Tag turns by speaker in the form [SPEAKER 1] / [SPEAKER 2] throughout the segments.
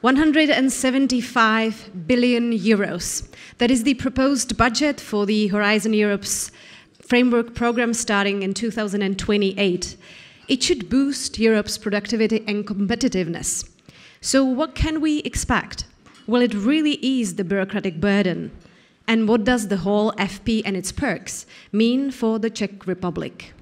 [SPEAKER 1] 175 billion euros. That is the proposed budget for the Horizon Europe's framework program starting in 2028. It should boost Europe's productivity and competitiveness. So what can we expect? Will it really ease the bureaucratic burden? And what does the whole FP and its perks mean for the Czech Republic?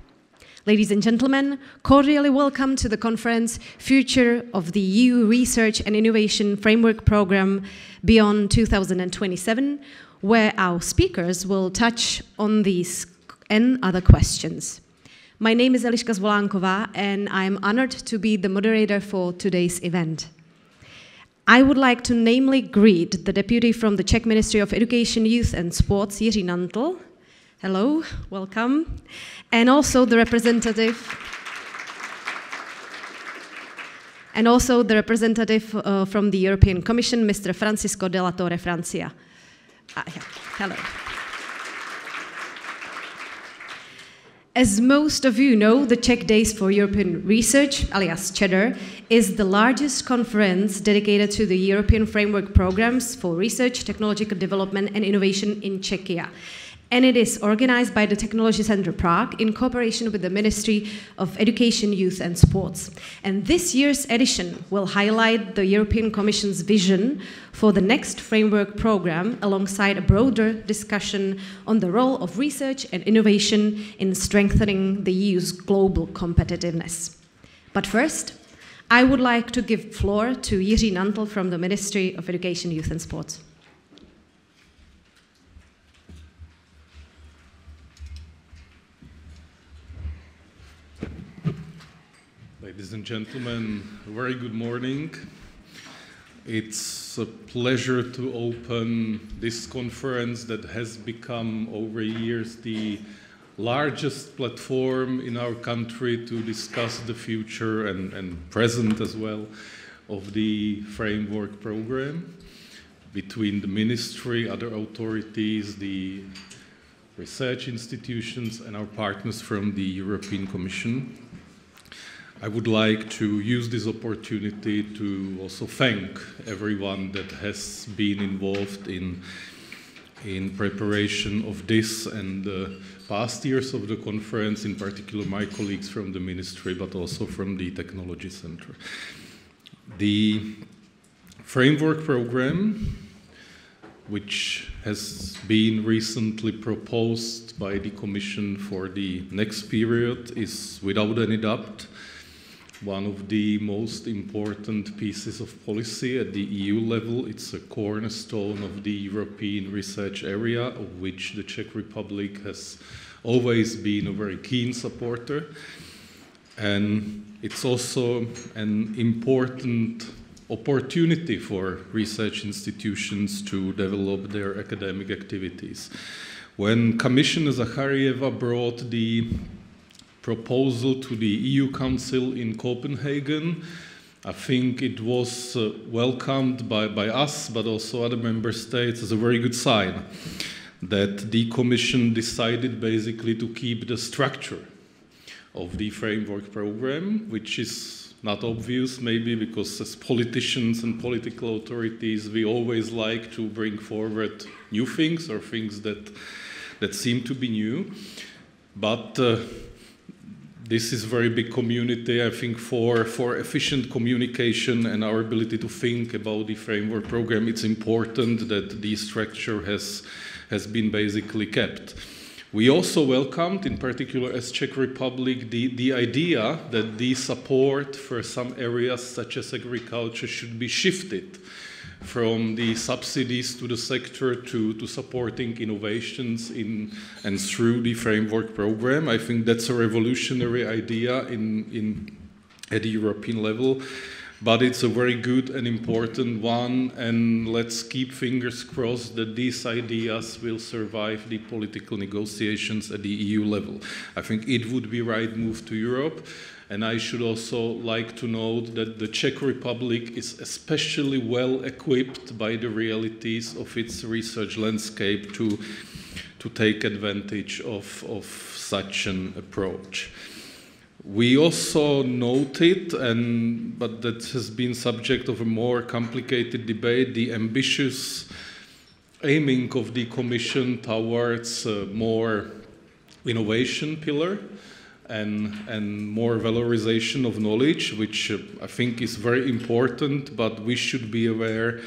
[SPEAKER 1] Ladies and gentlemen, cordially welcome to the conference Future of the EU Research and Innovation Framework Program Beyond 2027, where our speakers will touch on these and other questions. My name is Eliška Zvolánková, and I'm honored to be the moderator for today's event. I would like to namely greet the deputy from the Czech Ministry of Education, Youth and Sports, Jiří Nantl. Hello, welcome. And also the representative from the European Commission, Mr. Francisco de la Torre Francia. Hello. As most of you know, the Czech Days for European Research, alias CZEDER, is the largest conference dedicated to the European framework programs for research, technological development and innovation in Czechia. And it is organized by the Technology Center Prague in cooperation with the Ministry of Education, Youth and Sports. And this year's edition will highlight the European Commission's vision for the next framework program alongside a broader discussion on the role of research and innovation in strengthening the EU's global competitiveness. But first, I would like to give floor to Jiří Nantl from the Ministry of Education, Youth and Sports.
[SPEAKER 2] Ladies and gentlemen, very good morning. It's a pleasure to open this conference that has become over years the largest platform in our country to discuss the future and present as well of the framework program between the ministry, other authorities, the research institutions and our partners from the European Commission. I would like to use this opportunity to also thank everyone that has been involved in preparation of this and the past years of the conference, in particular my colleagues from the ministry, but also from the Technology Center. The framework program, which has been recently proposed by the Commission for the next period, is without any doubt one of the most important pieces of policy at the EU level. It's a cornerstone of the European research area, of which the Czech Republic has always been a very keen supporter. And it's also an important opportunity for research institutions to develop their academic activities. When Commissioner Zacharieva brought the proposal to the EU Council in Copenhagen, I think it was welcomed by us, but also other member states, as a very good sign that the Commission decided basically to keep the structure of the framework program, which is not obvious maybe because as politicians and political authorities we always like to bring forward new things or things that seem to be new. But this is a very big community, I think, for efficient communication and our ability to think about the framework program. It's important that the structure has been basically kept. We also welcomed, in particular as Czech Republic, the idea that the support for some areas such as agriculture should be shifted from the subsidies to the sector to supporting innovations in and through the framework program. I think that's a revolutionary idea at the European level, but it's a very good and important one, and let's keep fingers crossed that these ideas will survive the political negotiations at the EU level. I think it would be right move to Europe. And I should also like to note that the Czech Republic is especially well equipped by the realities of its research landscape to take advantage of such an approach. We also noted, but that has been subject of a more complicated debate, the ambitious aiming of the Commission towards a more innovation pillar and more valorization of knowledge, which I think is very important, but we should be aware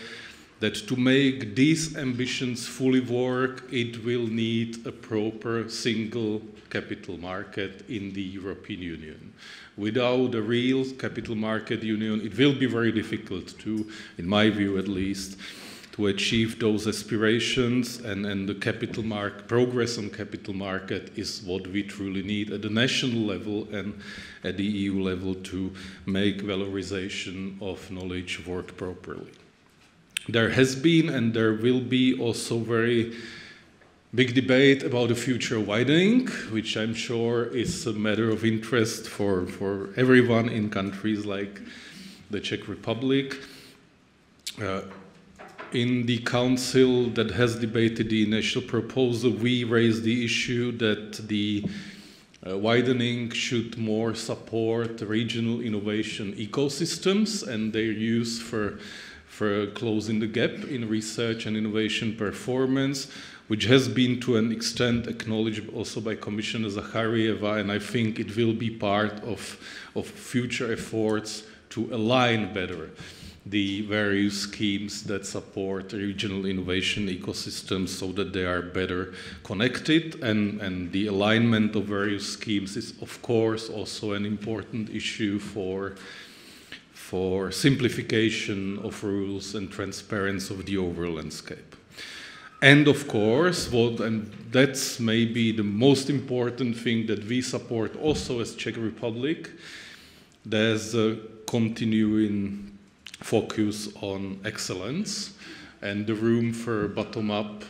[SPEAKER 2] that to make these ambitions fully work, it will need a proper single capital market in the European Union. Without a real capital market union, it will be very difficult to, in my view at least, to achieve those aspirations, and the capital market, progress on capital market is what we truly need at the national level and at the EU level to make valorization of knowledge work properly. There has been and there will be also very big debate about the future widening, which I'm sure is a matter of interest for everyone in countries like the Czech Republic. In the council that has debated the initial proposal, we raised the issue that the widening should more support regional innovation ecosystems and their use for closing the gap in research and innovation performance, which has been to an extent acknowledged also by Commissioner Zacharieva, and I think it will be part of future efforts to align better the various schemes that support regional innovation ecosystems so that they are better connected, and the alignment of various schemes is of course also an important issue for simplification of rules and transparency of the overall landscape. And of course, and that's maybe the most important thing that we support also as Czech Republic, there's a continuing focus on excellence and the room for bottom-up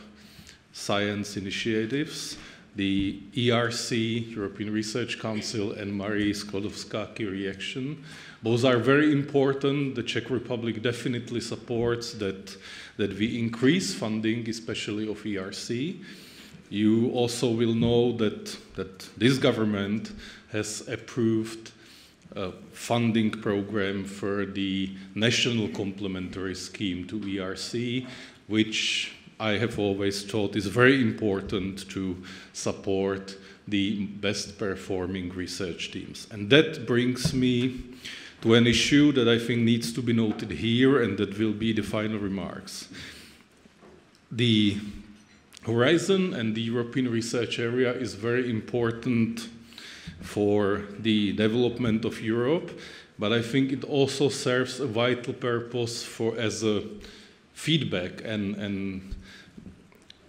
[SPEAKER 2] science initiatives. The ERC, European Research Council, and Marie Sklodowska reaction. Those are very important. The Czech Republic definitely supports that we increase funding, especially of ERC. You also will know that this government has approved a funding program for the national complementary scheme to ERC, which I have always thought is very important to support the best performing research teams. And that brings me to an issue that I think needs to be noted here, and that will be the final remarks. The Horizon and the European research area is very important for the development of Europe, but I think it also serves a vital purpose as a feedback and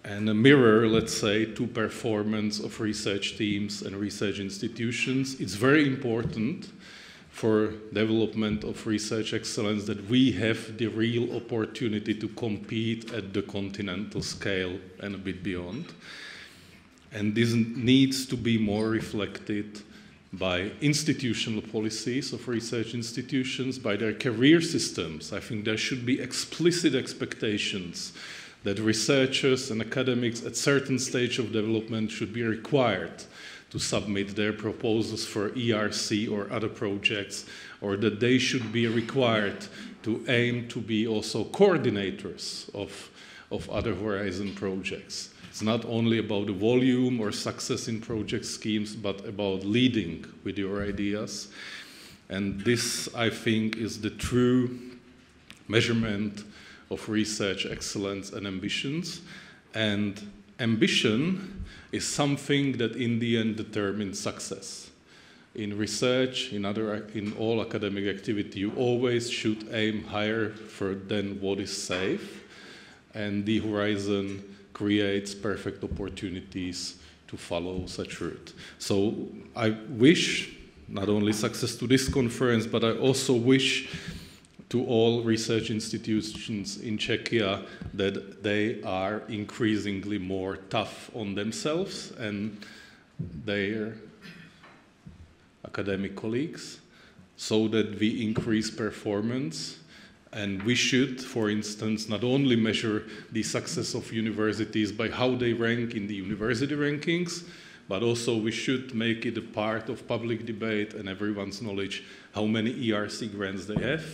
[SPEAKER 2] a mirror, let's say, to performance of research teams and research institutions. It's very important for development of research excellence that we have the real opportunity to compete at the continental scale and a bit beyond. And this needs to be more reflected by institutional policies of research institutions, by their career systems. I think there should be explicit expectations that researchers and academics at certain stage of development should be required to submit their proposals for ERC or other projects, or that they should be required to aim to be also coordinators of other Horizon projects. It's not only about the volume or success in project schemes, but about leading with your ideas. And this, I think, is the true measurement of research excellence and ambitions. And ambition is something that in the end determines success. In research, in all academic activity, you always should aim higher than what is safe. And the Horizon creates perfect opportunities to follow such route. So I wish not only success to this conference, but I also wish to all research institutions in Czechia that they are increasingly more tough on themselves and their academic colleagues, so that we increase performance. And we should, for instance, not only measure the success of universities by how they rank in the university rankings, but also we should make it a part of public debate and everyone's knowledge how many ERC grants they have.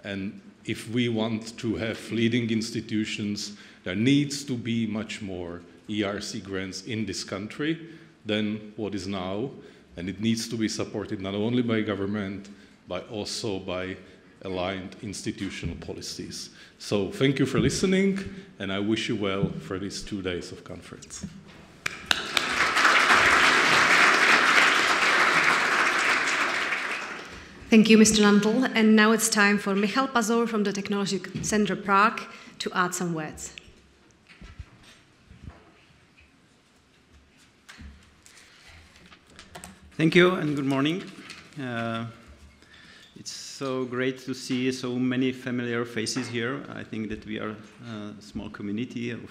[SPEAKER 2] And if we want to have leading institutions, there needs to be much more ERC grants in this country than what is now. And it needs to be supported not only by government, but also by aligned institutional policies. So thank you for listening, and I wish you well for these 2 days of conference.
[SPEAKER 1] Thank you, Mr. Nantl. And now it's time for Michal Pazour from the Technology Center Prague to add some words.
[SPEAKER 3] Thank you and good morning. It's so great to see so many familiar faces here. I think that we are a small community of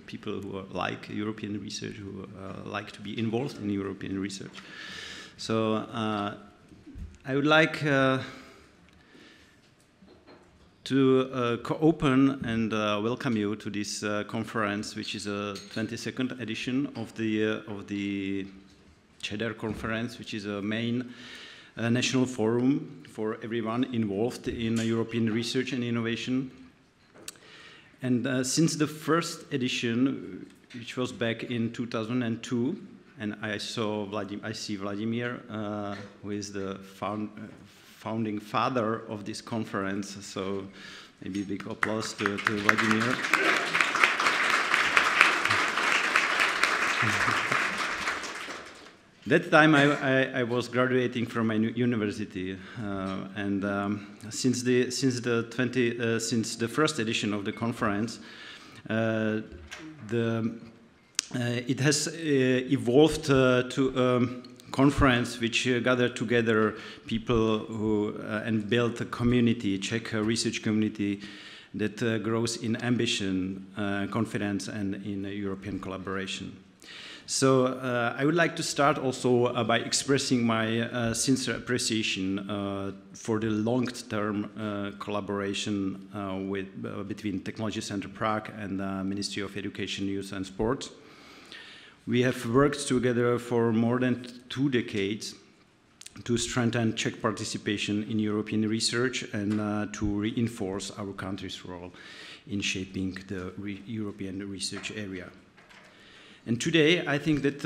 [SPEAKER 3] people who like European research, who like to be involved in European research. So I would like to co-open and welcome you to this conference, which is a 22nd edition of the CZEDER Conference, which is a main national forum for everyone involved in European research and innovation. And since the first edition, which was back in 2002, and I see Vladimír, who is the founding father of this conference, so maybe a big applause to Vladimír. That time I was graduating from my university, and since the first edition of the conference, it has evolved to a conference which gathered together people who and built a community, Czech research community, that grows in ambition, confidence, and in European collaboration. So I would like to start also by expressing my sincere appreciation for the long-term collaboration between Technology Center Prague and the Ministry of Education, Youth and Sport. We have worked together for more than 2 decades to strengthen Czech participation in European research and to reinforce our country's role in shaping the European research area. And today, I think that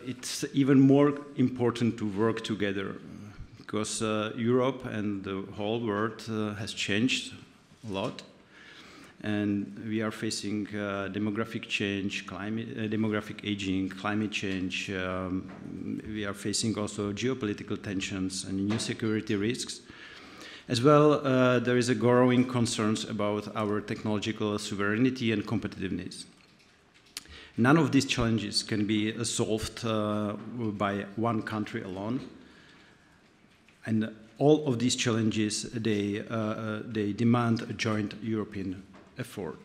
[SPEAKER 3] it's even more important to work together because Europe and the whole world has changed a lot. And we are facing demographic change, demographic aging, climate change. We are facing also geopolitical tensions and new security risks. As well, there is a growing concerns about our technological sovereignty and competitiveness. None of these challenges can be solved by one country alone. And all of these challenges, they demand a joint European effort.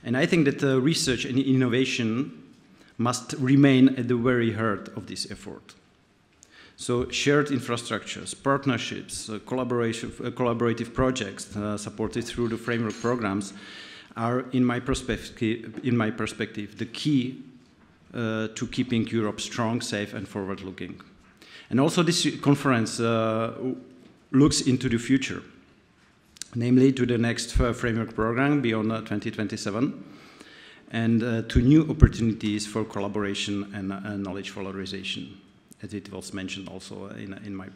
[SPEAKER 3] And I think that research and innovation must remain at the very heart of this effort. So shared infrastructures, partnerships, collaborative projects supported through the framework programs are, in my perspective, the key to keeping Europe strong, safe, and forward-looking. And also this conference looks into the future, namely to the next framework program beyond 2027, and to new opportunities for collaboration and knowledge valorization, as it was mentioned also by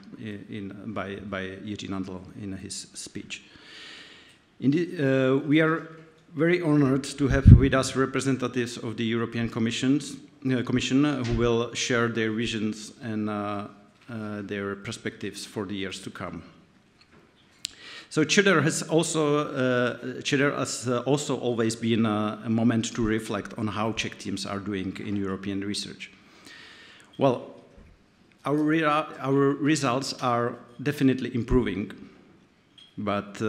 [SPEAKER 3] Jiří Nantl in his speech. We are very honored to have with us representatives of the European Commission who will share their visions and their perspectives for the years to come. So CZEDER has also always been a moment to reflect on how Czech teams are doing in European research. Well, our results are definitely improving, but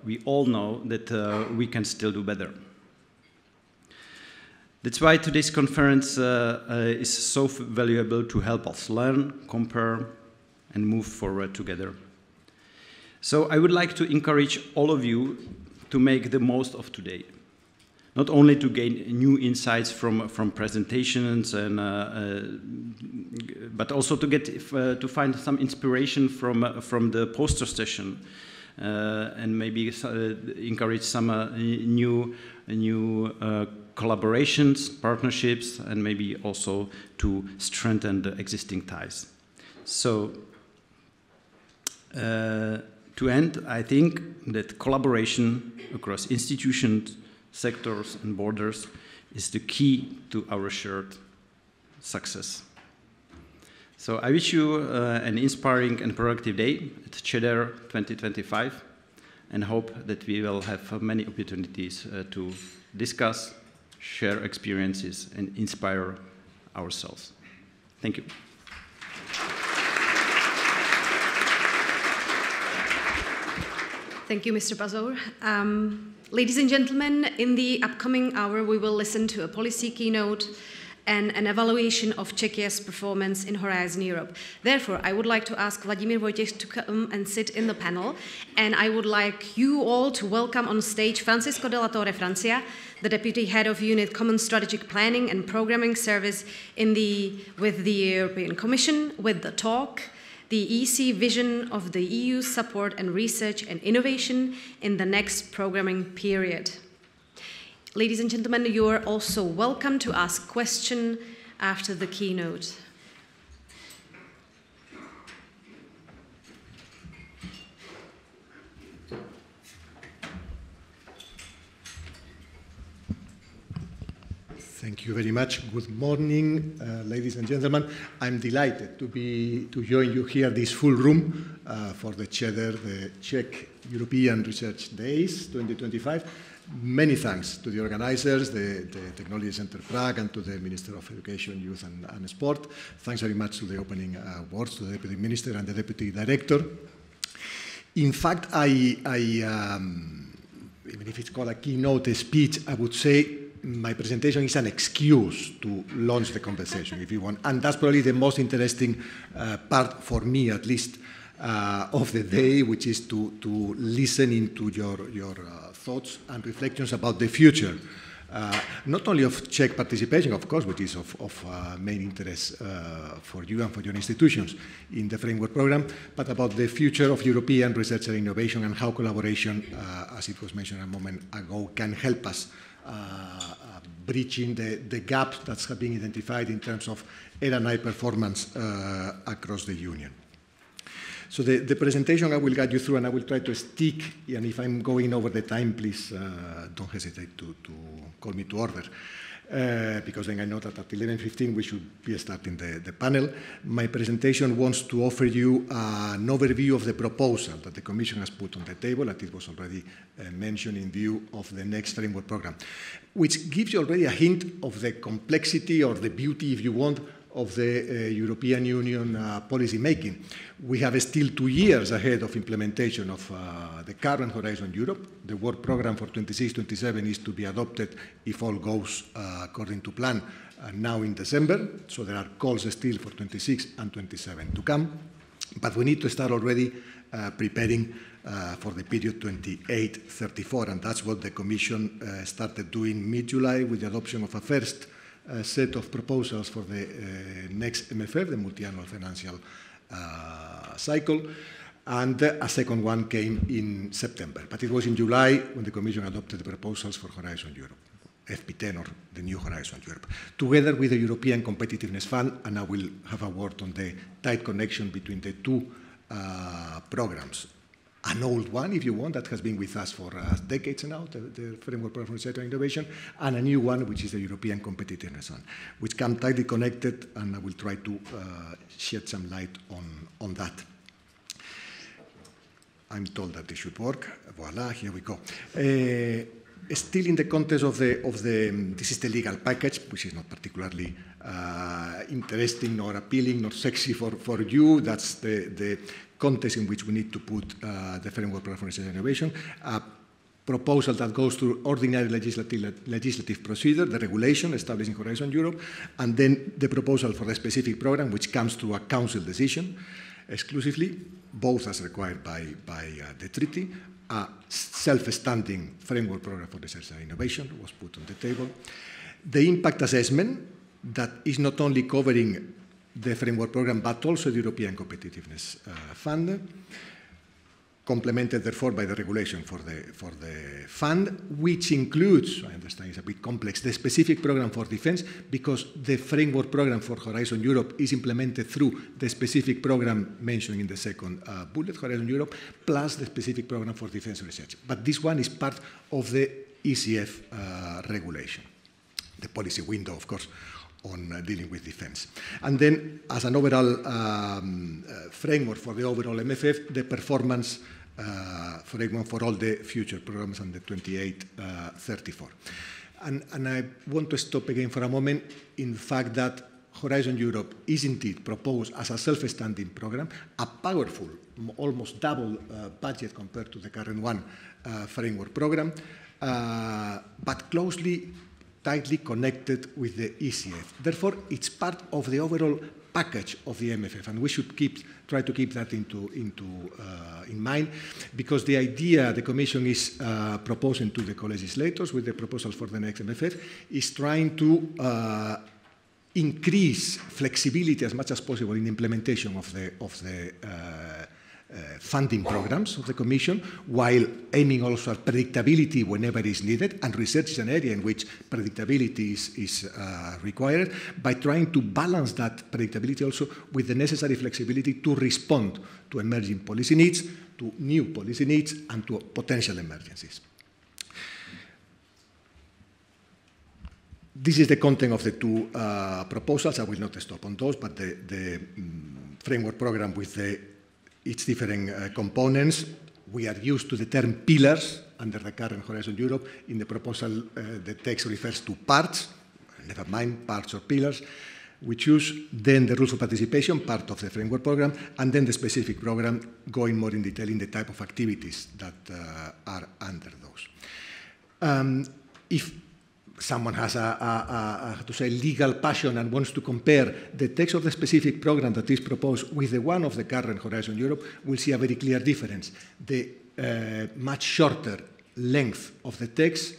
[SPEAKER 3] we all know that we can still do better. That's why today's conference is so valuable to help us learn, compare, and move forward together. So I would like to encourage all of you to make the most of today, not only to gain new insights from presentations, and but also to get to find some inspiration from the poster session, and maybe encourage some new collaborations, partnerships, and maybe also to strengthen the existing ties. So, to end, I think that collaboration across institutions, sectors, and borders is the key to our shared success. So I wish you an inspiring and productive day at CZEDER 2025, and hope that we will have many opportunities to discuss, share experiences, and inspire ourselves. Thank you.
[SPEAKER 1] Thank you, Mr. Pazour. Ladies and gentlemen, in the upcoming hour, we will listen to a policy keynote and an evaluation of Czechia's performance in Horizon Europe. Therefore, I would like to ask Vladimír Vojtěch to come and sit in the panel, and I would like you all to welcome on stage Francisco de la Torre Francia, the Deputy Head of Unit Common Strategic Planning and Programming Service with the European Commission, with the talk, the EC vision of the EU support and research and innovation in the next programming period. Ladies and gentlemen, you are also welcome to ask questions after the keynote.
[SPEAKER 4] Thank you very much. Good morning, ladies and gentlemen. I'm delighted to join you here, this full room, for the CZEDER, the Czech European Research Days 2025. Many thanks to the organizers, the Technology Center Prague, and to the Minister of Education, Youth and Sport. Thanks very much to the opening words, to the Deputy Minister and the Deputy Director. In fact, even if it's called a keynote speech, I would say my presentation is an excuse to launch the conversation, if you want. And that's probably the most interesting part, for me at least, of the day, which is to listen into your thoughts and reflections about the future, not only of Czech participation, of course, which is of main interest for you and for your institutions in the framework program, but about the future of European research and innovation, and how collaboration, as it was mentioned a moment ago, can help us bridging the gaps that have been identified in terms of R&I performance across the Union. So the presentation I will guide you through, and I will try to stick, and if I'm going over the time, please don't hesitate to call me to order, because then I know that at 11:15 we should be starting the panel. My presentation wants to offer you an overview of the proposal that the Commission has put on the table, and it was already mentioned in view of the next framework program, which gives you already a hint of the complexity or the beauty, if you want, of the European Union policy making. We have still 2 years ahead of implementation of the current Horizon Europe. The work program for 26-27 is to be adopted, if all goes according to plan, now in December. So there are calls still for 26 and 27 to come. But we need to start already preparing for the period 28-34, and that's what the Commission started doing mid-July with the adoption of a first set of proposals for the next MFF, the multi-annual financial cycle, and a second one came in September. But it was in July when the Commission adopted the proposals for Horizon Europe, FP10, or the new Horizon Europe, together with the European Competitiveness Fund, and I will have a word on the tight connection between the two programs. An old one, if you want, that has been with us for decades now, the Framework Program for Research and Innovation, and a new one, which is the European Competitiveness Fund, which come tightly connected, and I will try to shed some light on that. I'm told that this should work. Voila, here we go. Still in the context of this is the legal package, which is not particularly interesting nor appealing nor sexy for you. That's the context in which we need to put the Framework Program for Research and Innovation. A proposal that goes through ordinary legislative procedure, the regulation establishing Horizon Europe, and then the proposal for the specific program, which comes through a Council decision exclusively, both as required by the treaty, a self-standing framework program for research and innovation was put on the table. The impact assessment that is not only covering the framework program but also the European Competitiveness Fund, complemented therefore by the regulation for the fund, which includes, I understand it's a bit complex, the specific program for defense, because the framework program for Horizon Europe is implemented through the specific program mentioned in the second bullet, Horizon Europe, plus the specific program for defense research. But this one is part of the ECF regulation, the policy window, of course, on dealing with defense. And then, as an overall framework for the overall MFF, the performance framework for all the future programs under 28-34. And I want to stop again for a moment in the fact that Horizon Europe is indeed proposed as a self-standing program, a powerful, almost double budget compared to the current one framework program, but tightly connected with the ECF. Therefore, it's part of the overall package of the MFF, and we should try to keep that in mind, because the idea the Commission is proposing to the co-legislators with the proposals for the next MFF is trying to increase flexibility as much as possible in the implementation of the funding programs of the Commission, while aiming also at predictability whenever is needed, and research is an area in which predictability is required, by trying to balance that predictability also with the necessary flexibility to respond to emerging policy needs, to new policy needs, and to potential emergencies. This is the content of the two proposals. I will not stop on those, but the framework program with its different components. We are used to the term pillars under the current Horizon Europe. In the proposal, the text refers to parts, never mind, parts or pillars. We choose then the rules of participation, part of the framework program, and then the specific program, going more in detail in the type of activities that are under those. If someone has legal passion and wants to compare the text of the specific program that is proposed with the one of the current Horizon Europe, we'll see a very clear difference. The much shorter length of the text,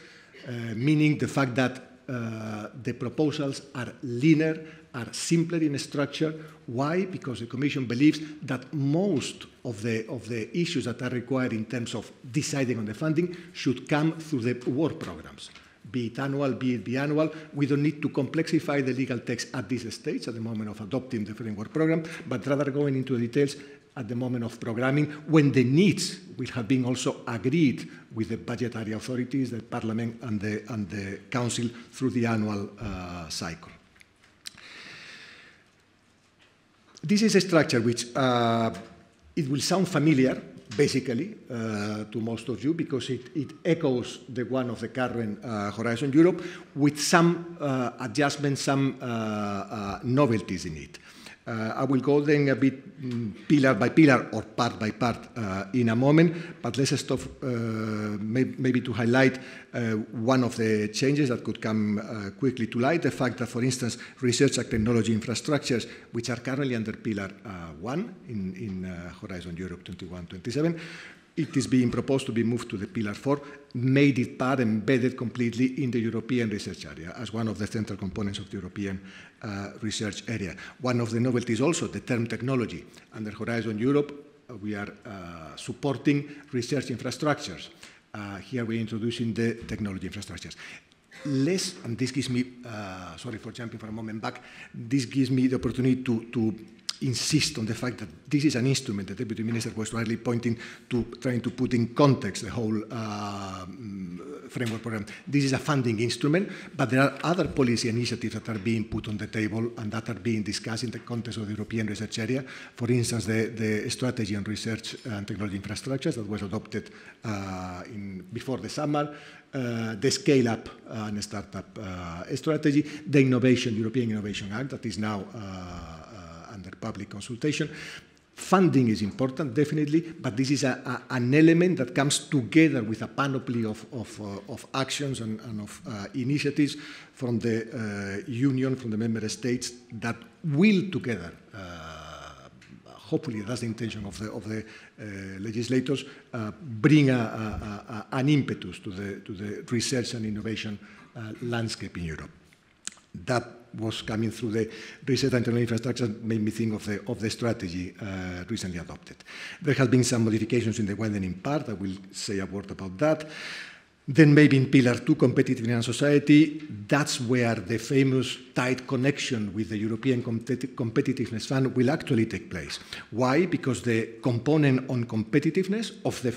[SPEAKER 4] meaning the fact that the proposals are leaner, are simpler in structure. Why? Because the Commission believes that most of the issues that are required in terms of deciding on the funding should come through the work programs. Be it annual, be it biannual. We don't need to complexify the legal text at this stage, at the moment of adopting the framework program, but rather going into the details at the moment of programming, when the needs will have been also agreed with the budgetary authorities, the Parliament and the Council through the annual cycle. This is a structure which it will sound familiar, basically, to most of you, because it echoes the one of the current Horizon Europe, with some adjustments, some novelties in it. I will go then a bit pillar by pillar or part by part in a moment, but let's stop maybe to highlight one of the changes that could come quickly to light, the fact that, for instance, research and technology infrastructures, which are currently under Pillar 1 in Horizon Europe 21-27, it is being proposed to be moved to the Pillar 4, made it part, embedded completely in the European research area as one of the central components of the European research area. One of the novelties also, the term technology. Under Horizon Europe, we are supporting research infrastructures. Here we're introducing the technology infrastructures. Less, and this gives me, sorry for jumping for a moment back, this gives me the opportunity to insist on the fact that this is an instrument. The Deputy Minister was rightly pointing to trying to put in context the whole framework program. This is a funding instrument, but there are other policy initiatives that are being put on the table and that are being discussed in the context of the European research area. For instance, the strategy on research and technology infrastructures that was adopted before the summer, the scale-up and startup strategy, the European Innovation Act that is now under public consultation. Funding is important, definitely, but this is an element that comes together with a panoply of actions and of initiatives from the Union, from the member states, that will together, hopefully that's the intention of the legislators, bring an impetus to the research and innovation landscape in Europe. That was coming through the research and internal infrastructure, made me think of the strategy recently adopted. There have been some modifications in the widening part. I will say a word about that. Then maybe in Pillar 2, competitiveness and society, that's where the famous tight connection with the European Competitiveness Fund will actually take place. Why? Because the component on competitiveness of the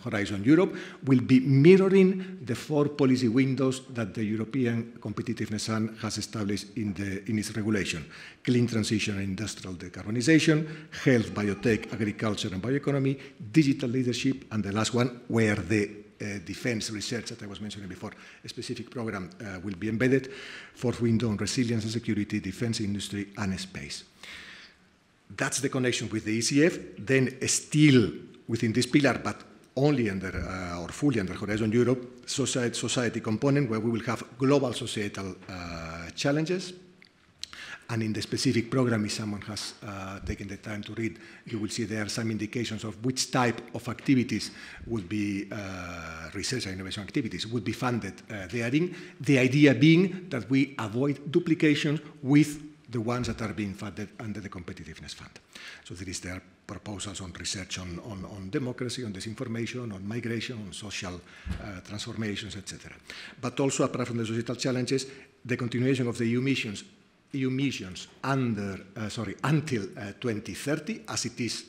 [SPEAKER 4] Horizon Europe will be mirroring the 4 policy windows that the European Competitiveness Fund has established in its regulation: clean transition and industrial decarbonization, health, biotech, agriculture and bioeconomy, digital leadership, and the last one, where the defense research that I was mentioning before, a specific program will be embedded, 4th window on resilience and security, defense industry, and space. That's the connection with the ECF. Then still within this pillar, but only under or fully under Horizon Europe, society component, where we will have global societal challenges. And in the specific program, if someone has taken the time to read, you will see there are some indications of which type of activities would be research and innovation activities would be funded therein. The idea being that we avoid duplication with the ones that are being funded under the Competitiveness Fund. So there are proposals on research on democracy, on disinformation, on migration, on social transformations, etc. But also, apart from the societal challenges, the continuation of the EU missions until 2030, as it is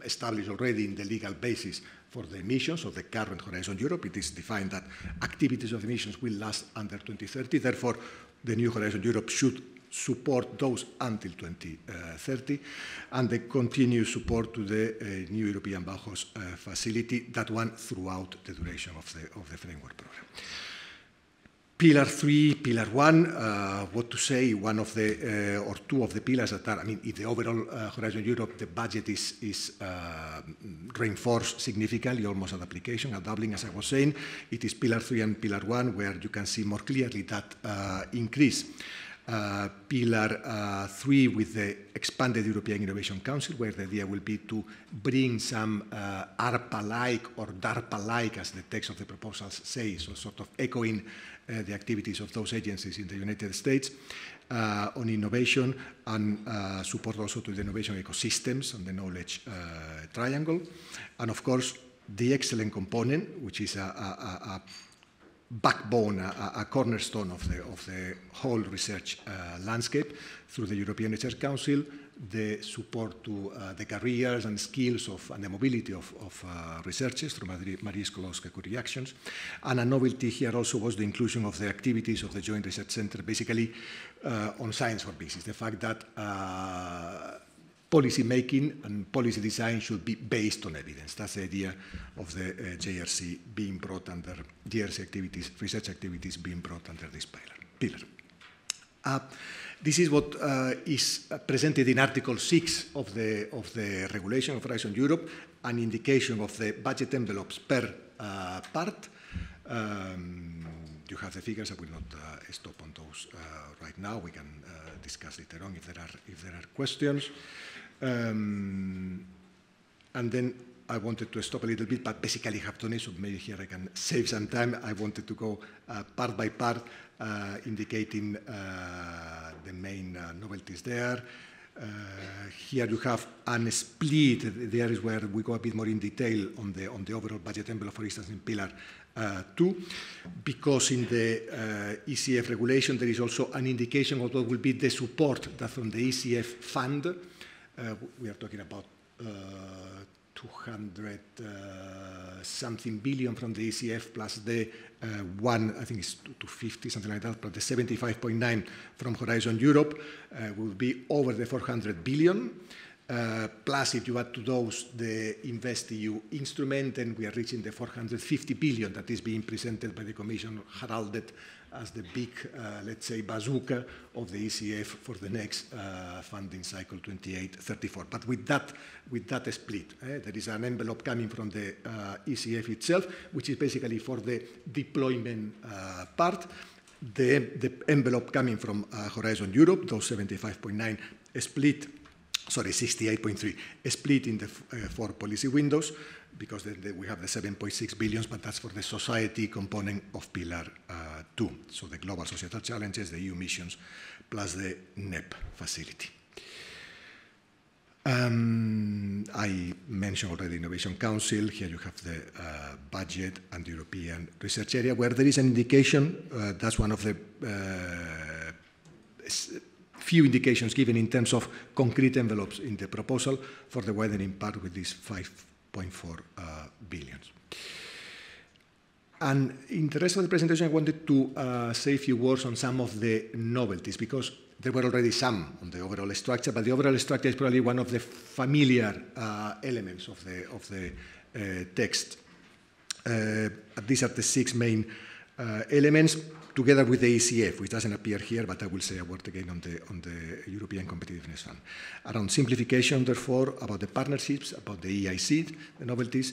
[SPEAKER 4] established already in the legal basis for the missions of the current Horizon Europe. It is defined that activities of the missions will last under 2030. Therefore, the new Horizon Europe should support those until 2030, and the continued support to the new European Bauhaus facility, that one throughout the duration of the framework program. Pillar 3, Pillar 1, what to say, one of the, or two of the pillars that are, I mean, in the overall Horizon Europe, the budget is reinforced significantly, almost at application, at doubling, as I was saying. It is Pillar 3 and Pillar 1 where you can see more clearly that increase. Pillar 3 with the expanded European Innovation Council, where the idea will be to bring some ARPA-like or DARPA-like, as the text of the proposals says, so sort of echoing the activities of those agencies in the United States on innovation, and support also to the innovation ecosystems and the knowledge triangle. And of course, the excellent component, which is a backbone, a cornerstone of the whole research landscape, through the European Research Council, the support to the careers and skills and the mobility of researchers through Marie Skłodowska-Curie actions. And a novelty here also was the inclusion of the activities of the Joint Research Center, basically on science for business. The fact that policy making and policy design should be based on evidence. That's the idea of the JRC being brought under, JRC activities, research activities being brought under this pillar. This is what is presented in Article 6 of the regulation of Horizon Europe, an indication of the budget envelopes per part. You have the figures. I will not stop on those right now. We can discuss later on if there are questions. And then I wanted to stop a little bit, but basically have done it, so maybe here I can save some time. I wanted to go part by part, indicating the main novelties there. Here you have a split. There is where we go a bit more in detail on the overall budget envelope, for instance, in Pillar 2, because in the ECF regulation there is also an indication of what will be the support that from the ECF fund. We are talking about 200 something billion from the ECF plus the one, I think it's 250, something like that, but the 75.9 from Horizon Europe will be over the 400 billion. Plus, if you add to those the InvestEU instrument, then we are reaching the 450 billion that is being presented by the Commission, heralded as the big, let's say, bazooka of the ECF for the next funding cycle, 28-34. But with that split, there is an envelope coming from the ECF itself, which is basically for the deployment part. The envelope coming from Horizon Europe, those 75.9 split sorry, 68.3, split in the 4 policy windows, because then we have the 7.6 billion, but that's for the society component of Pillar 2. So the global societal challenges, the EU missions, plus the NEP facility. I mentioned already Innovation Council. Here you have the budget and the European Research Area, where there is an indication, that's one of the few indications given in terms of concrete envelopes in the proposal for the widening part with these 5.4 billion. And in the rest of the presentation, I wanted to say a few words on some of the novelties, because there were already some on the overall structure, but the overall structure is probably one of the familiar elements of the text. These are the 6 main elements, together with the ECF, which doesn't appear here, but I will say a word again on the European Competitiveness Fund. Around simplification, therefore, about the partnerships, about the EIC, the novelties,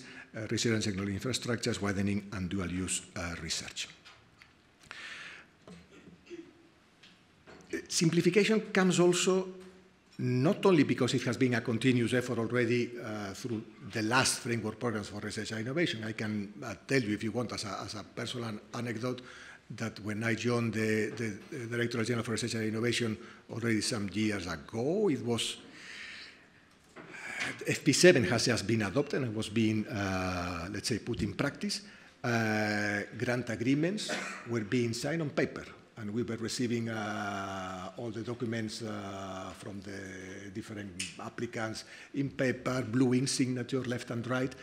[SPEAKER 4] research and technology infrastructures, widening and dual-use research. Simplification comes also not only because it has been a continuous effort already through the last framework programs for research and innovation. I can tell you, if you want, as a personal anecdote, that when I joined the Directorate General for Research and Innovation already some years ago, it was FP7 has just been adopted and was being, let's say, put in practice. Grant agreements were being signed on paper, and we were receiving all the documents from the different applicants in paper, blue ink signature, left and right.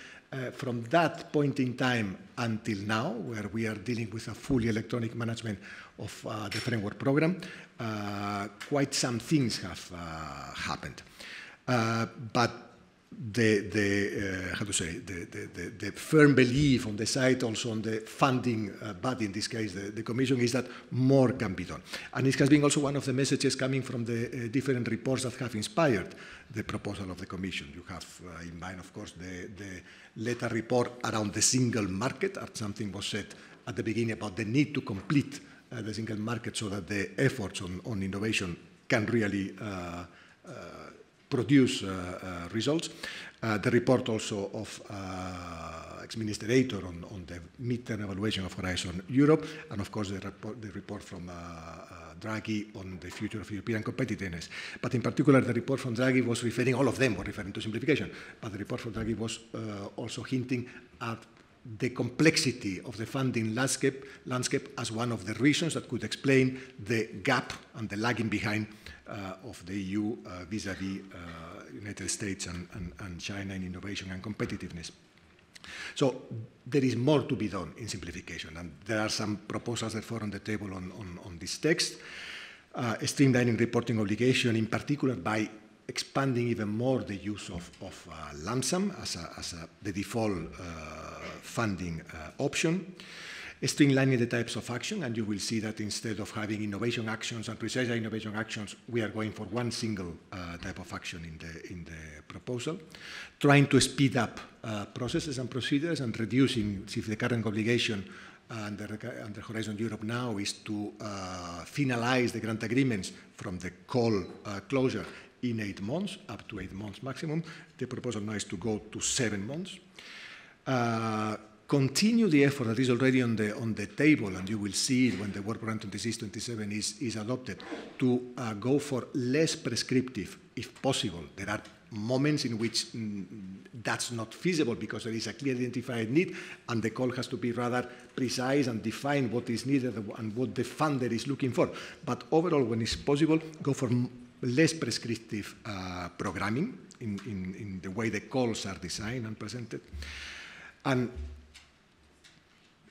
[SPEAKER 4] From that point in time until now, where we are dealing with a fully electronic management of the framework program, quite some things have happened. But the firm belief on the side, also on the funding body, in this case the Commission, is that more can be done. And it has been also one of the messages coming from the different reports that have inspired the proposal of the Commission. You have in mind, of course, the letter report around the single market, as something was said at the beginning about the need to complete the single market so that the efforts on innovation can really produce results. The report also of ex-Minister Aitor on the midterm evaluation of Horizon Europe, and of course the report from Draghi on the future of European competitiveness. But in particular, the report from Draghi was referring, all of them were referring to simplification, but the report from Draghi was also hinting at the complexity of the funding landscape as one of the reasons that could explain the gap and the lagging behind of the EU vis-à-vis United States and China in innovation and competitiveness. So there is more to be done in simplification, and there are some proposals therefore on the table on this text. Streamlining reporting obligation, in particular by expanding even more the use of lump sum as the default funding option. Streamlining the types of action, and you will see that instead of having innovation actions and research and innovation actions, we are going for one single type of action in the proposal. Trying to speed up processes and procedures and reducing, if the current obligation under Horizon Europe now is to finalize the grant agreements from the call closure in 8 months, up to 8 months maximum. The proposal now is to go to 7 months. Continue the effort that is already on the table, and you will see it when the work program 26-27 is adopted, to go for less prescriptive, if possible. There are moments in which that's not feasible because there is a clear identified need, and the call has to be rather precise and define what is needed and what the funder is looking for. But overall, when it's possible, go for less prescriptive programming in the way the calls are designed and presented. And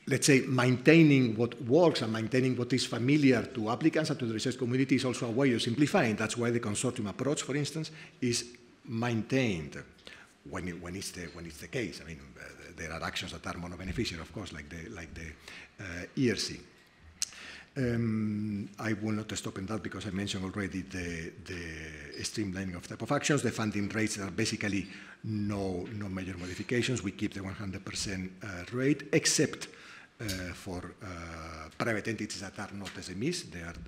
[SPEAKER 4] let's say maintaining what works and maintaining what is familiar to applicants and to the research community is also a way of simplifying. That's why the consortium approach, for instance, is maintained when it's the case. I mean, there are actions that are more beneficial, of course, like the ERC. I will not stop in that because I mentioned already the streamlining of type of actions. The funding rates are basically no major modifications. We keep the 100% rate, except for private entities that are not SMEs.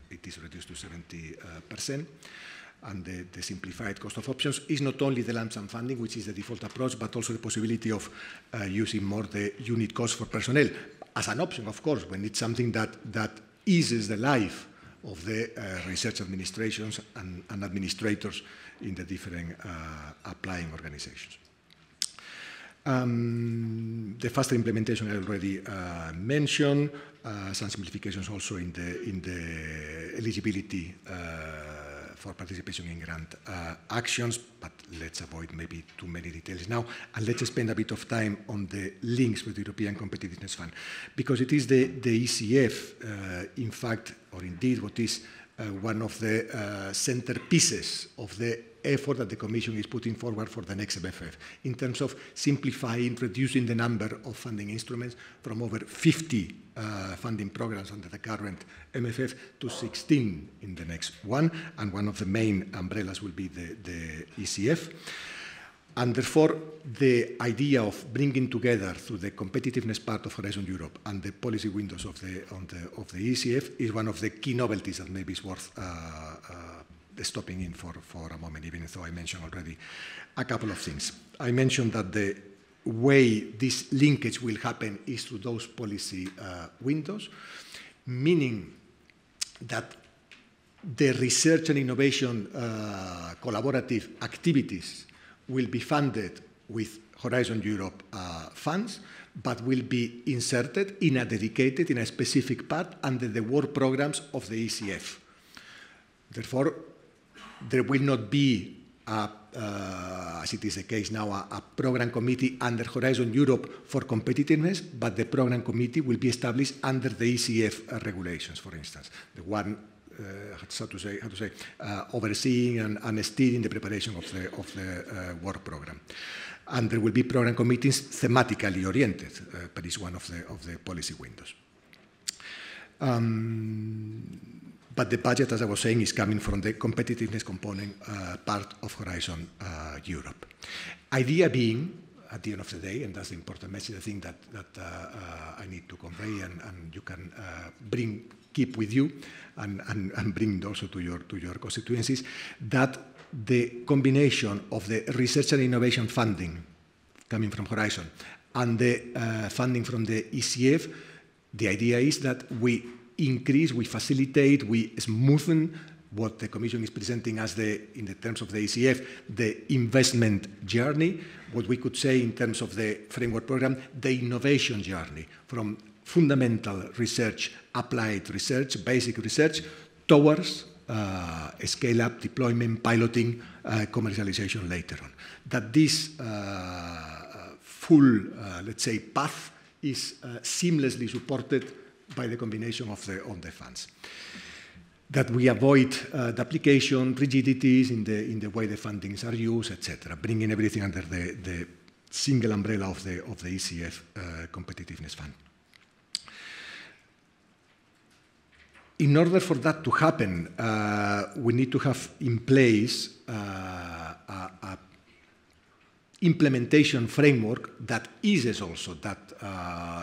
[SPEAKER 4] It is reduced to 70%. and the simplified cost of options is not only the lump sum funding, which is the default approach, but also the possibility of using more the unit cost for personnel as an option, of course, when it's something that eases the life of the research administrations and administrators in the different applying organizations. The faster implementation I already mentioned, some simplifications also in the eligibility for participation in grant actions, but let's avoid maybe too many details now, and let's spend a bit of time on the links with the European Competitiveness Fund, because it is the ECF, in fact, or indeed what is one of the centerpieces of the effort that the Commission is putting forward for the next MFF, in terms of simplifying, reducing the number of funding instruments from over 50 funding programs under the current MFF to 16 in the next one, and one of the main umbrellas will be the ECF. And therefore, the idea of bringing together through the competitiveness part of Horizon Europe and the policy windows of the ECF is one of the key novelties that maybe is worth stopping in for a moment, even though I mentioned already a couple of things. I mentioned that the way this linkage will happen is through those policy windows, meaning that the research and innovation collaborative activities will be funded with Horizon Europe funds, but will be inserted in a specific part under the work programs of the ECF. Therefore, there will not be, as it is the case now, a program committee under Horizon Europe for competitiveness, but the program committee will be established under the ECF regulations, for instance, the one overseeing and steering the preparation of the work program. And there will be program committees thematically oriented, but it's one of the policy windows. But the budget, as I was saying, is coming from the competitiveness component part of Horizon Europe. Idea being, at the end of the day, and that's the important message, I think that I need to convey, and you can keep with you, and bring also to your constituencies, that the combination of the research and innovation funding coming from Horizon and the funding from the ECF, the idea is that we increase, we facilitate, we smoothen what the Commission is presenting as in the terms of the ECF, the investment journey, what we could say in terms of the framework program, the innovation journey, from fundamental research, applied research, basic research, towards scale-up, deployment, piloting, commercialization later on. That this full, let's say, path is seamlessly supported by the combination of the funds. That we avoid duplication, rigidities in the way the fundings are used, etc., bringing everything under the single umbrella of the ECF competitiveness fund. In order for that to happen, we need to have in place a implementation framework that eases also that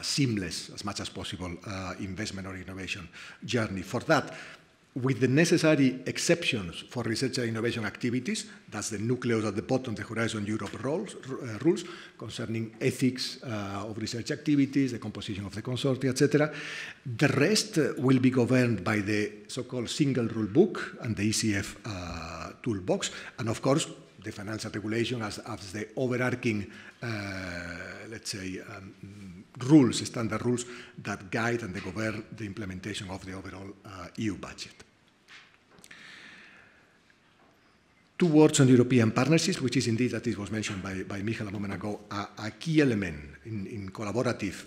[SPEAKER 4] seamless, as much as possible, investment or innovation journey. For that, with the necessary exceptions for research and innovation activities, that's the nucleus at the bottom, the Horizon Europe rules concerning ethics of research activities, the composition of the consortia, etc. The rest will be governed by the so-called single rule book and the ECF toolbox, and of course, the financial regulation as the overarching, let's say, rules, standard rules that guide and govern the implementation of the overall EU budget. 2 words on European partnerships, which is indeed, that it was mentioned by Michal a moment ago, a key element in collaborative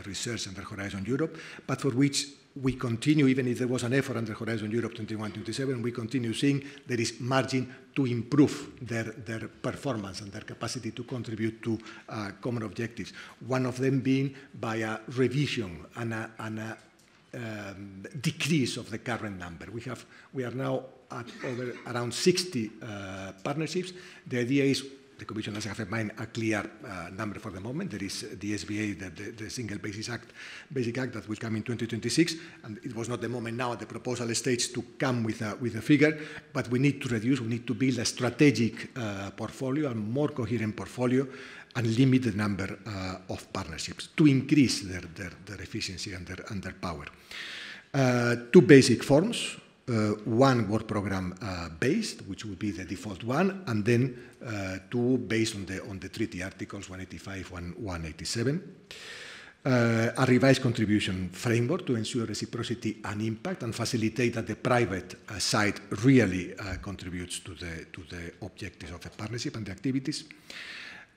[SPEAKER 4] research under Horizon Europe, but for which we continue, even if there was an effort under Horizon Europe 21-27, we continue seeing there is margin to improve their performance and their capacity to contribute to common objectives. One of them being by a revision and a decrease of the current number. We are now at around 60 partnerships. The idea is the Commission doesn't have in mind a clear number for the moment. There is the SBA, the Single Basic Act that will come in 2026, and it was not the moment now at the proposal stage to come with a figure, but we need to reduce, we need to build a strategic portfolio, a more coherent portfolio, and limit the number of partnerships to increase their efficiency and their power. Two basic forms. One work program based, which would be the default one, and then two based on the treaty articles 185 and 187. A revised contribution framework to ensure reciprocity and impact and facilitate that the private side really contributes to the objectives of the partnership and the activities.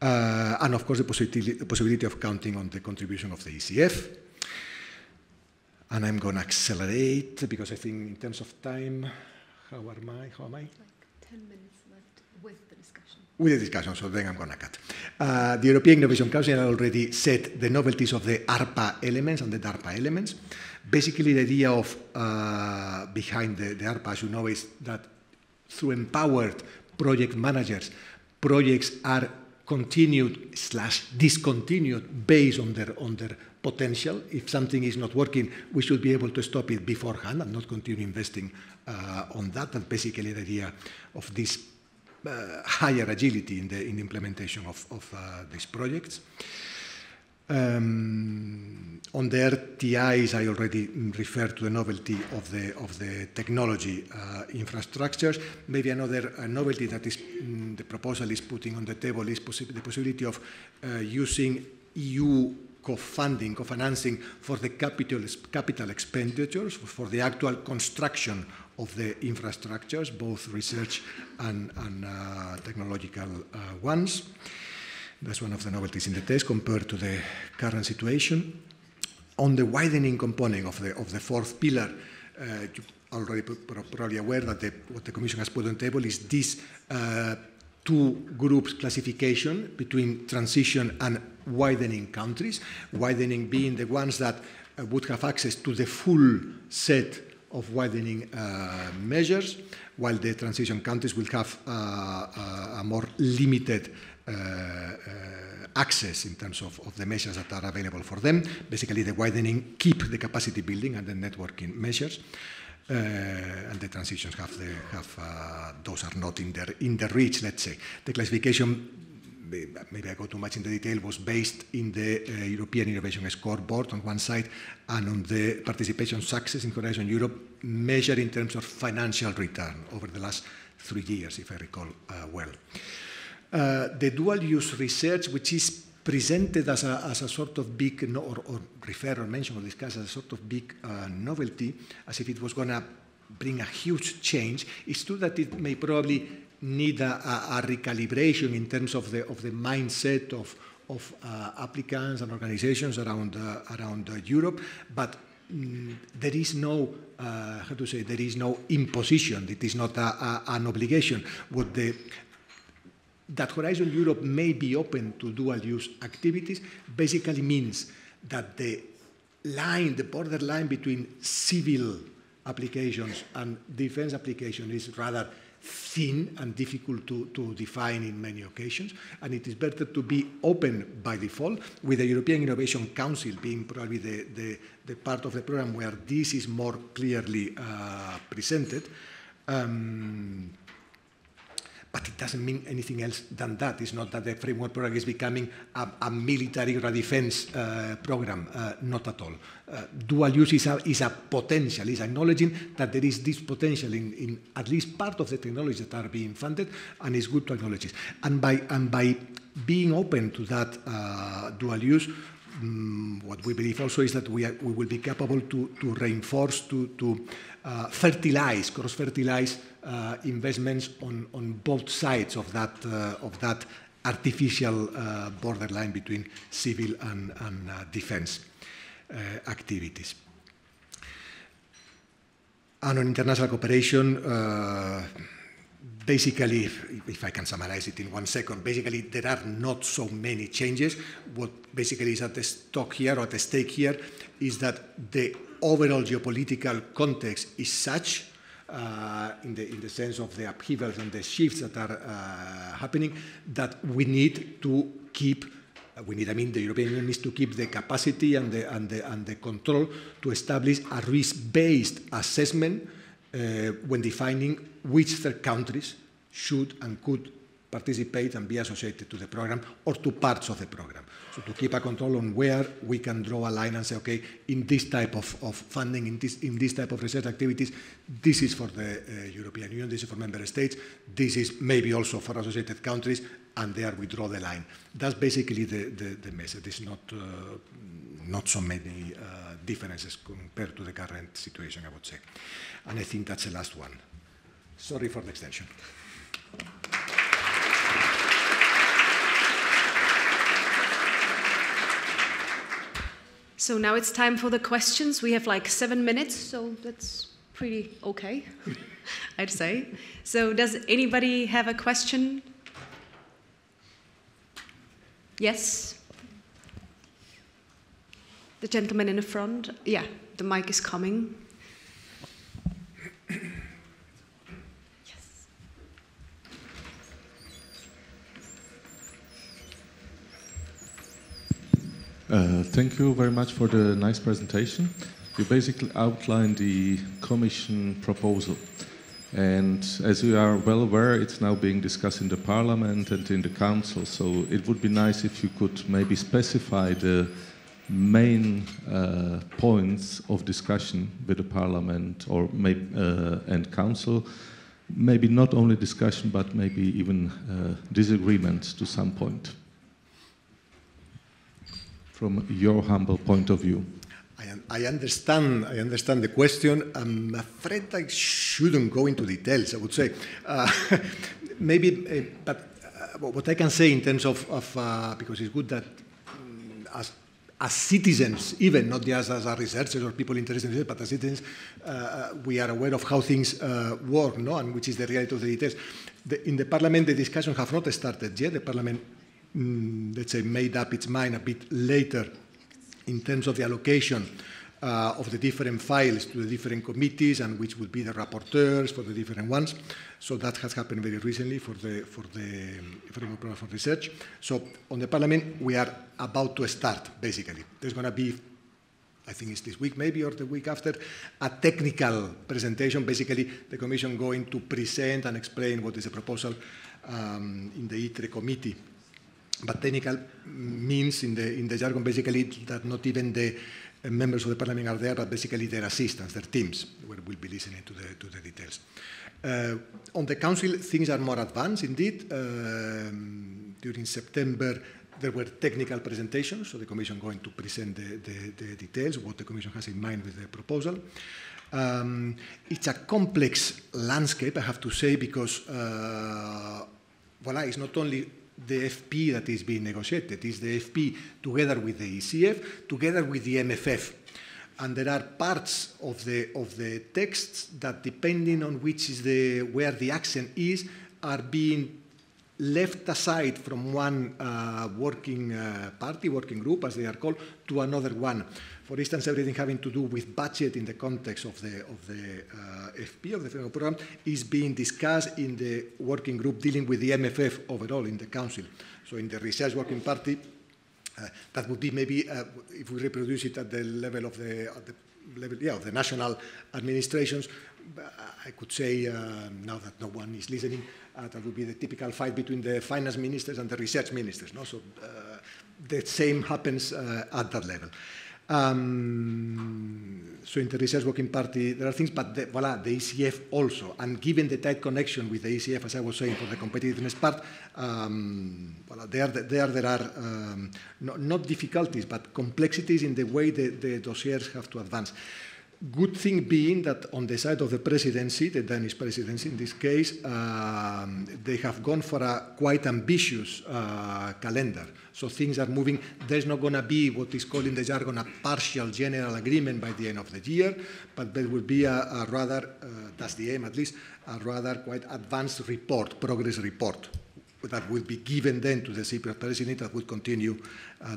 [SPEAKER 4] And of course, the possibility of counting on the contribution of the ECF. And I'm going to accelerate because I think in terms of time, how am I? Like
[SPEAKER 1] 10 minutes left with the discussion.
[SPEAKER 4] With the discussion, so then I'm going to cut. The European Innovation Council already set the novelties of the ARPA elements and the DARPA elements. Basically, the idea of behind the ARPA, as you know, is that through empowered project managers, projects are continued/discontinued based on their potential. If something is not working, we should be able to stop it beforehand and not continue investing on that. That's basically the idea of this higher agility in the implementation of these projects. On the RTIs, I already referred to the novelty of the technology infrastructures. Maybe another novelty that is the proposal is putting on the table is the possibility of using EU co-financing for the capital expenditures, for the actual construction of the infrastructures, both research and technological ones. That's one of the novelties in the text compared to the current situation. On the widening component of the fourth pillar, you are already probably aware that what the Commission has put on the table is this two groups classification between transition and widening countries, widening being the ones that would have access to the full set of widening measures, while the transition countries will have a more limited access in terms of the measures that are available for them. Basically, the widening keep the capacity building and the networking measures, and the transitions those are not in their reach, let's say. The classification, maybe I go too much into detail, was based in the European Innovation Scoreboard on one side, and on the participation success in Horizon Europe measured in terms of financial return over the last 3 years, if I recall well. The dual-use research, which is presented as a sort of big, or referred or mentioned or discussed as a sort of big novelty, as if it was going to bring a huge change. It's true that it may probably need a recalibration in terms of the mindset of applicants and organizations around Europe, but there is no, there is no imposition. It is not an obligation. That Horizon Europe may be open to dual-use activities basically means that the borderline between civil applications and defense applications is rather thin and difficult to define in many occasions, and it is better to be open by default, with the European Innovation Council being probably the part of the program where this is more clearly presented. But it doesn't mean anything else than that. It's not that the framework program is becoming a military or a defense program, not at all. Dual use is a potential, is acknowledging that there is this potential in at least part of the technologies that are being funded, and it's good to acknowledge it. And by being open to that dual use, what we believe also is that we will be capable to reinforce, to fertilize, cross-fertilize investments on both sides of that artificial borderline between civil and defense activities. And on international cooperation, basically, if I can summarize it in 1 second, basically there are not so many changes. What basically is at the stake here is that the overall geopolitical context is such in the sense of the upheavals and the shifts that are happening, that we need to keep. The European Union needs to keep the capacity and the control to establish a risk-based assessment when defining which third countries should and could participate and be associated to the program or to parts of the program. So to keep a control on where we can draw a line and say, okay, in this type of funding, in this type of research activities, this is for the European Union, this is for member states, this is maybe also for associated countries, and there we draw the line. That's basically the message. It's not so many differences compared to the current situation, I would say. And I think that's the last one. Sorry for the extension.
[SPEAKER 1] So now it's time for the questions. We have like 7 minutes, so that's pretty okay, I'd say. So does anybody have a question? Yes? The gentleman in the front. Yeah, the mic is coming.
[SPEAKER 5] Thank you very much for the nice presentation. You basically outlined the Commission proposal. And as you are well aware, it's now being discussed in the Parliament and in the Council. So it would be nice if you could maybe specify the main points of discussion with the Parliament or and Council. Maybe not only discussion, but maybe even disagreement to some point. From your humble point of view.
[SPEAKER 4] I understand the question. I'm afraid I shouldn't go into details, I would say. Maybe, but what I can say in terms of because it's good that as citizens, even not just as researchers or people interested in research, but as citizens, we are aware of how things work, no? And which is the reality of the details. In the Parliament, the discussion have not started yet. The Parliament, let's say, made up its mind a bit later in terms of the allocation of the different files to the different committees and which would be the rapporteurs for the different ones. So that has happened very recently for the Framework Programme for Research. So on the Parliament, we are about to start, basically. There's going to be, I think it's this week maybe or the week after, a technical presentation, basically the Commission going to present and explain what is the proposal in the ITRE committee. But technical means in the jargon basically that not even the members of the Parliament are there, but basically their assistants, their teams, where we'll be listening to the details. On the Council, things are more advanced indeed. During September, there were technical presentations, so the Commission going to present the details, what the Commission has in mind with the proposal. It's a complex landscape, I have to say, because it's not only the FP that is being negotiated, is the FP together with the ECF, together with the MFF. And there are parts of the texts that, depending on which is where the accent is, are being left aside from one working group, as they are called, to another one. For instance, everything having to do with budget in the context of the FP, of the Framework Programme, is being discussed in the working group dealing with the MFF overall in the Council. So in the Research Working Party, that would be maybe, if we reproduce it at the level of the national administrations, I could say, now that no one is listening, that would be the typical fight between the finance ministers and the research ministers. No? So the same happens at that level. So in the Research Working Party, there are things, but the ECF also. And given the tight connection with the ECF, as I was saying, for the competitiveness part, there are not difficulties, but complexities in the way the dossiers have to advance. Good thing being that on the side of the presidency, the Danish presidency in this case, they have gone for a quite ambitious calendar. So things are moving. There's not going to be what is called in the jargon a partial general agreement by the end of the year, but there will be a rather, that's the aim at least, a rather quite advanced report, progress report, that will be given then to the Cypriot presidency that will continue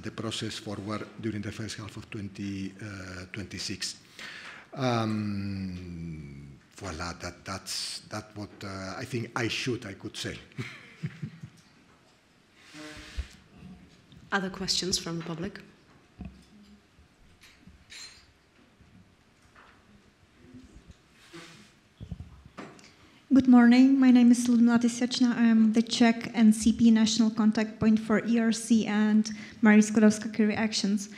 [SPEAKER 4] the process forward during the first half of 2026. voila, that's what I think I could say.
[SPEAKER 1] Other questions from the public?
[SPEAKER 6] Good morning. My name is Szilvia Nemeth. I am the Czech NCP National Contact Point for ERC and Marie Skłodowska-Curie Actions.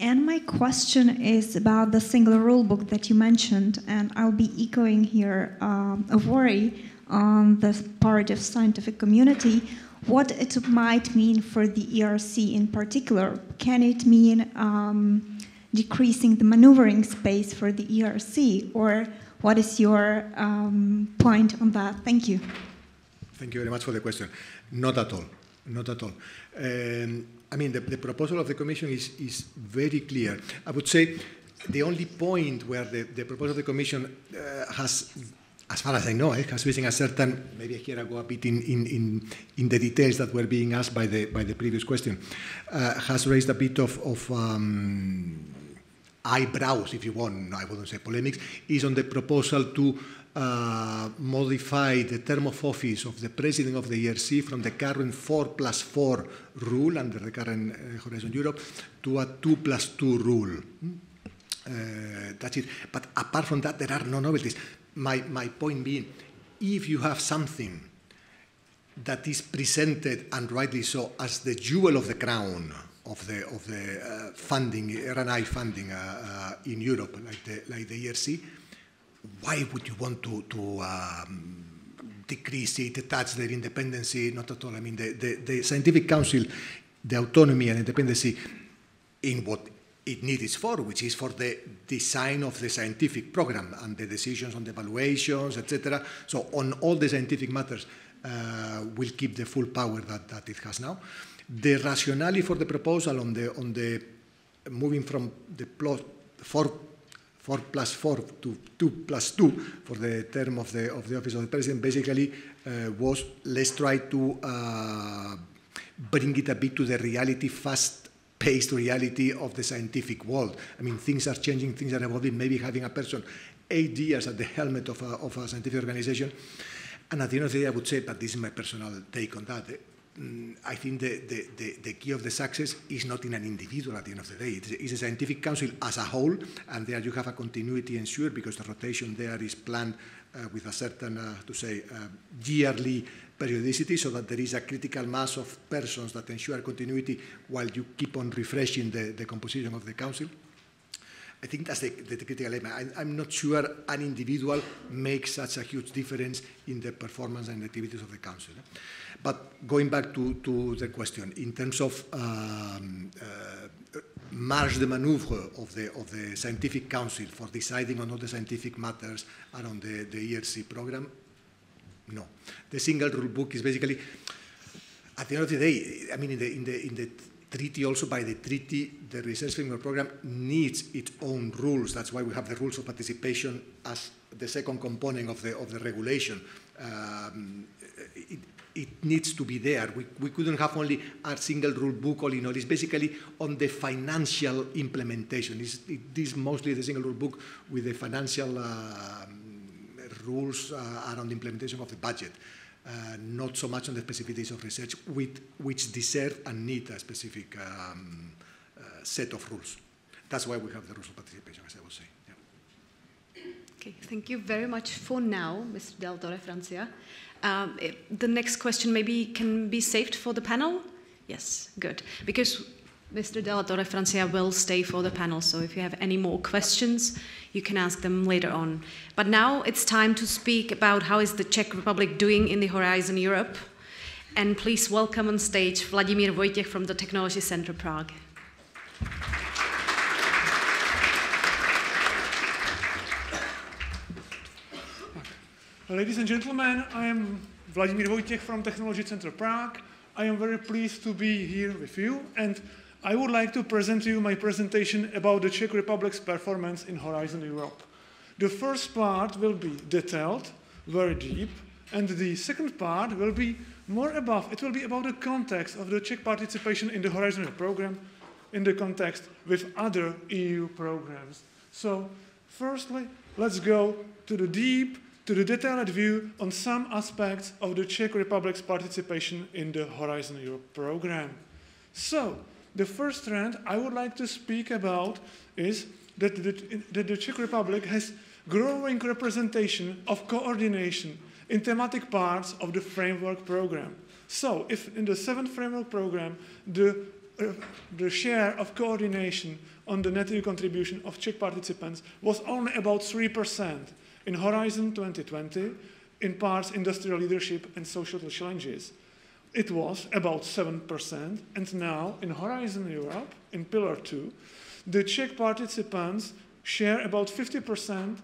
[SPEAKER 6] And my question is about the single rulebook that you mentioned, and I'll be echoing here a worry on the part of scientific community, what it might mean for the ERC in particular. Can it mean decreasing the maneuvering space for the ERC, or what is your point on that? Thank you.
[SPEAKER 4] Thank you very much for the question. Not at all. Not at all. I mean, the proposal of the Commission is very clear. I would say the only point where the proposal of the Commission has, as far as I know, has reached a certain, maybe here I go a bit in the details that were being asked by the previous question, has raised a bit of eyebrows, if you want, I wouldn't say polemics, is on the proposal to modify the term of office of the President of the ERC from the current 4+4 rule under the current Horizon Europe to a 2+2 rule. That's it. But apart from that, there are no novelties. My point being, if you have something that is presented, and rightly so, as the jewel of the crown of the funding, R&I funding in Europe, like the ERC, why would you want to decrease it, touch their independency? Not at all. I mean, the Scientific Council, the autonomy and independency in what it needs for, which is for the design of the scientific program and the decisions on the evaluations, etc. So on all the scientific matters, will keep the full power that it has now. The rationale for the proposal on the moving from the 4+4 to 2+2 for the term of the office of the President basically was, let's try to bring it a bit to the reality, fast-paced reality of the scientific world. I mean, things are changing, things are evolving. Maybe having a person 8 years at the helmet of a scientific organization, and at the end of the day, I would say, but this is my personal take on that, I think the key of the success is not in an individual at the end of the day. It's a scientific council as a whole, and there you have a continuity ensured because the rotation there is planned with a certain, yearly periodicity, so that there is a critical mass of persons that ensure continuity while you keep on refreshing the composition of the council. I think that's the critical element. I'm not sure an individual makes such a huge difference in the performance and activities of the council. But going back to the question, in terms of marge de manœuvre of the scientific council for deciding on all the scientific matters around the ERC program, no. The single rule book is basically, at the end of the day, I mean, in the treaty, also by the treaty, the research framework program needs its own rules. That's why we have the rules of participation as the second component of the regulation. It needs to be there. We couldn't have only a single rule book all in all. It's basically on the financial implementation. It is mostly the single rule book with the financial rules around the implementation of the budget. Not so much on the specificities of research, which deserve and need a specific set of rules. That's why we have the rules of participation, as I was saying. Yeah.
[SPEAKER 1] Okay, thank you very much for now, Mr. Del Torre Francia. The next question maybe can be saved for the panel? Yes, good. Because Mr. Del Torre Francia will stay for the panel, so if you have any more questions, you can ask them later on. But now it's time to speak about how is the Czech Republic doing in the Horizon Europe. And please welcome on stage Vladimír Vojtěch from the Technology Center Prague.
[SPEAKER 7] Ladies and gentlemen, I am Vladimír Vojtěch from Technology Center Prague. I am very pleased to be here with you, and I would like to present to you my presentation about the Czech Republic's performance in Horizon Europe. The first part will be detailed, very deep, and the second part will be more above. It will be about the context of the Czech participation in the Horizon Europe program in the context with other EU programs. So, firstly, let's go to the deep to the detailed view on some aspects of the Czech Republic's participation in the Horizon Europe program. So, the first trend I would like to speak about is that the Czech Republic has growing representation of coordination in thematic parts of the framework program. So, if in the 7th framework program, the share of coordination on the net EU contribution of Czech participants was only about 3%, in Horizon 2020, in parts industrial leadership and social challenges, it was about 7%, and now in Horizon Europe, in Pillar 2, the Czech participants share about 15%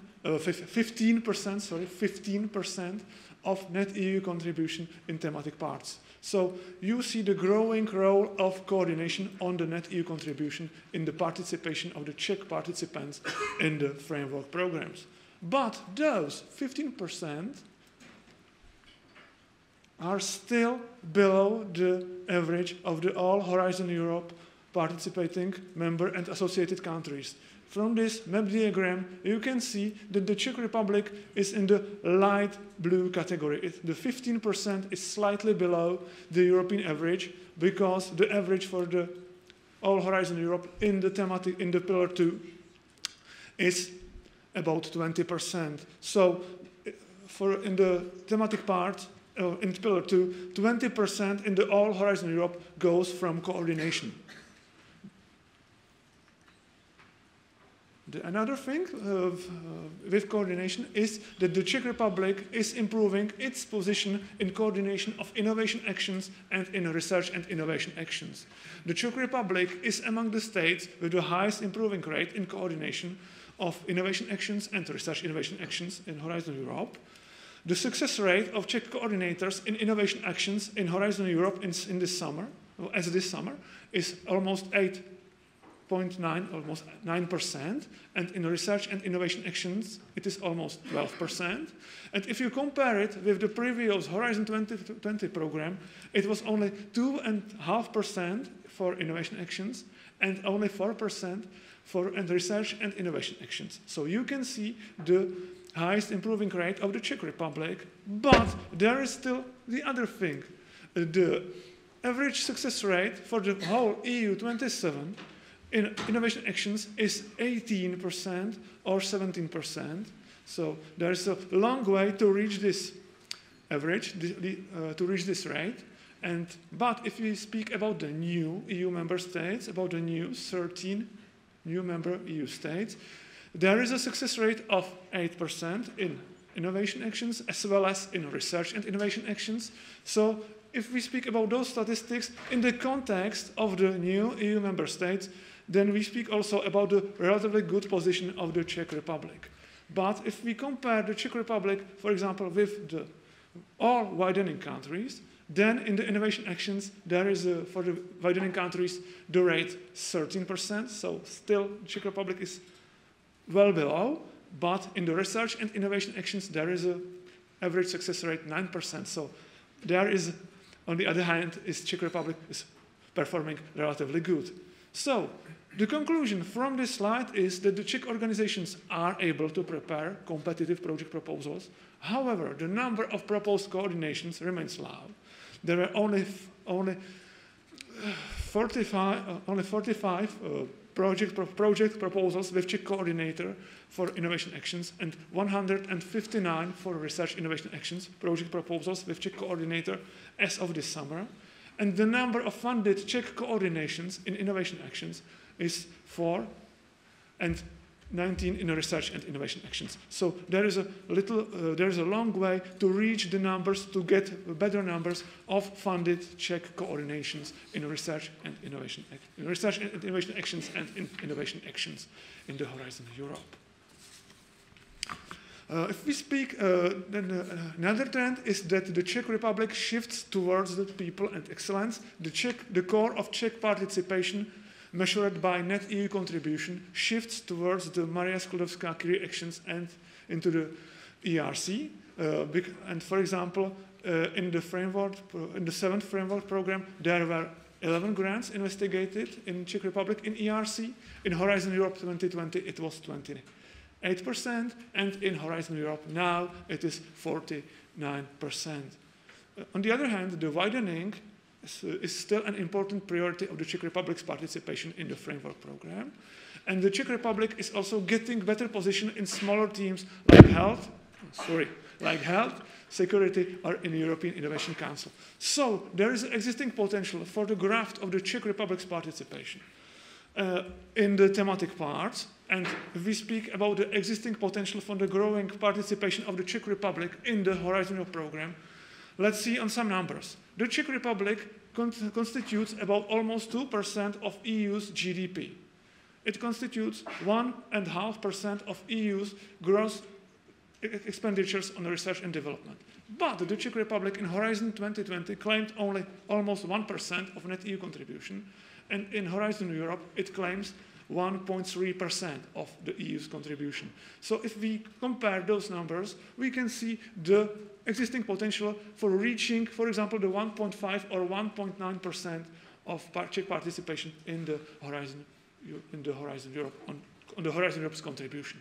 [SPEAKER 7] of net EU contribution in thematic parts. So you see the growing role of coordination on the net EU contribution in the participation of the Czech participants in the framework programs. But those 15% are still below the average of the all Horizon Europe participating member and associated countries. From this map diagram, you can see that the Czech Republic is in the light blue category. The 15% is slightly below the European average because the average for the all Horizon Europe in the Pillar 2 is about 20%. So in the thematic part, in Pillar 2, 20% in the all Horizon Europe goes from coordination. Another thing with coordination is that the Czech Republic is improving its position in coordination of innovation actions and in research and innovation actions. The Czech Republic is among the states with the highest improving rate in coordination of innovation actions and research innovation actions in Horizon Europe. The success rate of Czech coordinators in innovation actions in Horizon Europe in this summer, is almost 8.9, almost 9%, and in research and innovation actions, it is almost 12%. And if you compare it with the previous Horizon 2020 program, it was only 2.5% for innovation actions and only 4% for research and innovation actions. So you can see the highest improving rate of the Czech Republic, but there is still the other thing. The average success rate for the whole EU 27 in innovation actions is 18% or 17%. So there is a long way to reach this average, to reach this rate. But if we speak about the new EU member states, about the new 13 new member EU states, there is a success rate of 8% in innovation actions as well as in research and innovation actions. So if we speak about those statistics in the context of the new EU member states, then we speak also about the relatively good position of the Czech Republic. But if we compare the Czech Republic, for example, with the all widening countries, then in the innovation actions, there is, for the widening countries, the rate 13%. So still, the Czech Republic is well below. But in the research and innovation actions, there is an average success rate 9%. So there is, on the other hand, Czech Republic is performing relatively good. So the conclusion from this slide is that the Czech organizations are able to prepare competitive project proposals. However, the number of proposed coordinations remains low. There are only 45 project proposals with Czech coordinator for innovation actions and 159 for research innovation actions, project proposals with Czech coordinator as of this summer. And the number of funded Czech coordinations in innovation actions is 4 and 19 in research and innovation actions. So there is a long way to reach the numbers, to get better numbers of funded Czech coordinations in research and innovation actions and in innovation actions in the Horizon Europe. If we speak, then another trend is that the Czech Republic shifts towards the people and excellence. The core of Czech participation measured by net EU contribution shifts towards the Maria Sklodowska-Curie actions and into the ERC. And for example, in the 7th framework program, there were 11 grants investigated in Czech Republic in ERC. In Horizon Europe 2020, it was 28. 8%, and in Horizon Europe now it is 49%. On the other hand, the widening is still an important priority of the Czech Republic's participation in the framework program. And the Czech Republic is also getting better position in smaller teams like health, security, or in the European Innovation Council. So there is existing potential for the growth of the Czech Republic's participation in the thematic parts. And if we speak about the existing potential for the growing participation of the Czech Republic in the Horizon Europe program, let's see on some numbers. The Czech Republic constitutes about almost 2% of EU's GDP. It constitutes 1.5% of EU's gross expenditures on research and development. But the Czech Republic in Horizon 2020 claimed only almost 1% of net EU contribution, and in Horizon Europe it claims 1.3% of the EU's contribution. So if we compare those numbers, we can see the existing potential for reaching, for example, the 1.5 or 1.9% of Czech participation in the Horizon Europe, on the Horizon Europe's contribution.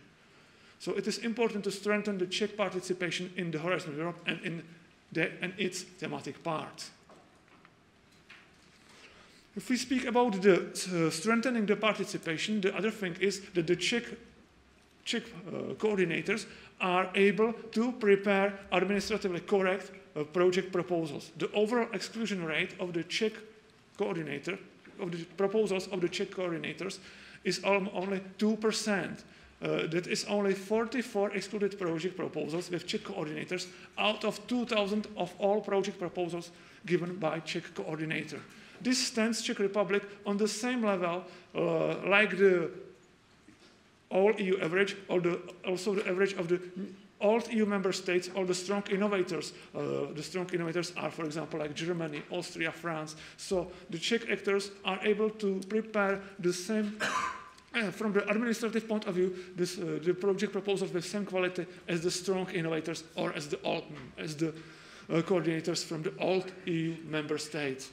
[SPEAKER 7] So it is important to strengthen the Czech participation in the Horizon Europe and in its thematic parts. If we speak about the strengthening the participation, the other thing is that the Czech coordinators are able to prepare administratively correct project proposals. The overall exclusion rate of the Czech coordinator, of the proposals of the Czech coordinators, is only 2%. That is only 44 excluded project proposals with Czech coordinators out of 2,000 of all project proposals given by Czech coordinator. This stands Czech Republic on the same level like the all EU average, or also the average of the old EU member states or the strong innovators. The strong innovators are, for example, like Germany, Austria, France. So the Czech actors are able to prepare the same, from the administrative point of view, the project proposals with same quality as the strong innovators or as the coordinators from the old EU member states.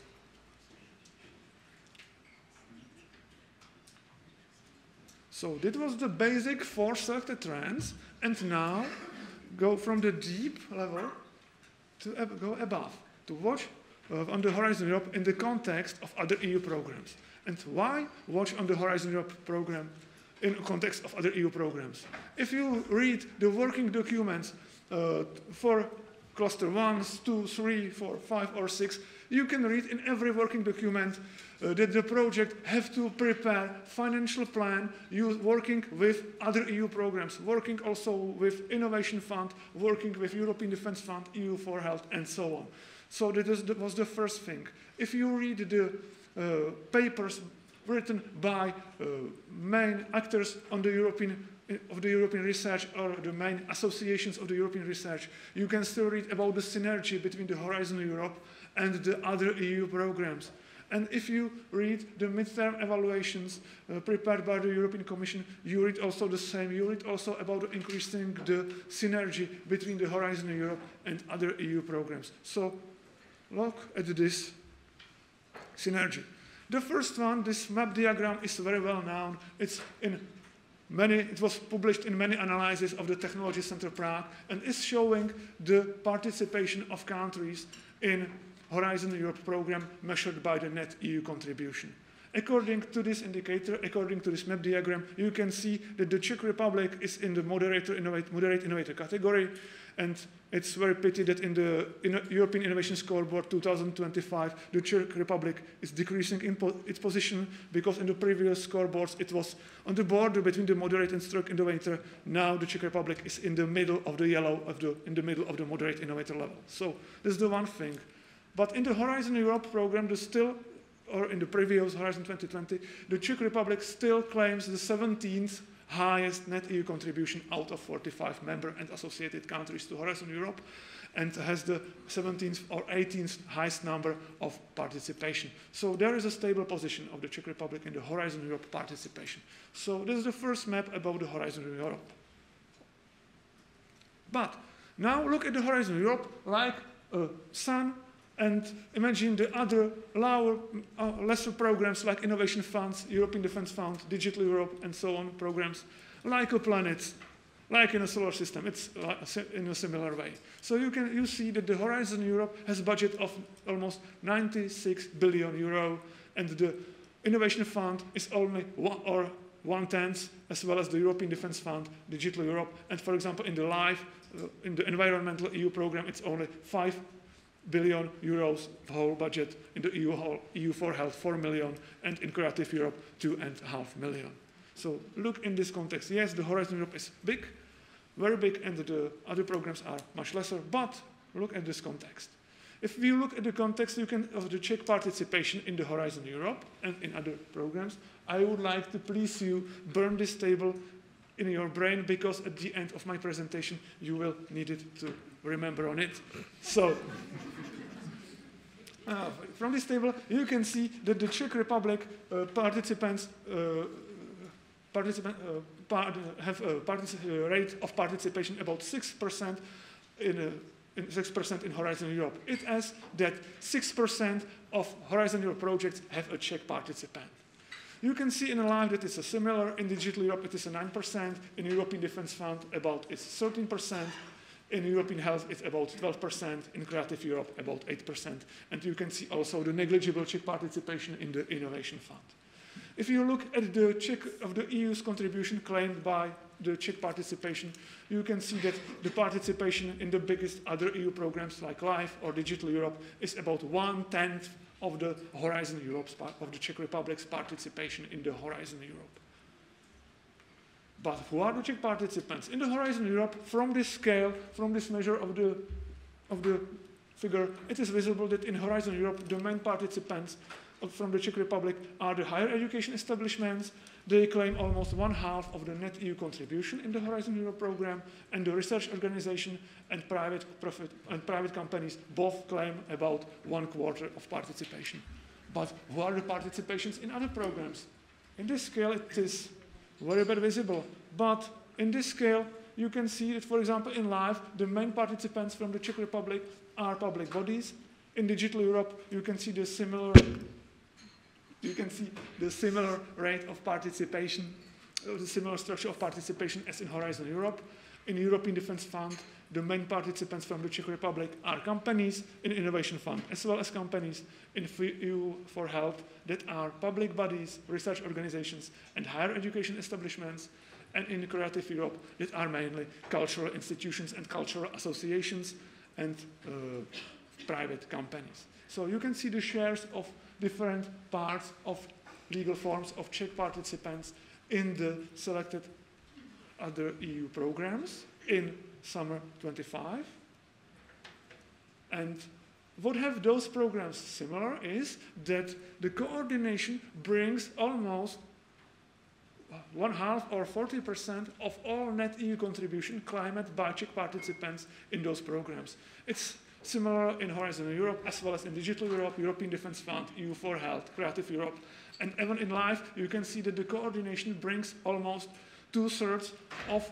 [SPEAKER 7] So that was the basic four selected trends, and now go from the deep level to go above, to watch on the Horizon Europe in the context of other EU programs. And why watch on the Horizon Europe program in the context of other EU programs? If you read the working documents for cluster 1, 2, 3, 4, 5, or 6, you can read in every working document that the project have to prepare financial plan, working with other EU programs, working also with Innovation Fund, working with European Defence Fund, EU for Health, and so on. So that was the first thing. If you read the papers written by main actors on the European research or the main associations of the European research, you can still read about the synergy between the Horizon Europe and the other EU programs. And if you read the midterm evaluations prepared by the European Commission, you read also the same. You read also about increasing the synergy between the Horizon Europe and other EU programs. So look at this synergy. The first one, this map diagram, is very well known. It was published in many analyses of the Technology Center Prague and is showing the participation of countries in Horizon Europe program measured by the net EU contribution. According to this indicator, according to this map diagram, you can see that the Czech Republic is in the moderate innovator category, and it's very pity that in the European Innovation Scoreboard 2025, the Czech Republic is decreasing its position, because in the previous scoreboards it was on the border between the moderate and strong innovator. Now the Czech Republic is in the middle of the yellow, in the middle of the moderate innovator level. So this is the one thing. But in the Horizon Europe program, in the previous Horizon 2020, the Czech Republic still claims the 17th highest net EU contribution out of 45 member and associated countries to Horizon Europe, and has the 17th or 18th highest number of participation. So there is a stable position of the Czech Republic in the Horizon Europe participation. So this is the first map about the Horizon Europe. But now look at the Horizon Europe like a sun, and imagine the other lesser programs like Innovation Funds, European Defence Fund, Digital Europe, and so on programs, like a planet. like in a solar system, it's in a similar way. So you see that the Horizon Europe has a budget of almost 96 billion euro, and the Innovation Fund is only 1/10, as well as the European Defence Fund, Digital Europe, and for example in the LIFE, in the environmental EU program, it's only 5 billion euros whole budget, in the EU for Health 4 million, and in Creative Europe 2.5 million. So look in this context. Yes, the Horizon Europe is big, very big, and the other programs are much lesser, but look at this context. If we look at the context of the Czech participation in the Horizon Europe and in other programs, I would like to please you burn this table in your brain, because at the end of my presentation you will need it to remember on it. So from this table you can see that the Czech Republic participants have a rate of participation about 6% in Horizon Europe. It has that 6% of Horizon Europe projects have a Czech participant. You can see in LIFE that it's a similar. In Digital Europe it is a 9%. In European Defence Fund it's 13%. In European Health it's about 12%. In Creative Europe about 8%. And you can see also the negligible Czech participation in the Innovation Fund. If you look at the EU's contribution claimed by the Czech participation, you can see that the participation in the biggest other EU programs like LIFE or Digital Europe is about 1/10 of the Horizon Europe's of the Czech Republic's participation in the Horizon Europe. But who are the Czech participants? In the Horizon Europe, from this scale, from this measure of the figure, it is visible that in Horizon Europe the main participants from the Czech Republic are the higher education establishments. They claim almost 1/2 of the net EU contribution in the Horizon Europe program, and the research organization and private companies both claim about 1/4 of participation. But who are the participations in other programs? In this scale it is very bad visible, but in this scale you can see that, for example, in LIFE the main participants from the Czech Republic are public bodies. In Digital Europe you can see the similar rate of participation, the similar structure of participation as in Horizon Europe. In European Defence Fund, the main participants from the Czech Republic are companies. In Innovation Fund, as well as companies. In EU for Health, that are public bodies, research organizations, and higher education establishments. And in Creative Europe, that are mainly cultural institutions and cultural associations and private companies. So you can see the shares of different parts of legal forms of Czech participants in the selected other EU programs in summer 25. And what have those programs similar is that the coordination brings almost 1/2 or 40% of all net EU contribution claimed by Czech participants in those programs. It's similar in Horizon Europe, as well as in Digital Europe, European Defence Fund, EU for Health, Creative Europe. And even in LIFE, you can see that the coordination brings almost 2/3 of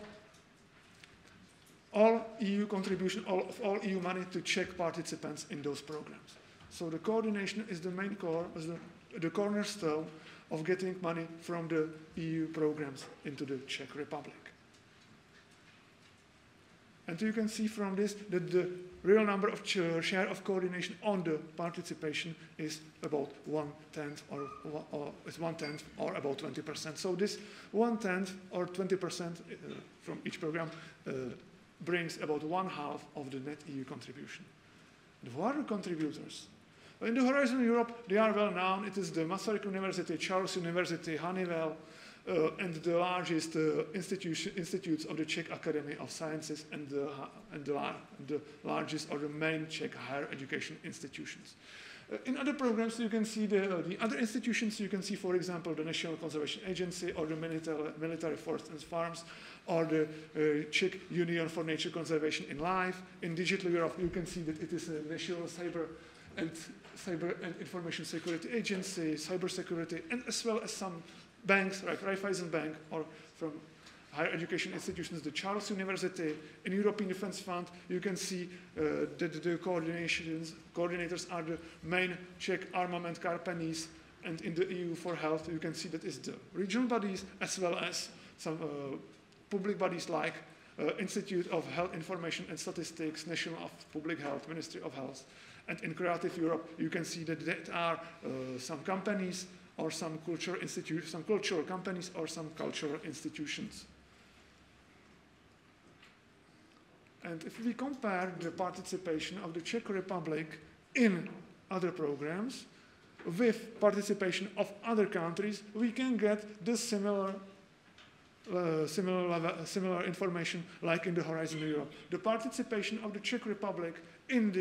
[SPEAKER 7] all EU contribution, of all EU money to Czech participants in those programs. So the coordination is the main core, is the cornerstone of getting money from the EU programs into the Czech Republic. And you can see from this that the real number of share of coordination on the participation is about 1/10 or about 20%. So this 1/10 or 20% from each program brings about 1/2 of the net EU contribution. And who are the contributors? In the Horizon Europe, they are well known. It is the Masaryk University, Charles University, Honeywell, and the largest institutes of the Czech Academy of Sciences and the largest or the main Czech higher education institutions. In other programs, you can see the other institutions. You can see, for example, the National Conservation Agency or the Military Forests and Farms or the Czech Union for Nature Conservation in LIFE. In Digital Europe, you can see that it is a National Cyber and Information Security Agency, cybersecurity, and as well as some banks like Raiffeisen Bank or from higher education institutions, the Charles University. In European Defence Fund, you can see that the coordinators are the main Czech armament companies, and in the EU for Health, you can see that it's the regional bodies as well as some public bodies like Institute of Health Information and Statistics, National of Public Health, Ministry of Health. And in Creative Europe, you can see that there are some companies or some cultural companies or some cultural institutions. And if we compare the participation of the Czech Republic in other programs with participation of other countries, we can get the similar information like in the Horizon Europe. The participation of the Czech Republic in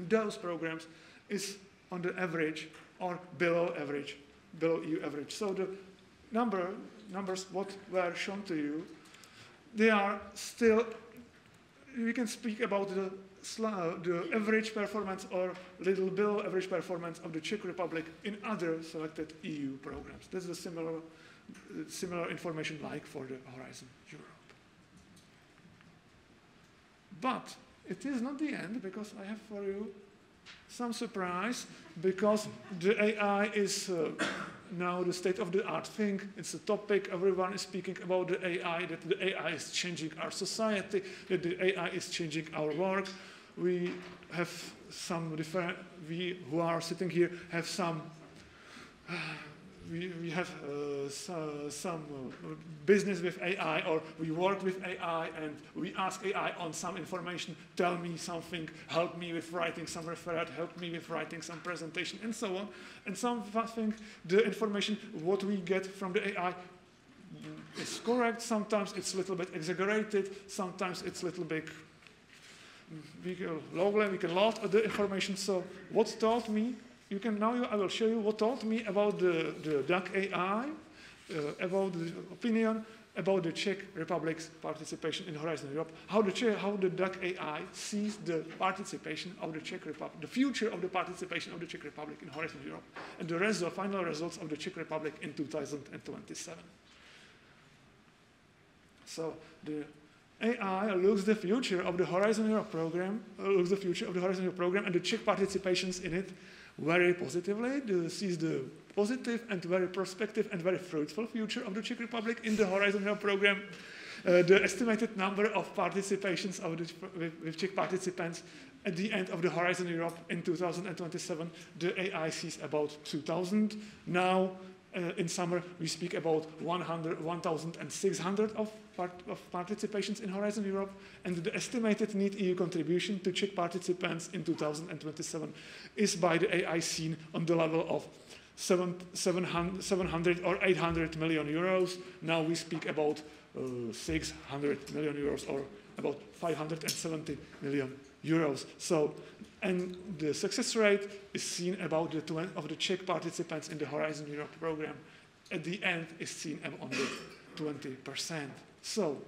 [SPEAKER 7] those programs is on the average or below average, below EU average. So the numbers what were shown to you, they are still, we can speak about the average performance or little below average performance of the Czech Republic in other selected EU programs. This is a similar information like for the Horizon Europe. But it is not the end, because I have for you some surprise, because the AI is now the state-of-the-art thing. It's a topic, everyone is speaking about the AI, that the AI is changing our society, that the AI is changing our work. We have some different, we who are sitting here have some, we have some business with AI, or we work with AI and we ask AI on some information, tell me something, help me with writing some referat, help me with writing some presentation, and so on. And something, the information, what we get from the AI is correct, sometimes it's a little bit exaggerated, sometimes it's a little bit we can load the information. So what taught me, I will show you what taught me about the DAC AI, about the opinion about the Czech Republic's participation in Horizon Europe, how the DAC AI sees the participation of the Czech Republic, the future of the participation of the Czech Republic in Horizon Europe, and the final results of the Czech Republic in 2027. So the AI looks the future of the Horizon Europe program, and the Czech participations in it very positively, sees the positive and very prospective and very fruitful future of the Czech Republic in the Horizon Europe program. The estimated number of participations with Czech participants at the end of the Horizon Europe in 2027, the AI sees about 2,000. Now, in summer, we speak about 1,600 of participations in Horizon Europe, and the estimated net EU contribution to Czech participants in 2027 is by the AI seen on the level of 700 or 800 million euros. Now we speak about 600 million euros or about 570 million euros. So, and the success rate is seen about of the Czech participants in the Horizon Europe program. At the end is seen on the 20%. So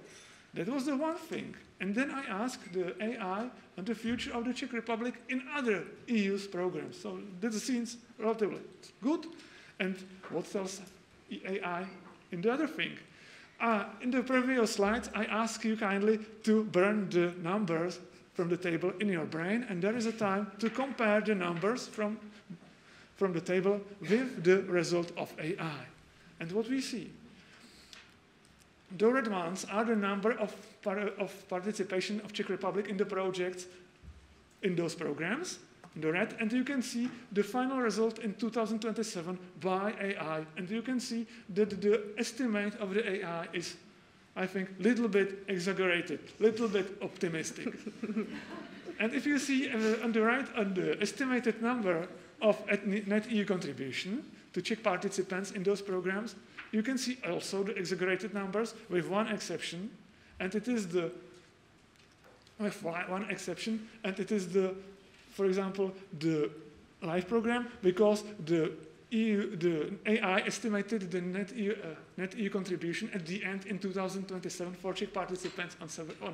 [SPEAKER 7] that was the one thing. And then I asked the AI on the future of the Czech Republic in other EU's programs. So that seems relatively good. And what tells AI in the other thing? In the previous slides, I asked you kindly to burn the numbers from the table in your brain, and there is a time to compare the numbers from the table with the result of AI. And what we see, the red ones are the number of participation of Czech Republic in the projects in those programs, in the red, and you can see the final result in 2027 by AI, and you can see that the estimate of the AI is, I think, a little bit exaggerated, little bit optimistic. And if you see on the right, on the estimated number of net EU contribution to Czech participants in those programs, you can see also the exaggerated numbers with one exception, and it is for example, the LIFE program, because the AI estimated the net EU contribution at the end in 2027 for Czech participants on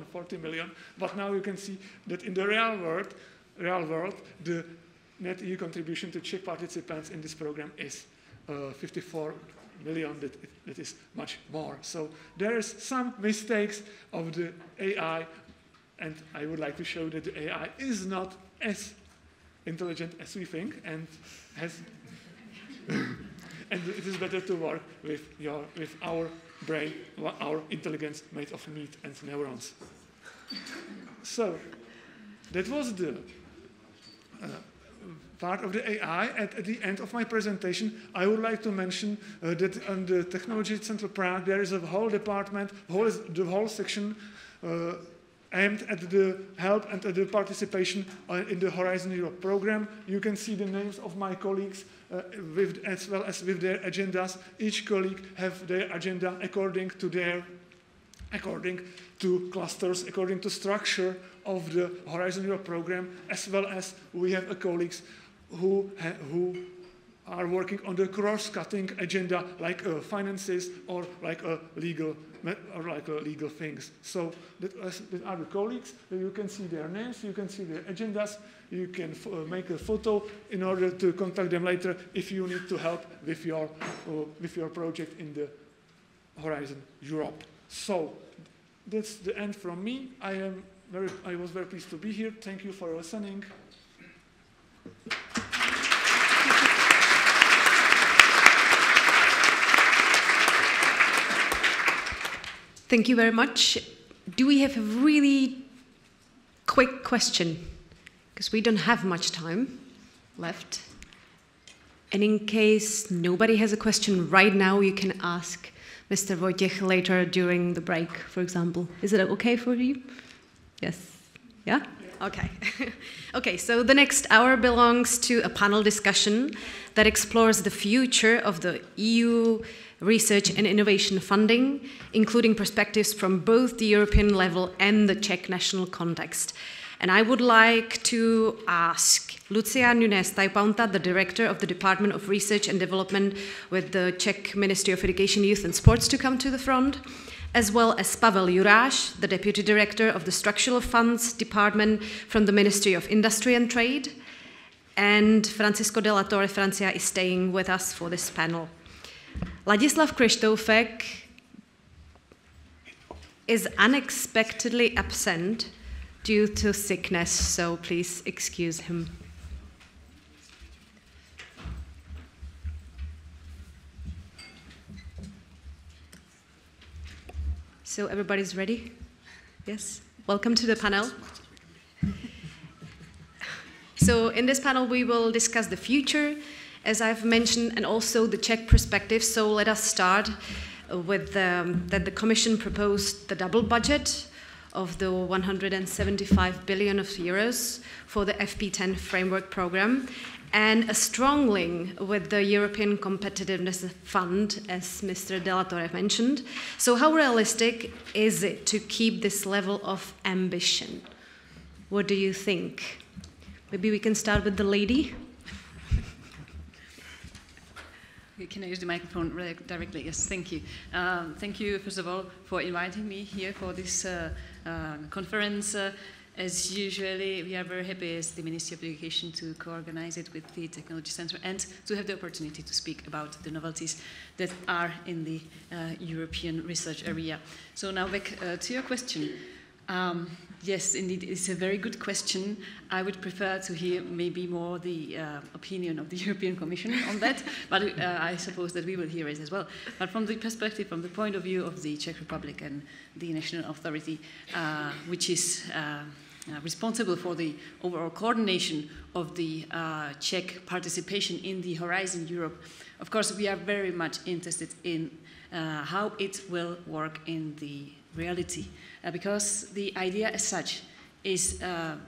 [SPEAKER 7] 40 million. But now you can see that in the real world, the net EU contribution to Czech participants in this program is 54 million. That is much more. So there is some mistakes of the AI, and I would like to show that the AI is not as intelligent as we think, and has and it is better to work with our brain, our intelligence made of meat and neurons. So that was the part of the AI. At the end of my presentation, I would like to mention that on the Technology Center Prague, there is a whole department, the whole section aimed at the help and at the participation in the Horizon Europe program. You can see the names of my colleagues as well as with their agendas. Each colleague have their agenda according to clusters, according to structure of the Horizon Europe program, as well as we have colleagues who are working on the cross-cutting agenda, like finances or like legal things. So that are the colleagues. You can see their names, you can see their agendas, you can make a photo in order to contact them later if you need to help with your project in the Horizon Europe. So that's the end from me. I was very pleased to be here. Thank you for listening.
[SPEAKER 1] Thank you very much. Do we have a really quick question? Because we don't have much time left. And in case nobody has a question right now, you can ask Mr. Vojtěch later during the break, for example. Is it okay for you? Yes? Yeah? Okay. Okay, so the next hour belongs to a panel discussion that explores the future of the EU research and innovation funding, including perspectives from both the European level and the Czech national context. And I would like to ask Lucia Nunes-Tajpaunta, the director of the Department of Research and Development with the Czech Ministry of Education, Youth and Sports, to come to the front, as well as Pavel Juráš, the deputy director of the Structural Funds Department from the Ministry of Industry and Trade. And Francisco de la Torre Francia is staying with us for this panel. Ladislav Krištoufek is unexpectedly absent due to sickness, so please excuse him. So everybody's ready? Yes? Welcome to the panel. So in this panel we will discuss the future, as I've mentioned, and also the Czech perspective. So let us start with that the Commission proposed the double budget of the 175 billion of euros for the FP10 framework program, and a strong link with the European Competitiveness Fund, as Mr. de la Torre mentioned. So how realistic is it to keep this level of ambition? What do you think? Maybe we can start with the lady.
[SPEAKER 8] Can I use the microphone directly? Yes, thank you. Thank you, first of all, for inviting me here for this conference. As usually, we are very happy as the Ministry of Education to co-organize it with the Technology Center and to have the opportunity to speak about the novelties that are in the European research area. So now back to your question. Yes, indeed, it's a very good question. I would prefer to hear maybe more the opinion of the European Commission on that, but I suppose that we will hear it as well. But from the perspective, from the point of view of the Czech Republic and the national authority, which is responsible for the overall coordination of the Czech participation in the Horizon Europe, of course, we are very much interested in how it will work in the reality, because the idea as such is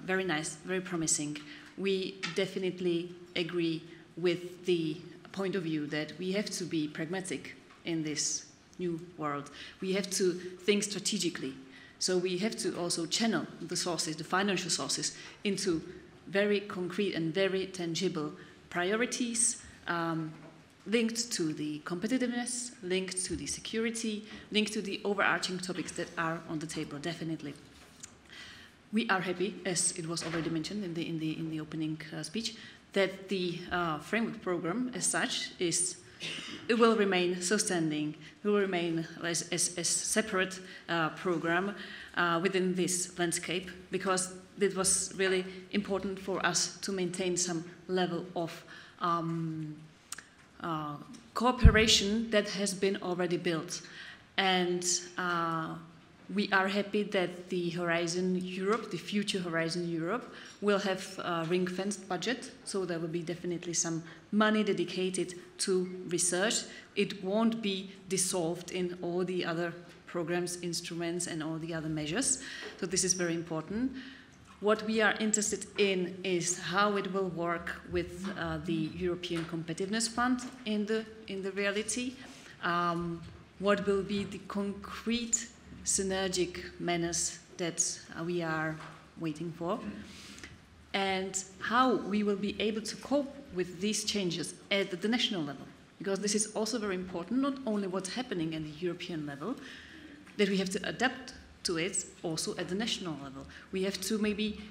[SPEAKER 8] very nice, very promising. We definitely agree with the point of view that we have to be pragmatic in this new world. We have to think strategically. So we have to also channel the sources, the financial sources, into very concrete and very tangible priorities, linked to the competitiveness, linked to the security, linked to the overarching topics that are on the table, definitely. We are happy, as it was already mentioned in the opening speech, that the framework program as such it will remain standing, it will remain as separate program within this landscape, because it was really important for us to maintain some level of cooperation that has been already built. And we are happy that the Horizon Europe, the future Horizon Europe, will have a ring-fenced budget, so there will be definitely some money dedicated to research. It won't be dissolved in all the other programs, instruments, and all the other measures. So this is very important. What we are interested in is how it will work with the European Competitiveness Fund in the reality. What will be the concrete synergic manners that we are waiting for, and how we will be able to cope with these changes at the national level. Because this is also very important, not only what's happening at the European level, that we have to adapt to it also at the national level. We have to maybe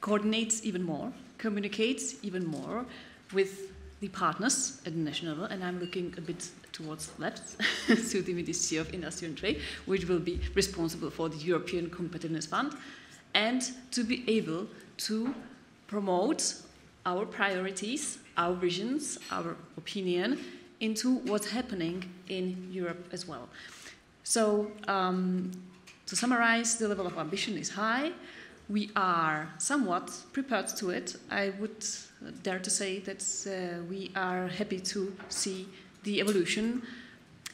[SPEAKER 8] coordinate even more, communicate even more with the partners at the national level, and I'm looking a bit towards left, to the Ministry of Industry and Trade, which will be responsible for the European Competitiveness Fund, and to be able to promote our priorities, our visions, our opinion into what's happening in Europe as well. So, to summarize, the level of ambition is high. We are somewhat prepared to it. I would dare to say that we are happy to see the evolution,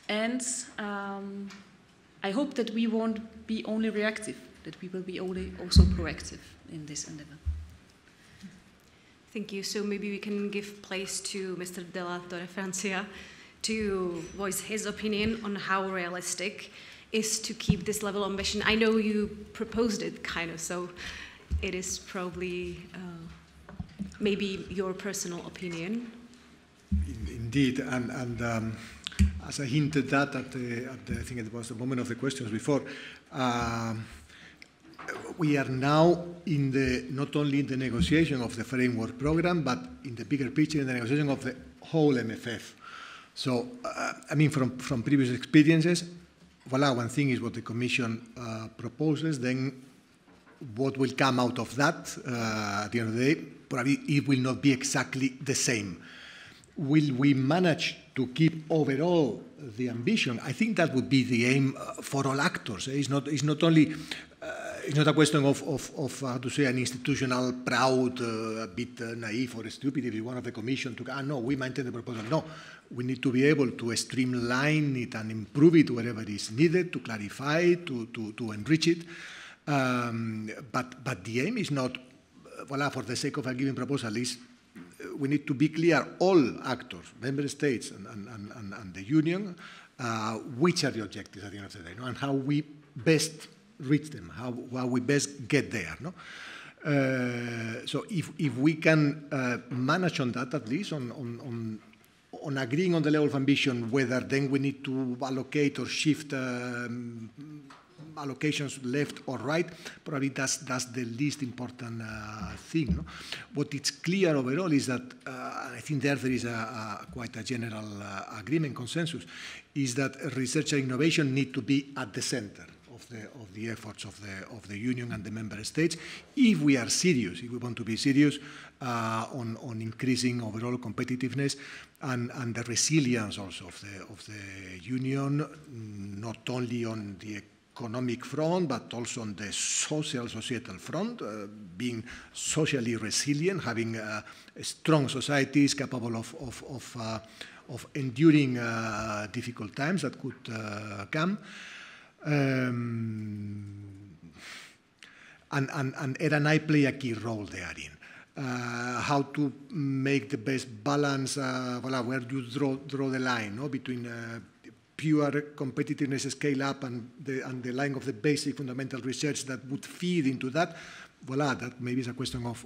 [SPEAKER 8] and I hope that we won't be only reactive, that we will be also proactive in this endeavor.
[SPEAKER 1] Thank you. So maybe we can give place to Mr. de la Torre Francia to voice his opinion on how realistic is to keep this level of ambition. I know you proposed it, kind of, so it is probably maybe your personal opinion.
[SPEAKER 4] Indeed, and as I hinted at I think it was the moment of the questions before, we are now in not only in the negotiation of the framework program, but in the bigger picture, in the negotiation of the whole MFF. So, I mean, from previous experiences, voila, one thing is what the Commission proposes, then what will come out of that at the end of the day, probably it will not be exactly the same. Will we manage to keep overall the ambition? I think that would be the aim for all actors. It's not only it's not a question of how to say, an institutional proud, a bit naive or stupid if you want of the Commission to no, we maintain the proposal. No, we need to be able to streamline it and improve it wherever it is needed, to clarify, to enrich it. But the aim is not, voila, for the sake of a given proposal, is we need to be clear, all actors, member states and the Union, which are the objectives at the end of the day, no? And how we best reach them, how we best get there. No? So if we can manage on that, at least on agreeing on the level of ambition, whether then we need to allocate or shift allocations left or right, probably that's the least important thing. No? What is clear overall is that, I think there is quite a general agreement, consensus, is that research and innovation need to be at the center of the efforts of the Union and the member states, if we are serious, if we want to be serious on increasing overall competitiveness and the resilience also of the Union, not only on the economic front, but also on the societal front, being socially resilient, having strong societies capable of enduring difficult times that could come. And R&I play a key role therein. How to make the best balance, voilà, where do you draw the line, no, between pure competitiveness scale up and the line of the basic fundamental research that would feed into that. Voilà, that maybe is a question of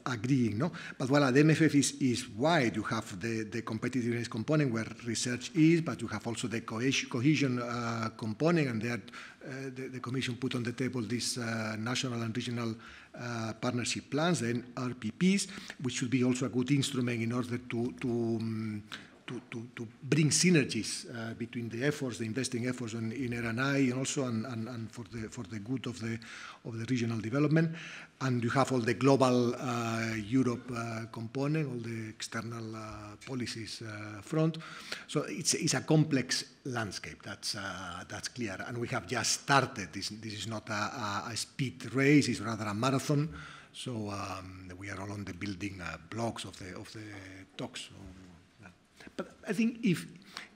[SPEAKER 4] agreeing, no? But voilà, the MFF is wide. You have the competitiveness component where research is, but you have also the cohesion component, and there the Commission put on the table these national and regional partnership plans, then RPPs, which should be also a good instrument in order to bring synergies between the efforts, the investing efforts in R&I, and also and for the good of the regional development. And you have all the global Europe component, all the external policies front. So it's a complex landscape. That's clear. And we have just started. This is not a speed race. It's rather a marathon. So we are all on the building blocks of the talks. So, but I think if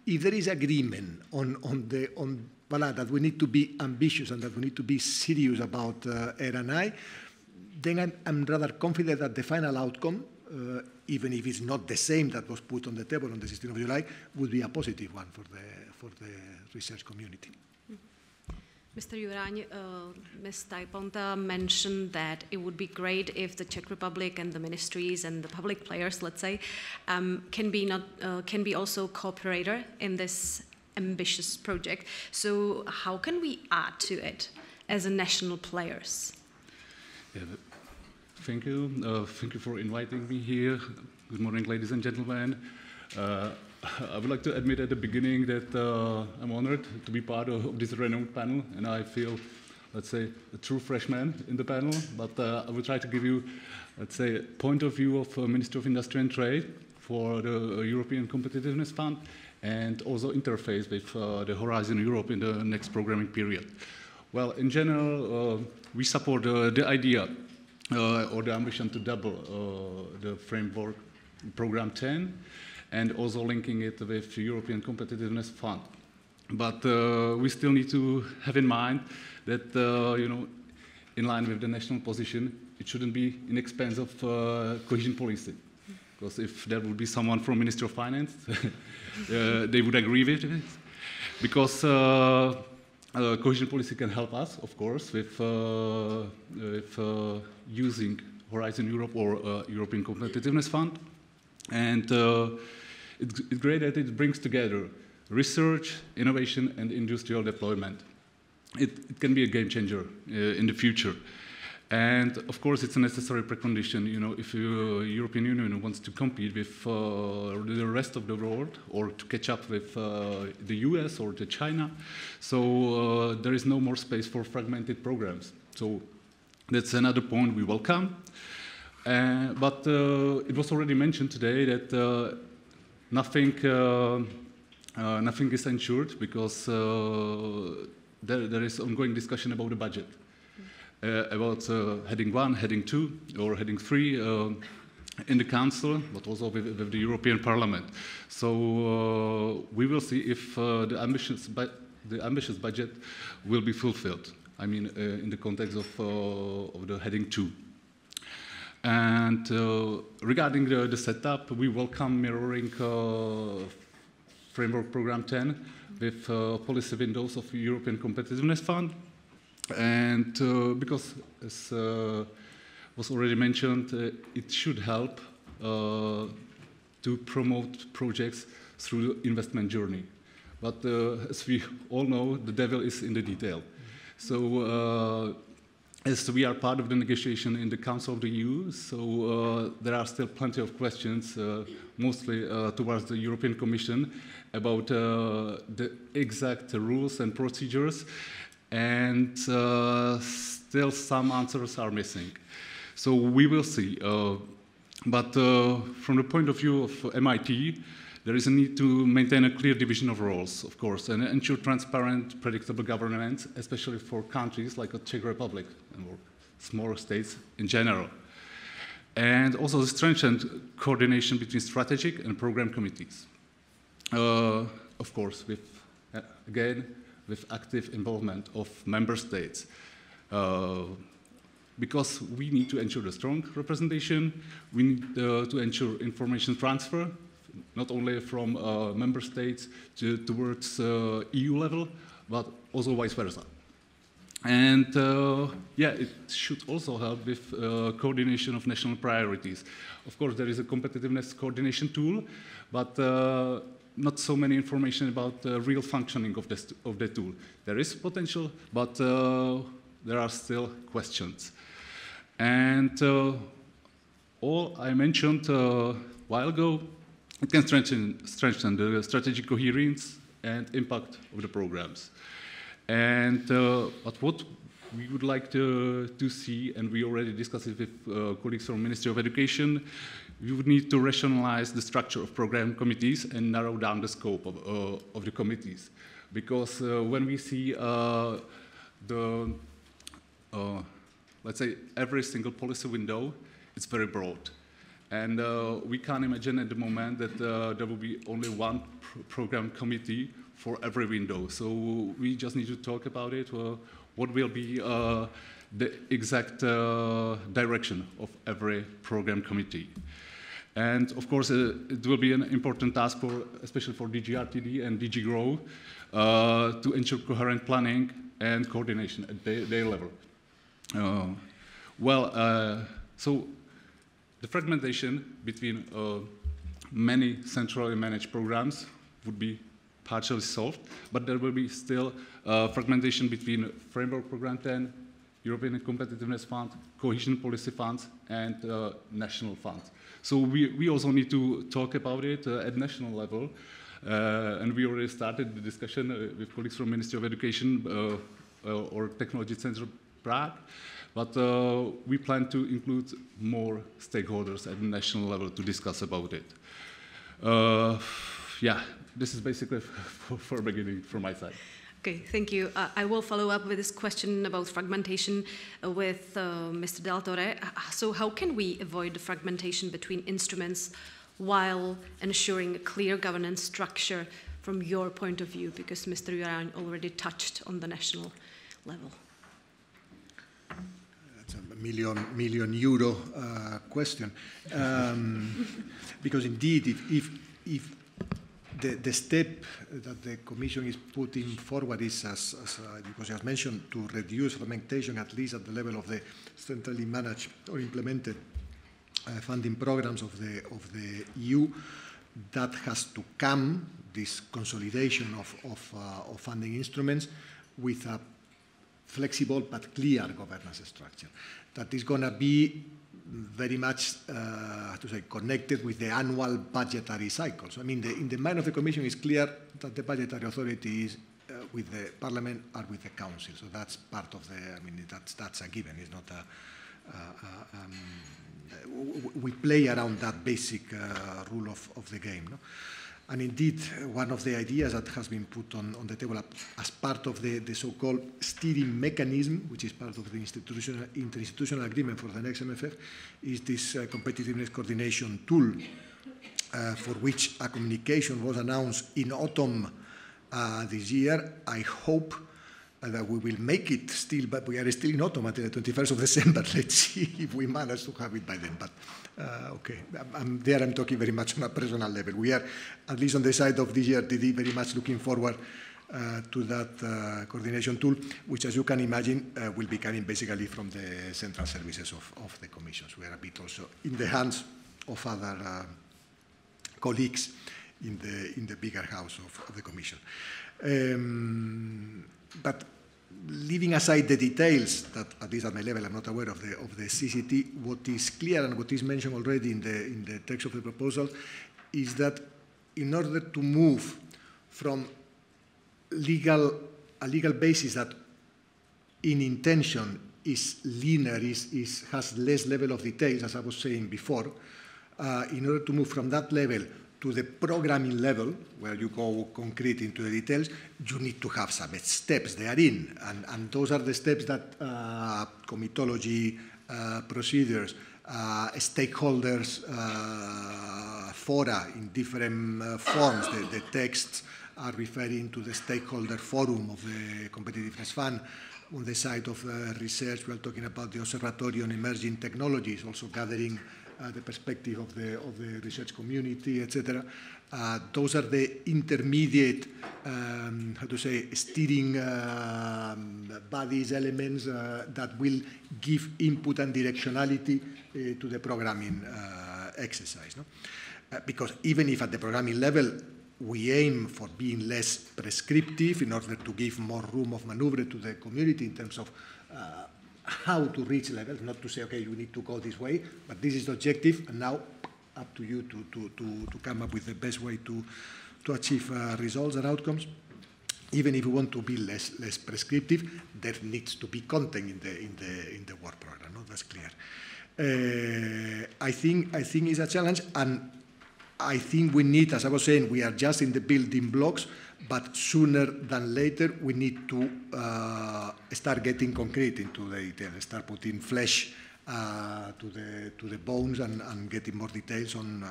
[SPEAKER 4] there is agreement on that we need to be ambitious and that we need to be serious about R&I, then I'm rather confident that the final outcome, even if it's not the same that was put on the table on the 16th of July, would be a positive one for the research community.
[SPEAKER 1] Mr. Juráň, Ms. Tajponta mentioned that it would be great if the Czech Republic and the ministries and the public players, let's say, can be also cooperator in this ambitious project. So how can we add to it as a national players?
[SPEAKER 9] Yeah, thank you. Thank you for inviting me here. Good morning, ladies and gentlemen. I would like to admit at the beginning that I'm honored to be part of this renowned panel, and I feel, let's say, a true freshman in the panel, but I will try to give you, let's say, a point of view of Minister of Industry and Trade for the European Competitiveness Fund, and also interface with the Horizon Europe in the next programming period. Well, in general, we support the idea or the ambition to double the framework program 10, and also linking it with the European Competitiveness Fund. But we still need to have in mind that, in line with the national position, it shouldn't be in expense of cohesion policy. Because if there would be someone from Ministry of Finance, they would agree with it. Because cohesion policy can help us, of course, with using Horizon Europe or European Competitiveness Fund. And it's great that it brings together research, innovation, and industrial deployment. It can be a game changer in the future. And of course, it's a necessary precondition, if the European Union wants to compete with the rest of the world or to catch up with the US or to China. So there is no more space for fragmented programs. So that's another point we welcome. But it was already mentioned today that nothing is ensured because there is ongoing discussion about the budget, about heading 1, heading 2, or heading 3 in the Council, but also with the European Parliament. So we will see if the ambitious budget will be fulfilled. I mean, in the context of the heading 2. And regarding the setup, we welcome mirroring Framework Program 10 with policy windows of European Competitiveness Fund. And because, as was already mentioned, it should help to promote projects through the investment journey. But as we all know, the devil is in the detail. So as we are part of the negotiation in the Council of the EU, so there are still plenty of questions, mostly towards the European Commission, about the exact rules and procedures, and still some answers are missing. So we will see. But from the point of view of MIT, there is a need to maintain a clear division of roles, of course, and ensure transparent, predictable governance, especially for countries like the Czech Republic or smaller states in general. And also the strengthened coordination between strategic and program committees. Of course, again, with active involvement of member states. Because we need to ensure a strong representation, we need to ensure information transfer, not only from member states towards EU level, but also vice versa. And yeah, it should also help with coordination of national priorities. Of course, there is a competitiveness coordination tool, but not so many information about the real functioning of the tool. There is potential, but there are still questions. And all I mentioned a while ago it can strengthen the strategic coherence and impact of the programs. And but what we would like to see, and we already discussed it with colleagues from Ministry of Education, we would need to rationalize the structure of program committees and narrow down the scope of the committees. Because when we see let's say, every single policy window, it's very broad. And we can't imagine at the moment that there will be only one program committee for every window. So we just need to talk about it. What will be the exact direction of every program committee? And of course, it will be an important task, especially for DG RTD and DG GROW, to ensure coherent planning and coordination at their level. So the fragmentation between many centrally managed programs would be partially solved, but there will be still fragmentation between Framework Program 10, European Competitiveness Fund, Cohesion Policy Funds, and national funds. So we also need to talk about it at national level, and we already started the discussion with colleagues from Ministry of Education or Technology Center Prague, but we plan to include more stakeholders at the national level to discuss about it. Yeah, this is basically for beginning from my side.
[SPEAKER 1] Okay, thank you. I will follow up with this question about fragmentation with Mr. Del Torre. So how can we avoid the fragmentation between instruments while ensuring a clear governance structure from your point of view? Because Mr. Juran already touched on the national level.
[SPEAKER 4] That's a million euro question. Because indeed, if the step that the Commission is putting forward is, because you have mentioned, to reduce fragmentation at least at the level of the centrally managed or implemented funding programs of the EU, that has to come, this consolidation of funding instruments, with a flexible but clear governance structure that is going to be very much connected with the annual budgetary cycle. So, I mean, in the mind of the Commission, it's clear that the budgetary authority is with the Parliament or with the Council. So that's part of the, I mean, that's a given. It's not we play around that basic rule of the game. No? And indeed, one of the ideas that has been put on the table as part of the so-called steering mechanism, which is part of the interinstitutional agreement for the next MFF, is this competitiveness coordination tool, for which a communication was announced in autumn this year. I hope that we will make it still, but we are still in autumn until the 21st of December. Let's see if we manage to have it by then. But okay, I'm talking very much on a personal level. We are, at least on the side of DGRTD, very much looking forward to that coordination tool, which, as you can imagine, will be coming basically from the central services of the Commissions. We are a bit also in the hands of other colleagues in the bigger house of the Commission. But leaving aside the details, that at least at my level I'm not aware of the CCT, what is clear and what is mentioned already in the text of the proposal is that in order to move from a legal basis that in intention is linear, has less level of details, as I was saying before, in order to move from that level to the programming level, where you go concrete into the details, you need to have some steps therein. And those are the steps that comitology procedures, stakeholders, fora in different forms. The texts are referring to the stakeholder forum of the Competitiveness Fund. On the side of research, we are talking about the Observatory on Emerging Technologies, also gathering the perspective of the research community, etc. Those are the intermediate, steering bodies, elements that will give input and directionality to the programming exercise. No? Because even if at the programming level we aim for being less prescriptive in order to give more room of maneuver to the community in terms of how to reach levels, not to say, okay, you need to go this way, but this is the objective, and now up to you to come up with the best way to achieve results and outcomes. Even if we want to be less prescriptive, there needs to be content in the work program. No? That's clear. I think it's a challenge, and I think we need, as I was saying, we are just in the building blocks, but sooner than later we need to start getting concrete into the detail, start putting flesh to the bones and getting more details on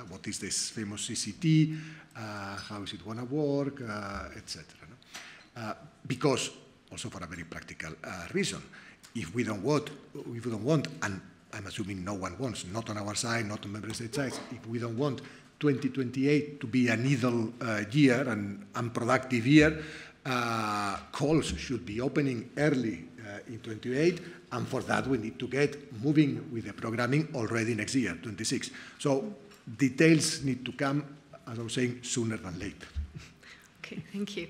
[SPEAKER 4] what is this famous CCT, how is it going to work, etc. No? Because also for a very practical reason, if we don't want, and I'm assuming no one wants, not on our side, not on member state sides, if we don't want 2028 to be an idle year, an unproductive year, calls should be opening early in 28, and for that we need to get moving with the programming already next year, 26. So details need to come, as I was saying, sooner than later.
[SPEAKER 1] Okay, thank you.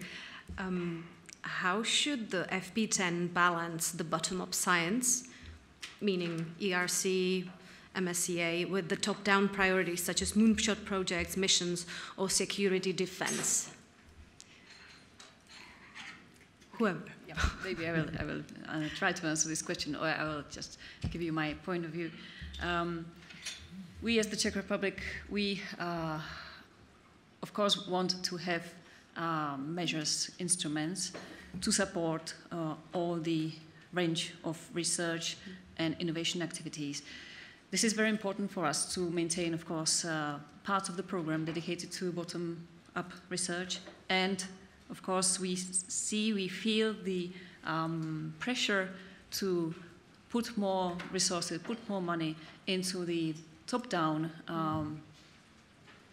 [SPEAKER 1] How should the FP10 balance the bottom-up science, meaning ERC, MSCA, with the top-down priorities such as moonshot projects, missions, or security defense? Whoever.
[SPEAKER 8] Yeah, maybe I will try to answer this question, or I will just give you my point of view. We, as the Czech Republic, we of course want to have measures, instruments to support all the range of research and innovation activities. This is very important for us to maintain, of course, parts of the program dedicated to bottom-up research, and of course we feel the pressure to put more resources, put more money into the top-down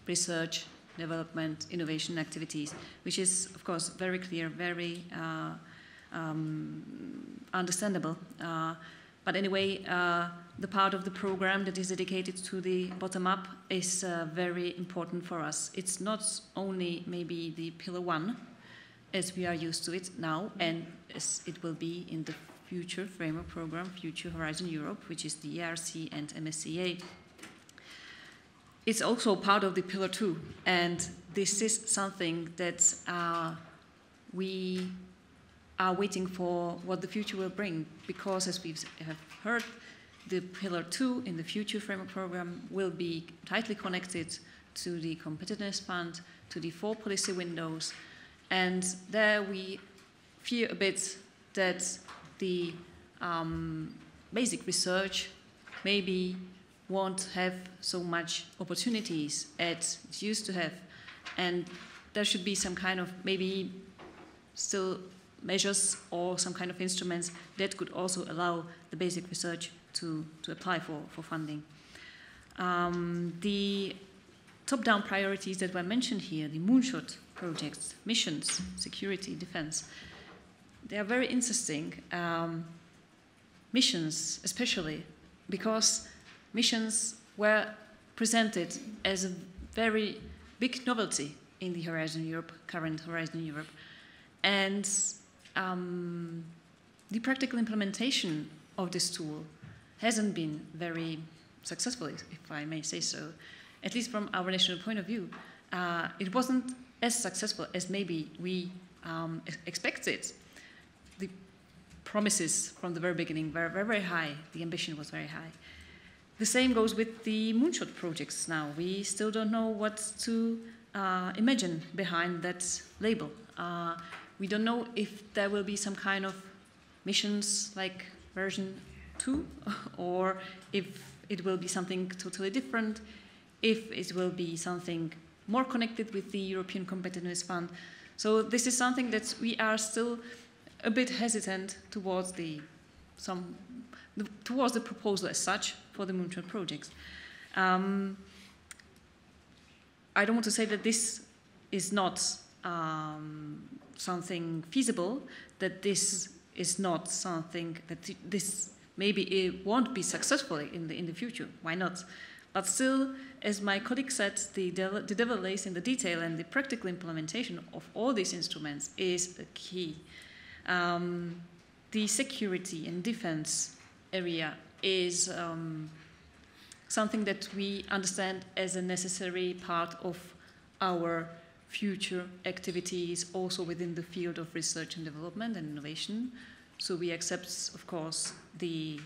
[SPEAKER 8] research, development, innovation activities, which is, of course, very clear, very understandable. But anyway, the part of the program that is dedicated to the bottom-up is very important for us. It's not only maybe the Pillar 1, as we are used to it now, and as it will be in the future framework program, Future Horizon Europe, which is the ERC and MSCA. It's also part of the Pillar 2, and this is something that we are waiting for what the future will bring, because as we have heard, the Pillar 2 in the future framework program will be tightly connected to the competitiveness fund, to the 4 policy windows, and there we fear a bit that the basic research maybe won't have so much opportunities as it used to have, and there should be some kind of maybe still measures or some kind of instruments that could also allow the basic research to apply for funding. The top-down priorities that were mentioned here, the moonshot projects, missions, security, defense, they are very interesting. Missions especially, because missions were presented as a very big novelty in the Horizon Europe, current Horizon Europe. And the practical implementation of this tool hasn't been very successful, if I may say so. At least from our national point of view, it wasn't as successful as maybe we expected. The promises from the very beginning were very, very high. The ambition was very high. The same goes with the moonshot projects now. We still don't know what to imagine behind that label. We don't know if there will be some kind of missions like version 2, or if it will be something totally different, if it will be something more connected with the European Competitiveness Fund. So this is something that we are still a bit hesitant towards the proposal as such for the moonshot projects. I don't want to say that this is not something feasible, that this is not something that this maybe it won't be successful in the future. Why not? But still, as my colleague said, the devil lays in the detail, and the practical implementation of all these instruments is the key. The security and defense area is something that we understand as a necessary part of our future activities, also within the field of research and development and innovation. So we accept, of course, the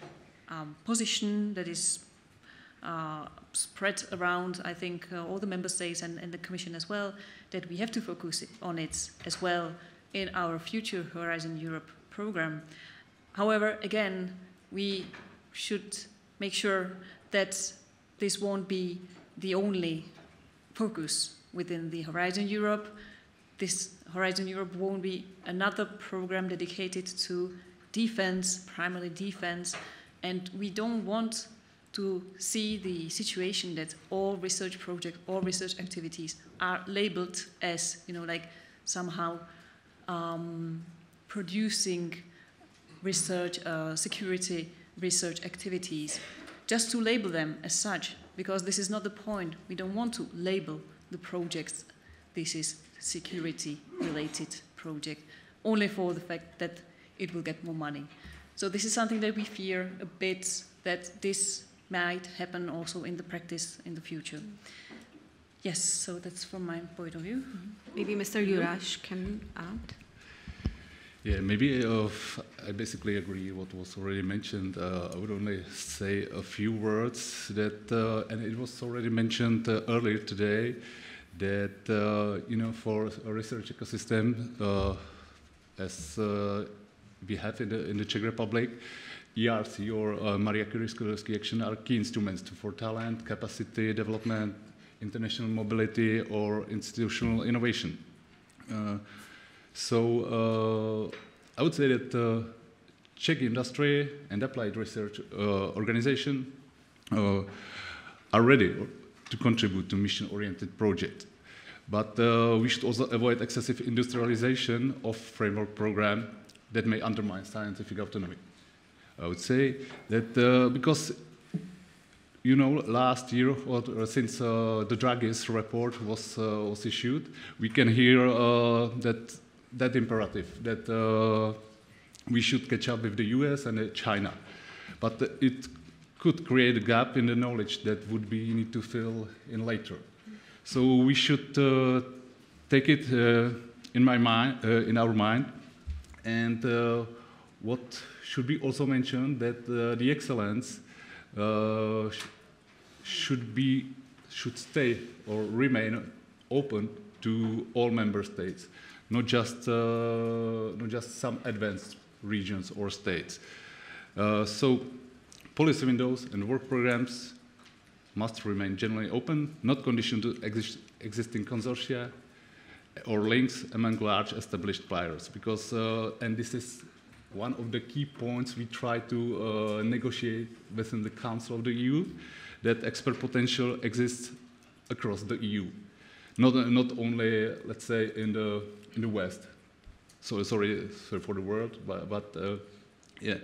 [SPEAKER 8] position that is spread around, I think, all the member states and the Commission as well, that we have to focus on it as well in our future Horizon Europe program. However, again, we should make sure that this won't be the only focus within the Horizon Europe. This Horizon Europe won't be another program dedicated to defense, primarily defense, and we don't want to see the situation that all research projects, all research activities are labeled as, like somehow producing research, security research activities, just to label them as such, because this is not the point. We don't want to label the projects, this is security-related project, only for the fact that it will get more money. So this is something that we fear a bit, that this might happen also in the practice in the future. Yes, so that's from my point of view.
[SPEAKER 1] Maybe Mr. Juraš can add.
[SPEAKER 9] Yeah, maybe I basically agree what was already mentioned. I would only say a few words that, and it was already mentioned earlier today, that for a research ecosystem, as we have in the Czech Republic, ERC or Maria Curie Skłodowsky Action are key instruments for talent, capacity development, international mobility, or institutional innovation. So I would say that Czech industry and applied research organization are ready to contribute to mission-oriented projects. But we should also avoid excessive industrialization of framework program that may undermine scientific autonomy. I would say that because, last year or since the Draghi's report was issued, we can hear that imperative that we should catch up with the US and China. But it could create a gap in the knowledge that would be need to fill in later. So we should take it in our mind, and what should be also mentioned that the excellence should stay or remain open to all member states, not just some advanced regions or states. So policy windows and work programs must remain generally open, not conditioned to existing consortia or links among large established players, because, and this is one of the key points we try to negotiate within the Council of the EU, that expert potential exists across the EU, not only, let's say, in the West. So sorry for the word, but yeah,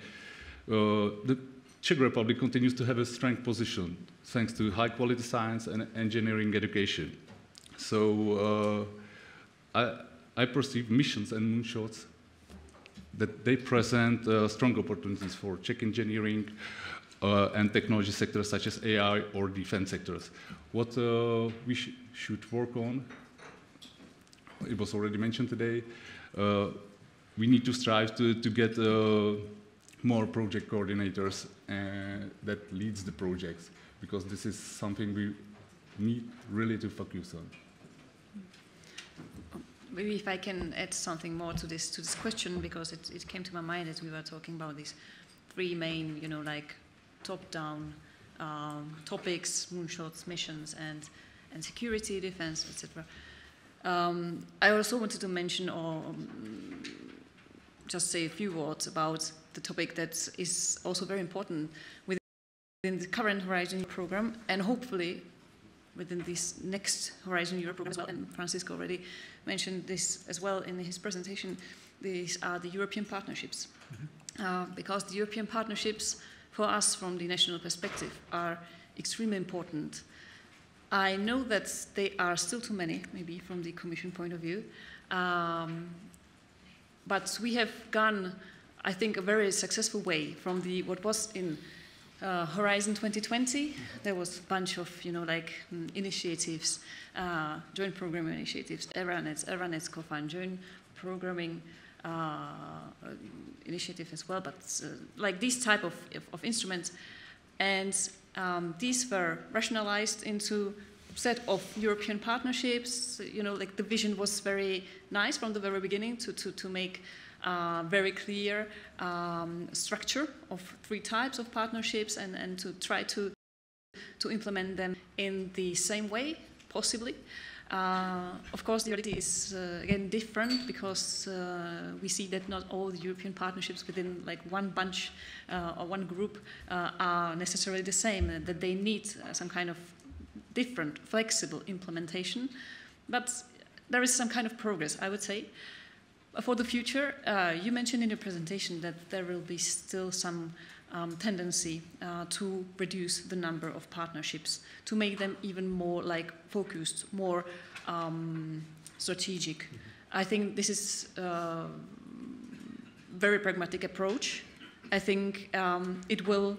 [SPEAKER 9] the Czech Republic continues to have a strong position thanks to high quality science and engineering education. So I perceive missions and moonshots that they present strong opportunities for Czech engineering and technology sectors such as AI or defense sectors. What we should work on, it was already mentioned today, we need to strive to get more project coordinators that leads the projects, because this is something we need really to focus on.
[SPEAKER 8] Maybe if I can add something more to this question, because it came to my mind as we were talking about these three main, like top-down topics, moonshots, missions, and security, defense, etc. I also wanted to mention or just say a few words about the topic that is also very important within the current Horizon program, and hopefully within this next Horizon Europe program as well, and Francisco already mentioned this as well in his presentation. These are the European partnerships. Because the European partnerships for us from the national perspective are extremely important. I know that they are still too many, maybe from the Commission point of view, but we have gone, I think, a very successful way from what was in Horizon 2020, there was a bunch of, initiatives, joint program initiatives, ERA-NETS co-fund joint programming initiative as well, but like these type of instruments. And these were rationalized into a set of European partnerships. Like the vision was very nice from the very beginning to make very clear structure of 3 types of partnerships and to try to implement them in the same way, possibly. Of course, the reality is, again, different because we see that not all the European partnerships within like one bunch or one group are necessarily the same, that they need some kind of different, flexible implementation. But there is some kind of progress, I would say. For the future, you mentioned in your presentation that there will be still some tendency to reduce the number of partnerships, to make them even more like focused, more strategic. I think this is a very pragmatic approach. I think it will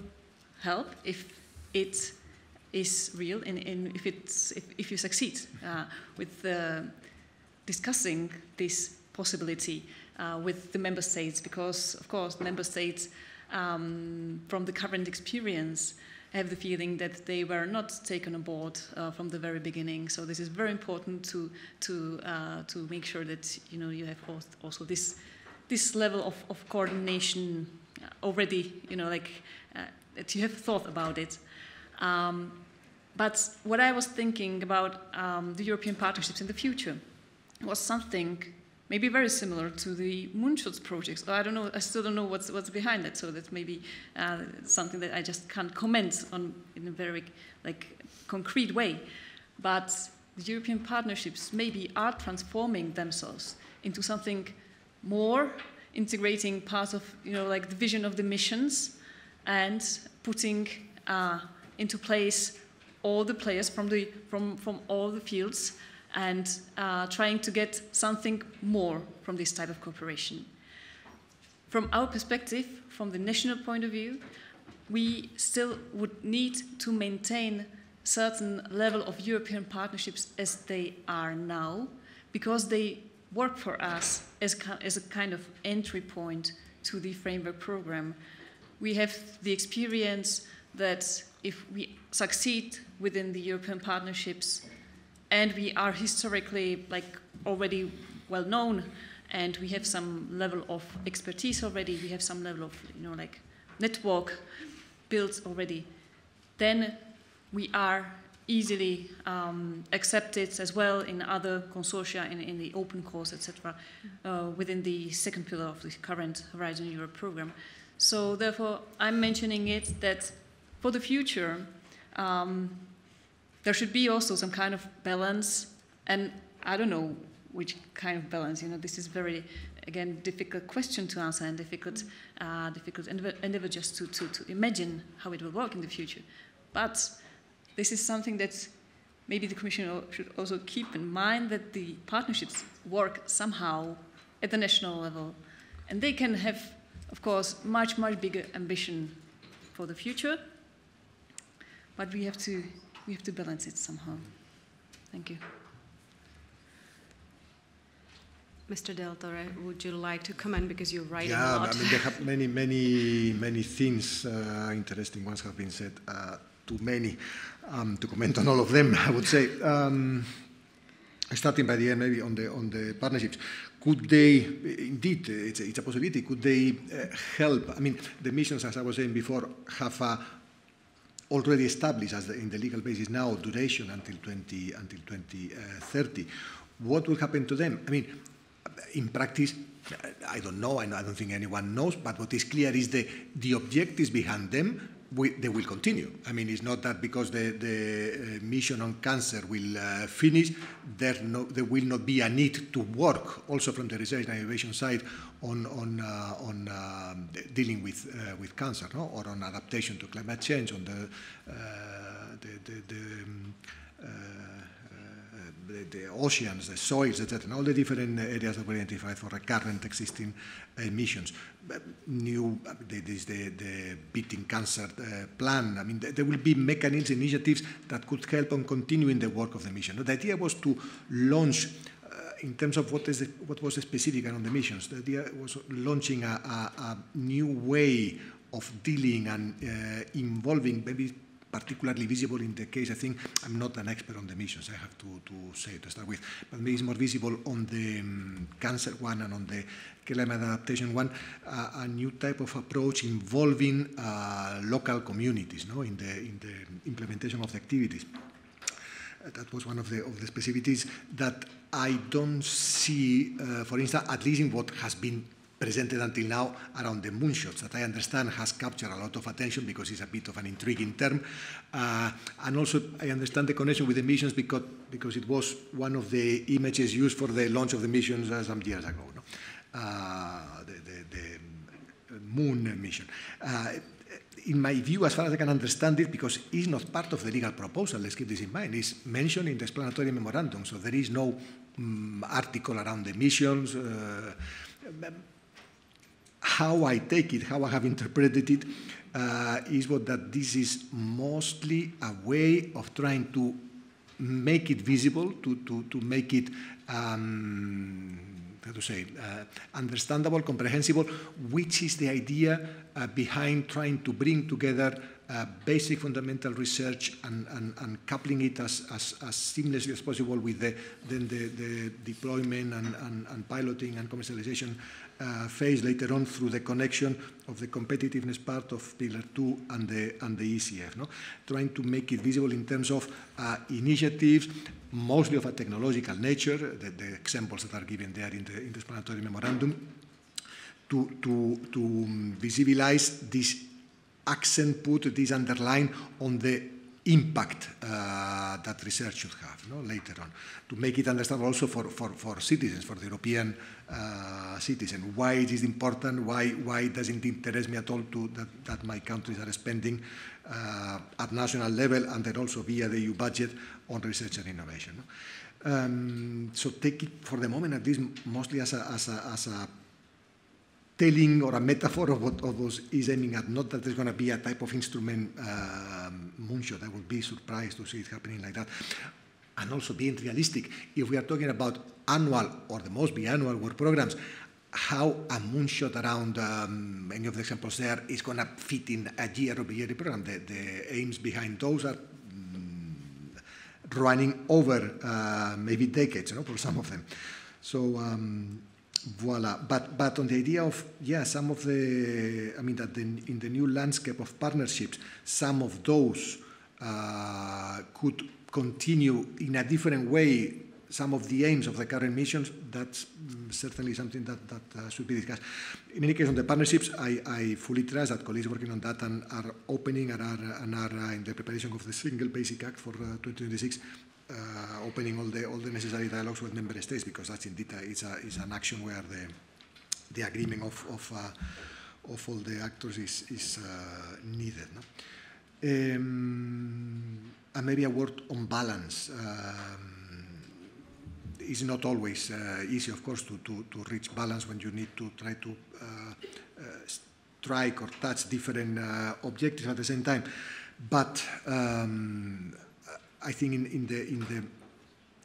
[SPEAKER 8] help if it is real and if you succeed with discussing this possibility with the member states, because of course member states from the current experience have the feeling that they were not taken on board from the very beginning. So this is very important to make sure that you have also this level of coordination already, that you have thought about it. But what I was thinking about the European partnerships in the future was something maybe very similar to the Moonshot projects. I don't know. I still don't know what's behind that. So that's maybe something that I just can't comment on in a very concrete way. But the European partnerships maybe are transforming themselves into something more, integrating parts of the vision of the missions, and putting into place all the players from all the fields, and trying to get something more from this type of cooperation. From our perspective, from the national point of view, we still would need to maintain certain level of European partnerships as they are now, because they work for us as a kind of entry point to the framework program. We have the experience that if we succeed within the European partnerships, and we are historically already well known, and we have some level of expertise already, we have some level of network built already, then we are easily accepted as well in other consortia, in the open course, etc., within the second pillar of the current Horizon Europe program. So therefore, I'm mentioning it that for the future, there should be also some kind of balance, and I don't know which kind of balance. This is very, again, difficult question to answer, and difficult endeavor just to imagine how it will work in the future. But this is something that maybe the Commission should also keep in mind, that the partnerships work somehow at the national level, and they can have, of course, much bigger ambition for the future. But we have to balance it somehow. Thank you.
[SPEAKER 1] Mr. Del Torre, would you like to comment, because you're writing a
[SPEAKER 4] lot?
[SPEAKER 1] lot?
[SPEAKER 4] I mean, there have many things, interesting ones have been said. Too many to comment on all of them, I would say. Starting by the end, maybe on the partnerships. Could they, indeed, it's a possibility, could they help? I mean, the missions, as I was saying before, have already established as in the legal basis now duration until 2030. What will happen to them? I mean, in practice, I don't know, and I don't think anyone knows, but what is clear is the objectives behind them, they will continue. I mean, it's not that because the mission on cancer will finish, there will not be a need to work also from the research and innovation side on dealing with cancer, no? Or on adaptation to climate change, on the oceans, the soils, etc., and all the different areas that were identified for recurrent existing emissions. The Beating Cancer plan. I mean, there will be mechanisms, initiatives that could help on continuing the work of the mission. The idea was to launch, in terms of what was specific around the missions, the idea was launching a new way of dealing and involving, maybe particularly visible in the case, I think, I'm not an expert on the missions, I have to say to start with, but maybe it's more visible on the cancer one and on the climate adaptation one, a new type of approach involving local communities, no, in the implementation of the activities. That was one of the specificities that I don't see, for instance, at least in what has been presented until now around the moonshots, that I understand has captured a lot of attention because it's a bit of an intriguing term. And also I understand the connection with the missions because it was one of the images used for the launch of the missions some years ago, no? The moon mission. In my view, as far as I can understand it, because it's not part of the legal proposal, let's keep this in mind, it's mentioned in the explanatory memorandum, so there is no article around the missions. How I take it, how I have interpreted it, is that this is mostly a way of trying to make it visible, to make it, how to say, understandable, comprehensible, which is the idea behind trying to bring together basic fundamental research and coupling it as seamlessly as possible with the deployment and piloting and commercialization phase later on through the connection of the competitiveness part of Pillar 2 and the ECF. No? Trying to make it visible in terms of initiatives, mostly of a technological nature, the examples that are given there in the explanatory memorandum, to visibilize this accent put, this underline on the impact that research should have, no, later on, to make it understandable also for citizens, for the European citizen, why it is important, why doesn't it interest me at all that my countries are spending at national level and then also via the EU budget on research and innovation. No? So take it for the moment at least mostly as a telling or a metaphor of what was is aiming at, not that there's going to be a type of instrument moonshot. I would be surprised to see it happening like that. And also being realistic, if we are talking about annual or the most biannual work programs, how a moonshot around any of the examples there is going to fit in a year-over-year program. The aims behind those are running over maybe decades, you know, for some of them. So voila. But on the idea of, yeah, some of the, I mean, that in the new landscape of partnerships, some of those could continue in a different way some of the aims of the current missions, that's certainly something that should be discussed. In any case, on the partnerships, I fully trust that colleagues working on that and are opening and are in the preparation of the Single Basic Act for 2026, opening all the necessary dialogues with member states, because that's indeed it's an action where the agreement of all the actors is needed. No? And maybe a word on balance. It's not always easy, of course, to reach balance when you need to try to strike or touch different objectives at the same time. But I think in the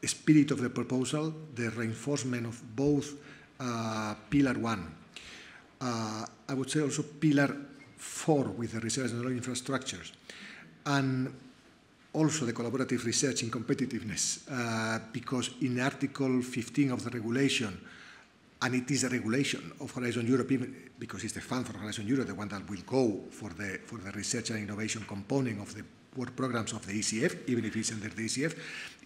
[SPEAKER 4] spirit of the proposal, the reinforcement of both Pillar 1, I would say also Pillar 4 with the research and knowledge infrastructures, and also the collaborative research in competitiveness, because in Article 15 of the regulation, and it is a regulation of Horizon Europe, even because it's the fund for Horizon Europe, the one that will go for the research and innovation component of the work programs of the ECF, even if it's under the ECF.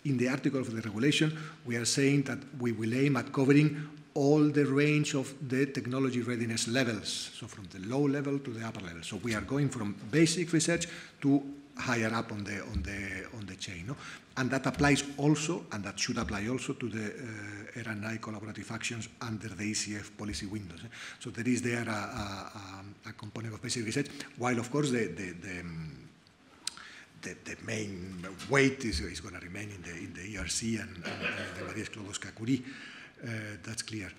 [SPEAKER 4] In the article of the regulation, we are saying that we will aim at covering all the range of the technology readiness levels, so from the low level to the upper level. So we are going from basic research to higher up on the chain, no? And that applies also, and that should apply also to the R&I collaborative actions under the ECF policy windows. So there is there a component of basic research, while of course the the main weight is going to remain in the ERC and the Maria Sklodowska-Curie. That's clear.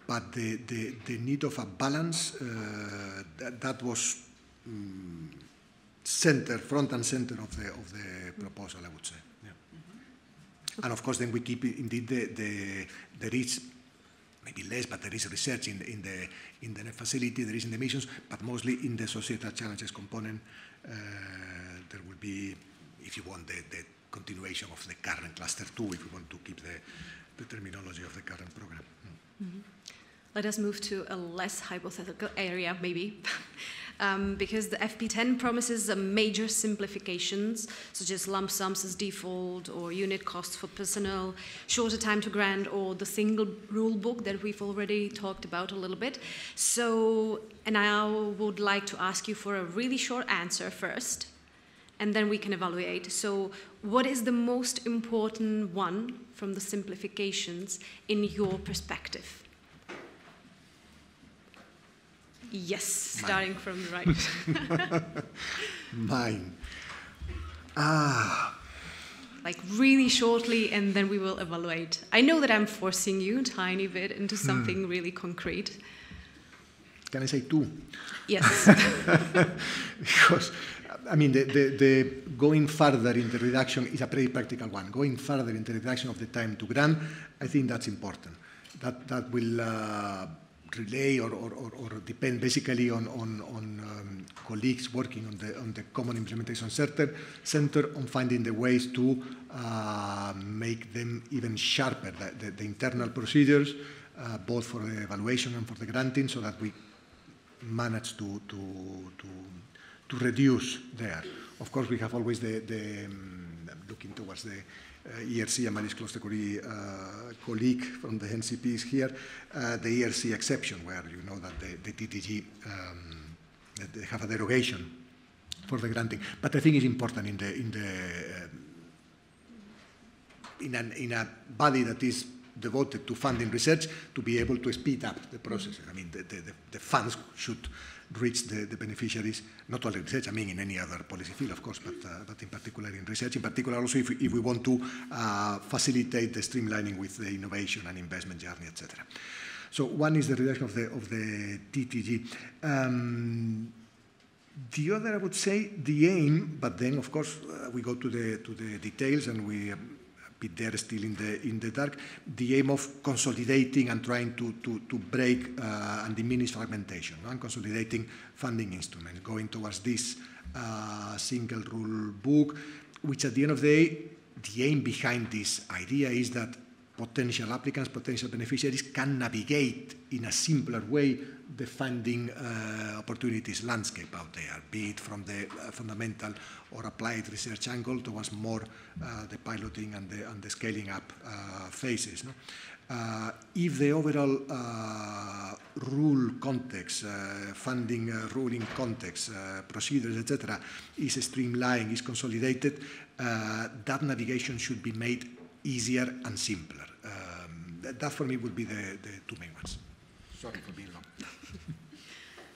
[SPEAKER 4] But the need of a balance, that was front and center of the proposal, I would say. Yeah. Mm-hmm. And of course, then we keep indeed there is maybe less, but there is research in the facility, there is in the missions, but mostly in the societal challenges component. There will be, if you want, the continuation of the current cluster 2, if you want to keep the terminology of the current program.
[SPEAKER 1] Mm-hmm. Let us move to a less hypothetical area, maybe, because the FP10 promises major simplifications, such as lump sums as default, or unit costs for personnel, shorter time to grant, or the single rule book that we've already talked about a little bit. So, and I would like to ask you for a really short answer first, and then we can evaluate. So, what is the most important one from the simplifications in your perspective? Yes, starting from the right.
[SPEAKER 4] Mine.
[SPEAKER 1] Like really shortly, and then we will evaluate. I know that I'm forcing you a tiny bit into something really concrete.
[SPEAKER 4] Can I say 2?
[SPEAKER 1] Yes.
[SPEAKER 4] Because, I mean, the going further in the reduction is a pretty practical one. Going further in the reduction of the time to grant, I think that's important. That will relay or depend basically on colleagues working on the Common Implementation Center on finding the ways to make them even sharper, the internal procedures, both for the evaluation and for the granting, so that we manage to reduce there. Of course, we have always looking towards the ERC, and Maria Sklodowska-Curie colleague from the NCP is here, the ERC exception, where you know that the TTG, they have a derogation for the granting. But I think it's important in a body that is devoted to funding research to be able to speed up the process. I mean, the funds should reach the beneficiaries, not only research, I mean in any other policy field, of course, but in particular in research, in particular also if we want to facilitate the streamlining with the innovation and investment journey, etc. So one is the reduction of the TTG. The other, I would say, the aim, but then of course we go to the details and we bit there still in the dark, the aim of consolidating and trying to break and diminish fragmentation, no? And consolidating funding instruments, going towards this single rule book, which at the end of the day, the aim behind this idea is that potential applicants, potential beneficiaries can navigate in a simpler way the funding opportunities landscape out there, be it from the fundamental or applied research angle towards more the piloting and the scaling up phases. No? If the overall rule context, funding ruling context, procedures, etc., is streamlined, is consolidated, that navigation should be made easier and simpler. That for me would be the 2 main ones. Sorry for being long.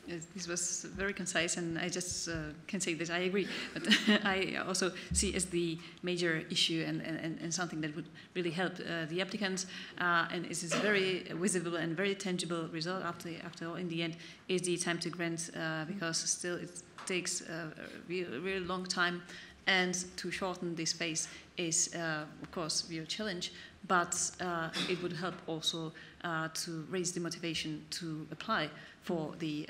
[SPEAKER 8] Yes, this was very concise, and I just can say that I agree. But I also see as the major issue and something that would really help the applicants, and it is a very visible and very tangible result after all in the end, is the time to grant, because still it takes a really long time, and to shorten this phase is, of course, a real challenge, but it would help also to raise the motivation to apply for the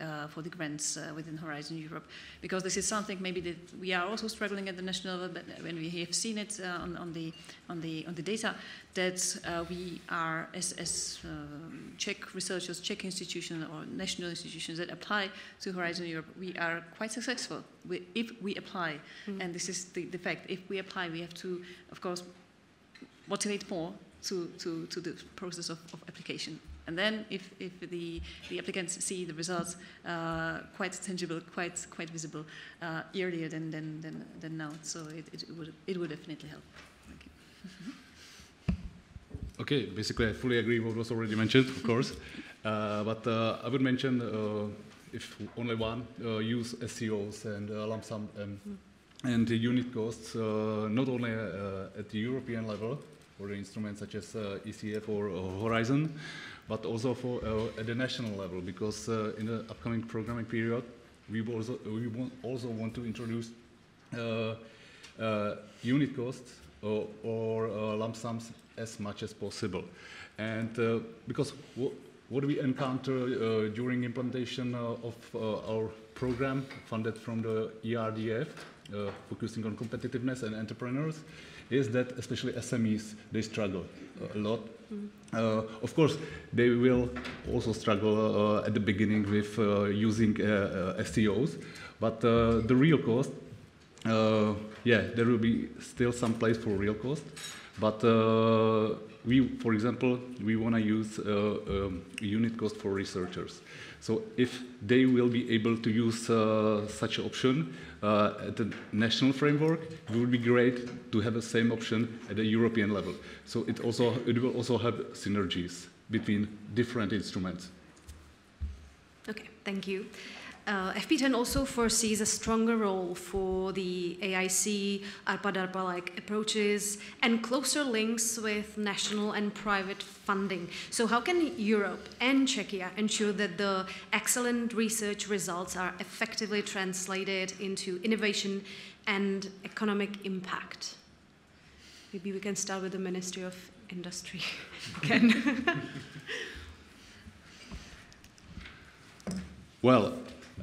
[SPEAKER 8] grants within Horizon Europe, because this is something maybe that we are also struggling at the national level, but when we have seen it on the data, that we are as Czech researchers, Czech institutions or national institutions that apply to Horizon Europe, we are quite successful if we apply, and this is the fact. If we apply, we have to, of course, motivate more to the process of application. And then if the applicants see the results quite tangible, quite visible earlier than now, so it would definitely help. Thank you.
[SPEAKER 9] Okay, basically I fully agree with what was already mentioned, of course. But I would mention, if only one, use SCOs and lump sum and and the unit costs, not only at the European level for the instruments such as ECF or Horizon, but also for at the national level, because in the upcoming programming period, we also want to introduce unit costs or lump sums as much as possible. And because what we encounter during implementation of our program funded from the ERDF, focusing on competitiveness and entrepreneurs, is that especially SMEs, they struggle a lot. Of course, they will also struggle at the beginning with using SEOs, but the real cost, yeah, there will be still some place for real cost, but we, for example, we want to use a unit cost for researchers. So if they will be able to use such an option at the national framework, it would be great to have the same option at the European level. So it will also have synergies between different instruments.
[SPEAKER 1] Okay, thank you. FP10 also foresees a stronger role for the AIC, ARPA-DARPA-like approaches, and closer links with national and private funding. So how can Europe and Czechia ensure that the excellent research results are effectively translated into innovation and economic impact? Maybe we can start with the Ministry of Industry again.
[SPEAKER 9] Well,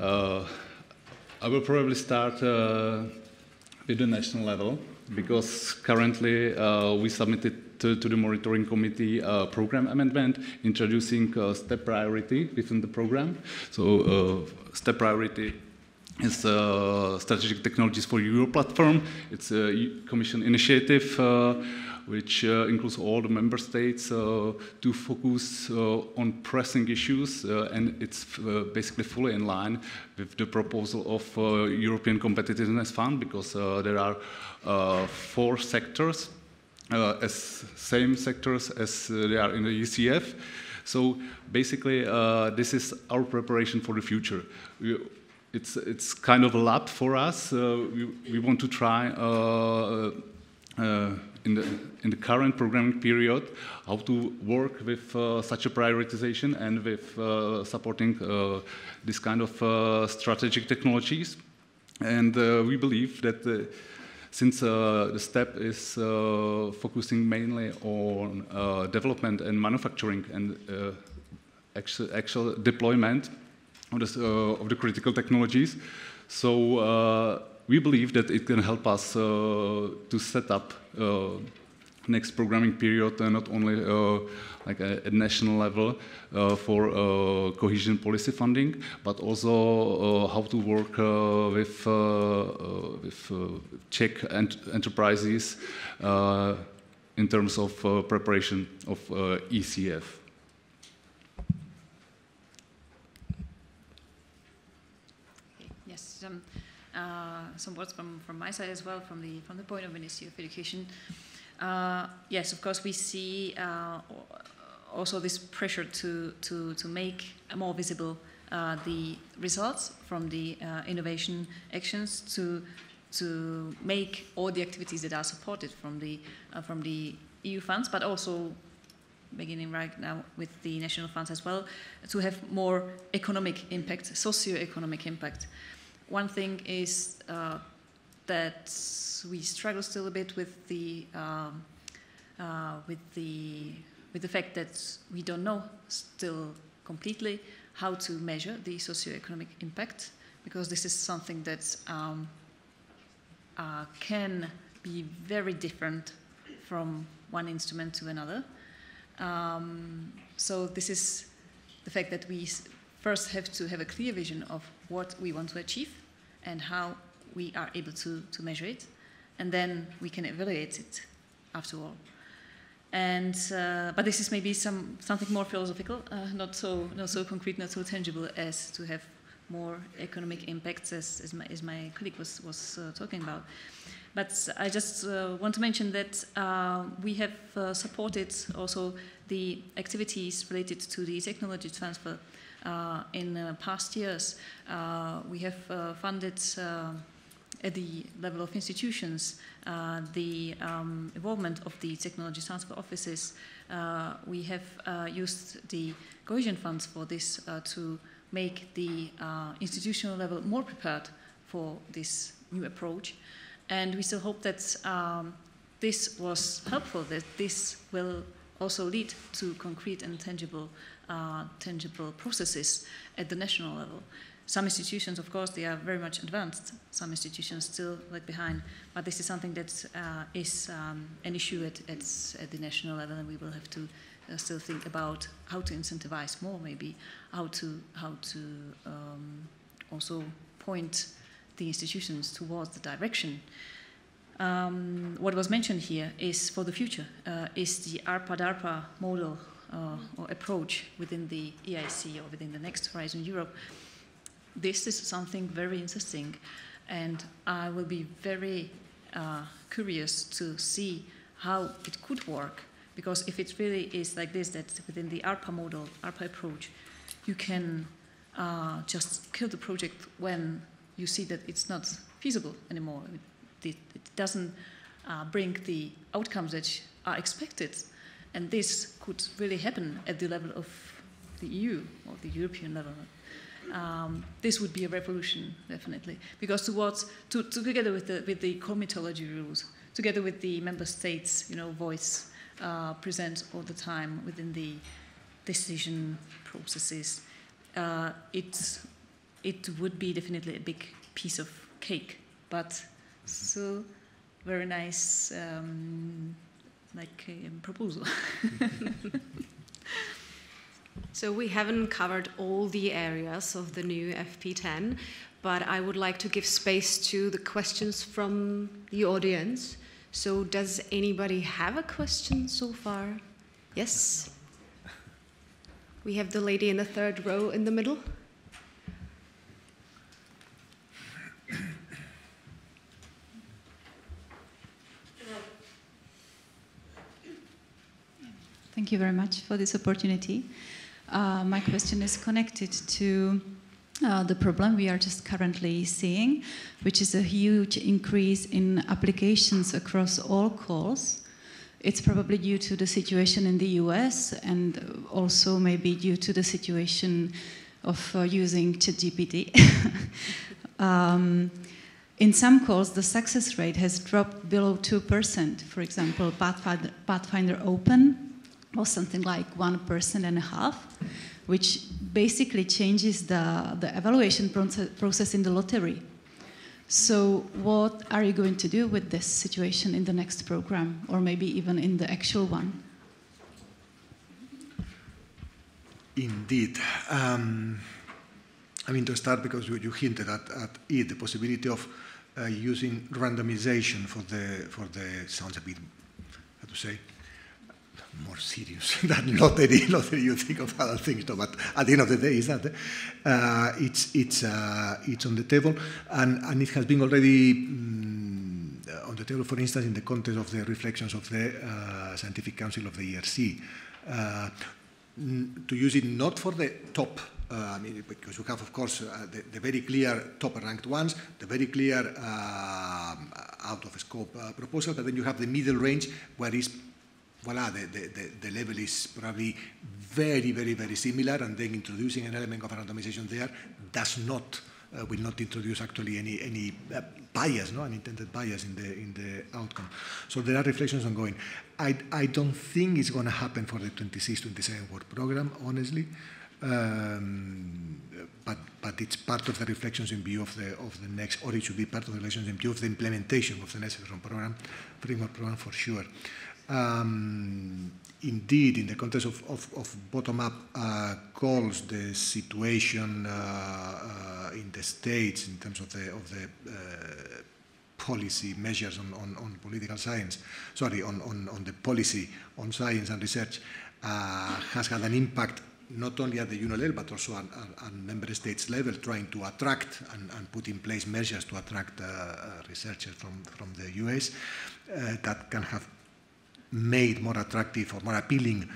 [SPEAKER 9] I will probably start with the national level, because currently we submitted to the monitoring committee a program amendment introducing step priority within the program. So step priority is Strategic Technologies for Europe platform. It's a Commission initiative which includes all the member states to focus on pressing issues, and it's basically fully in line with the proposal of European Competitiveness Fund, because there are 4 sectors, same sectors as they are in the ECF. So basically, this is our preparation for the future. It's kind of a lab for us. We want to try in the current programming period how to work with such a prioritization and with supporting this kind of strategic technologies. And we believe that since the STEP is focusing mainly on development and manufacturing and actual deployment of the critical technologies, so we believe that it can help us to set up next programming period, not only like at national level for cohesion policy funding, but also how to work with Czech enterprises in terms of preparation of ECF.
[SPEAKER 8] Yes. Some words from my side as well, from the point of Ministry of Education. Yes, of course, we see also this pressure to make more visible the results from the innovation actions, to make all the activities that are supported from the EU funds, but also beginning right now with the national funds as well, to have more economic impact, socio-economic impact. One thing is that we struggle still a bit with the fact that we don't know still completely how to measure the socio-economic impact, because this is something that can be very different from one instrument to another. So this is the fact that we first have to have a clear vision of what we want to achieve and how we are able to measure it, and then we can evaluate it after all. And but this is maybe something more philosophical, not so concrete, not so tangible as to have more economic impacts, as my colleague was talking about. But I just want to mention that we have supported also the activities related to the technology transfer in past years. We have funded at the level of institutions, the involvement of the technology transfer offices. We have used the cohesion funds for this to make the institutional level more prepared for this new approach. And we still hope that this was helpful, that this will also lead to concrete and tangible processes at the national level. Some institutions, of course, they are very much advanced. Some institutions still lag behind. But this is something that is an issue at the national level, and we will have to still think about how to incentivize more, maybe how to also point the institutions towards the direction. What was mentioned here is for the future, is the ARPA-DARPA model or approach within the EIC or within the next Horizon Europe. This is something very interesting, and I will be very curious to see how it could work, because if it really is like this, that within the ARPA model, ARPA approach, you can just kill the project when you see that it's not feasible anymore. It doesn't bring the outcomes that are expected, and this could really happen at the level of the EU or the European level. This would be a revolution, definitely, because together with the comitology rules, together with the member states, voice present all the time within the decision processes, it would be definitely a big piece of cake, but still very nice, like a proposal.
[SPEAKER 1] So we haven't covered all the areas of the new FP10, but I would like to give space to the questions from the audience. So does anybody have a question so far? Yes? We have the lady in the third row in the middle.
[SPEAKER 10] Thank you very much for this opportunity. My question is connected to the problem we are just currently seeing, which is a huge increase in applications across all calls. It's probably due to the situation in the US and also maybe due to the situation of using ChatGPT. In some calls, the success rate has dropped below 2%. For example, Pathfinder Open was something like 1.5%, which basically changes the evaluation process in the lottery. So what are you going to do with this situation in the next program, or maybe even in the actual one?
[SPEAKER 4] Indeed. To start, because you hinted at it, the possibility of using randomization for the sounds a bit, how to say, more serious than lottery. You think of other things, no, but at the end of the day, is that it's on the table, and it has been already on the table. For instance, in the context of the reflections of the Scientific Council of the ERC, to use it not for the top. Because you have, of course, the very clear top-ranked ones, the very clear out-of-scope proposal, but then you have the middle range where the level is probably very, very, very similar, and then introducing an element of randomization there will not introduce actually any bias, unintended bias in the outcome. So there are reflections ongoing. I don't think it's going to happen for the 26-27 work program, honestly. But it's part of the reflections in view of the next, or it should be part of the reflections in view of the implementation of the next framework program for sure. Indeed, in the context of bottom-up calls, the situation in the States in terms of the policy measures on political science, on the policy on science and research has had an impact not only at the union level, but also at member states level, trying to attract and put in place measures to attract researchers from the US that can have made more attractive or more appealing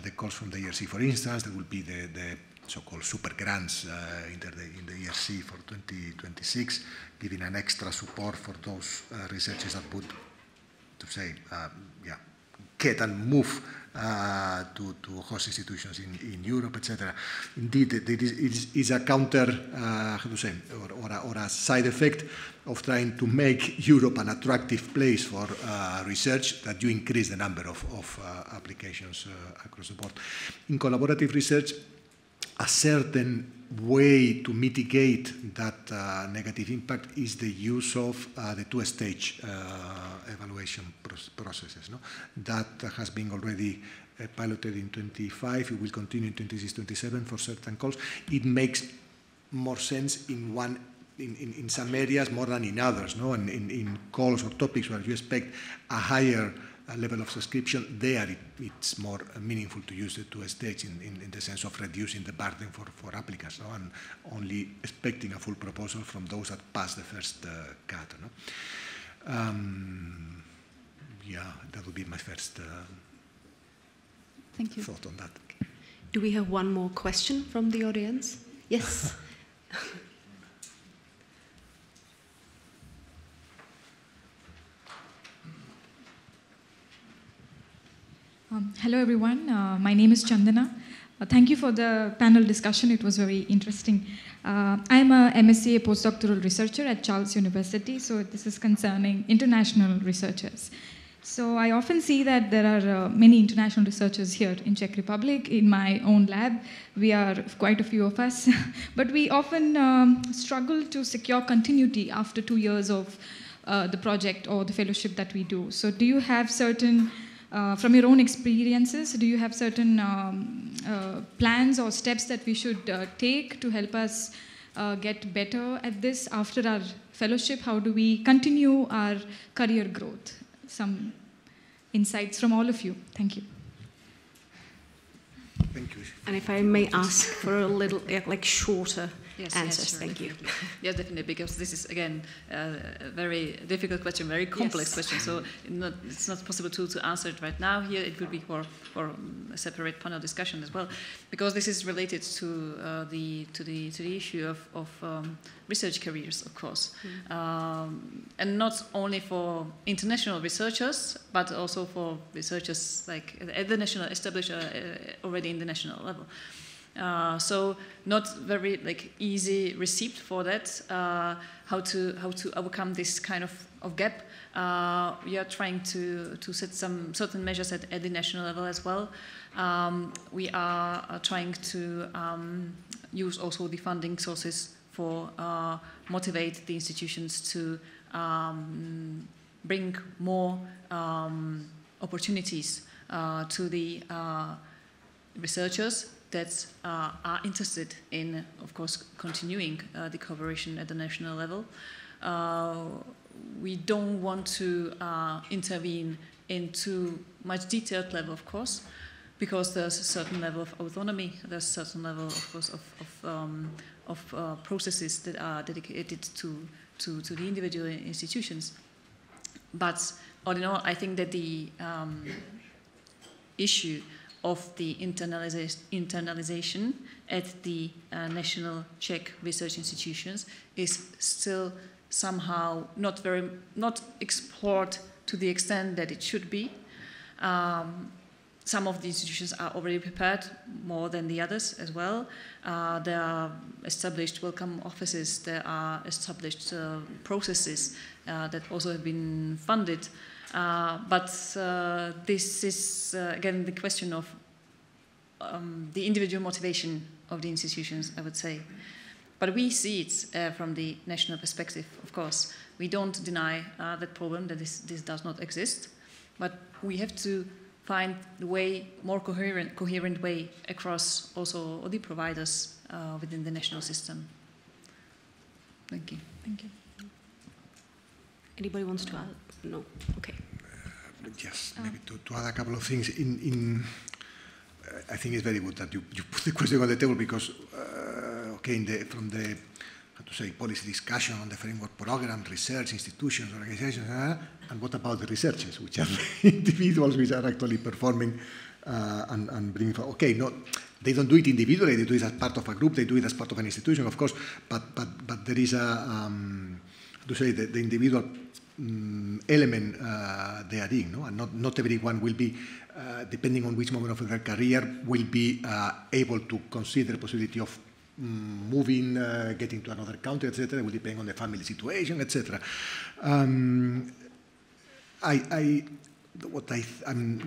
[SPEAKER 4] the calls from the ERC. For instance, there will be the so-called super grants in the ERC for 2026, giving an extra support for those researchers that would, to say, get and move to host institutions in Europe, etc. Indeed, it is a counter, how to say, or a side effect of trying to make Europe an attractive place for research, that you increase the number of applications across the board. In collaborative research, a certain way to mitigate that negative impact is the use of the two-stage evaluation processes. No? That has been already piloted in 25. It will continue in 26, 27 for certain calls. It makes more sense in some areas more than in others. No? And in calls or topics where you expect a higher level of subscription, there it's more meaningful to use the two-stage in the sense of reducing the burden for applicants, no? And only expecting a full proposal from those that pass the first cut. No? Yeah, that would be my first
[SPEAKER 10] Thank you.
[SPEAKER 4] thought on that.
[SPEAKER 1] Do we have one more question from the audience? Yes.
[SPEAKER 11] Hello, everyone. My name is Chandana. Thank you for the panel discussion. It was very interesting. I'm a MSc postdoctoral researcher at Charles University, so this is concerning international researchers. So I often see that there are many international researchers here in Czech Republic. In my own lab, we are quite a few of us, but we often struggle to secure continuity after 2 years of the project or the fellowship that we do. So do you have certain from your own experiences, do you have certain plans or steps that we should take to help us get better at this after our fellowship? How do we continue our career growth? Some insights from all of you. Thank you.
[SPEAKER 4] Thank you.
[SPEAKER 1] And if I may ask for a little, shorter answers.
[SPEAKER 8] Yes, sure,
[SPEAKER 1] Thank you.
[SPEAKER 8] Yes, definitely, because this is, again, a very difficult question, very complex question, so it's not possible to answer it right now here. It will be for a separate panel discussion as well, because this is related to the issue of research careers, of course, and not only for international researchers, but also for researchers like at the national, established already in the national level. So not very easy received for that. How to overcome this kind of gap. We are trying to set some certain measures at the national level as well. We are trying to use also the funding sources for motivate the institutions to bring more opportunities to the researchers that are interested in, of course, continuing the cooperation at the national level. We don't want to intervene in too much detailed level, of course, because there's a certain level of autonomy, there's a certain level, of course, of processes that are dedicated to the individual institutions. But all in all, I think that the issue of the internalization at the national Czech research institutions is still somehow not explored to the extent that it should be. Some of the institutions are already prepared more than the others as well. There are established welcome offices, there are established processes that also have been funded. But this is, again, the question of the individual motivation of the institutions, I would say. But we see it from the national perspective, of course. We don't deny that problem, that this does not exist. But we have to find the way, more coherent way across also all the providers within the national system. Thank you.
[SPEAKER 1] Thank you. Anybody wants to add? No. Okay.
[SPEAKER 4] Yes, maybe to add a couple of things. I think it's very good that you put the question on the table because, from the how to say policy discussion on the framework program, research institutions, organizations, and what about the researchers, which are the individuals which are actually performing and bringing. They don't do it individually, they do it as part of a group, they do it as part of an institution, of course, but there is a, to say, the individual element therein, no? And not everyone will be, depending on which moment of their career, will be able to consider the possibility of moving, getting to another country, etc. It will depend on the family situation, etc. I'm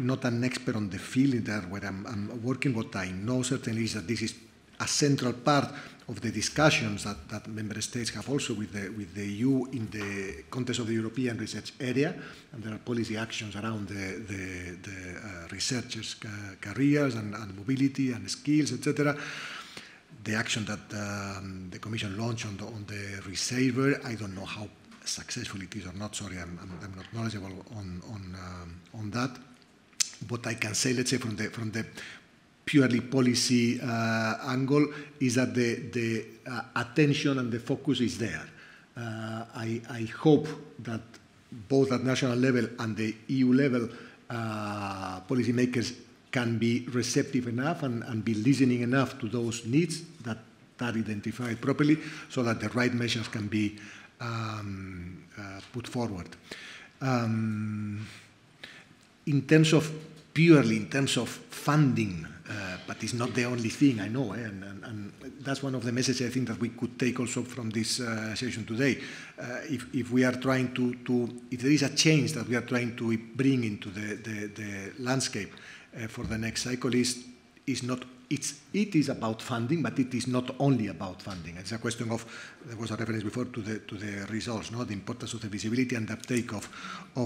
[SPEAKER 4] not an expert on the field there where I'm working. What I know certainly is that this is a central part of the discussions that member states have also with the EU in the context of the European research area, and there are policy actions around the researchers' careers and mobility and skills, etc. The action that the Commission launched on the receiver, I don't know how successful it is or not. Sorry, I'm not knowledgeable on that. What I can say, let's say, from the purely policy angle, is that the attention and the focus is there. I hope that both at national level and the EU level, policymakers can be receptive enough and be listening enough to those needs that are identified properly, so that the right measures can be put forward. In terms of funding, but it's not the only thing, I know, and that's one of the messages I think that we could take also from this session today. If we are trying if there is a change that we are trying to bring into the landscape for the next cycle, it is about funding, but it is not only about funding. It's a question of, there was a reference before to the results, no? The importance of the visibility and the uptake of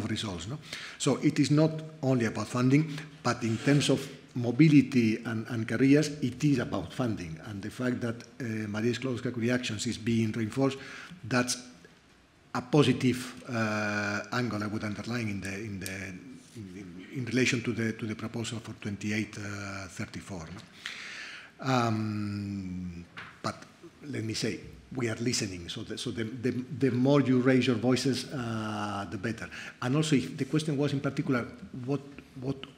[SPEAKER 4] results. No? So it is not only about funding, but in terms of mobility and careers, it is about funding. And the fact that Maria Skłodowska-Curie actions is being reinforced, that's a positive angle I would underline in relation to the proposal for 2834. No? But let me say, we are listening, so the more you raise your voices, the better. And also, if the question was in particular, what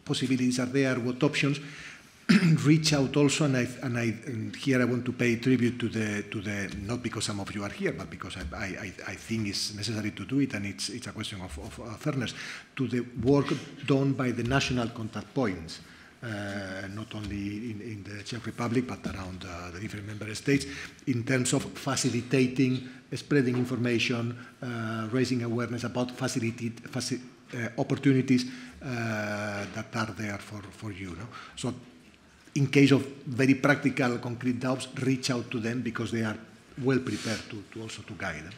[SPEAKER 4] possibilities are there, what options, reach out also, and here I want to pay tribute to the not because some of you are here, but because I think it's necessary to do it, and it's a question of fairness, to the work done by the national contact points. Not only in the Czech Republic, but around the different member states, in terms of facilitating, spreading information, raising awareness about opportunities that are there for you. No? So in case of very practical, concrete doubts, reach out to them, because they are well prepared to also guide them.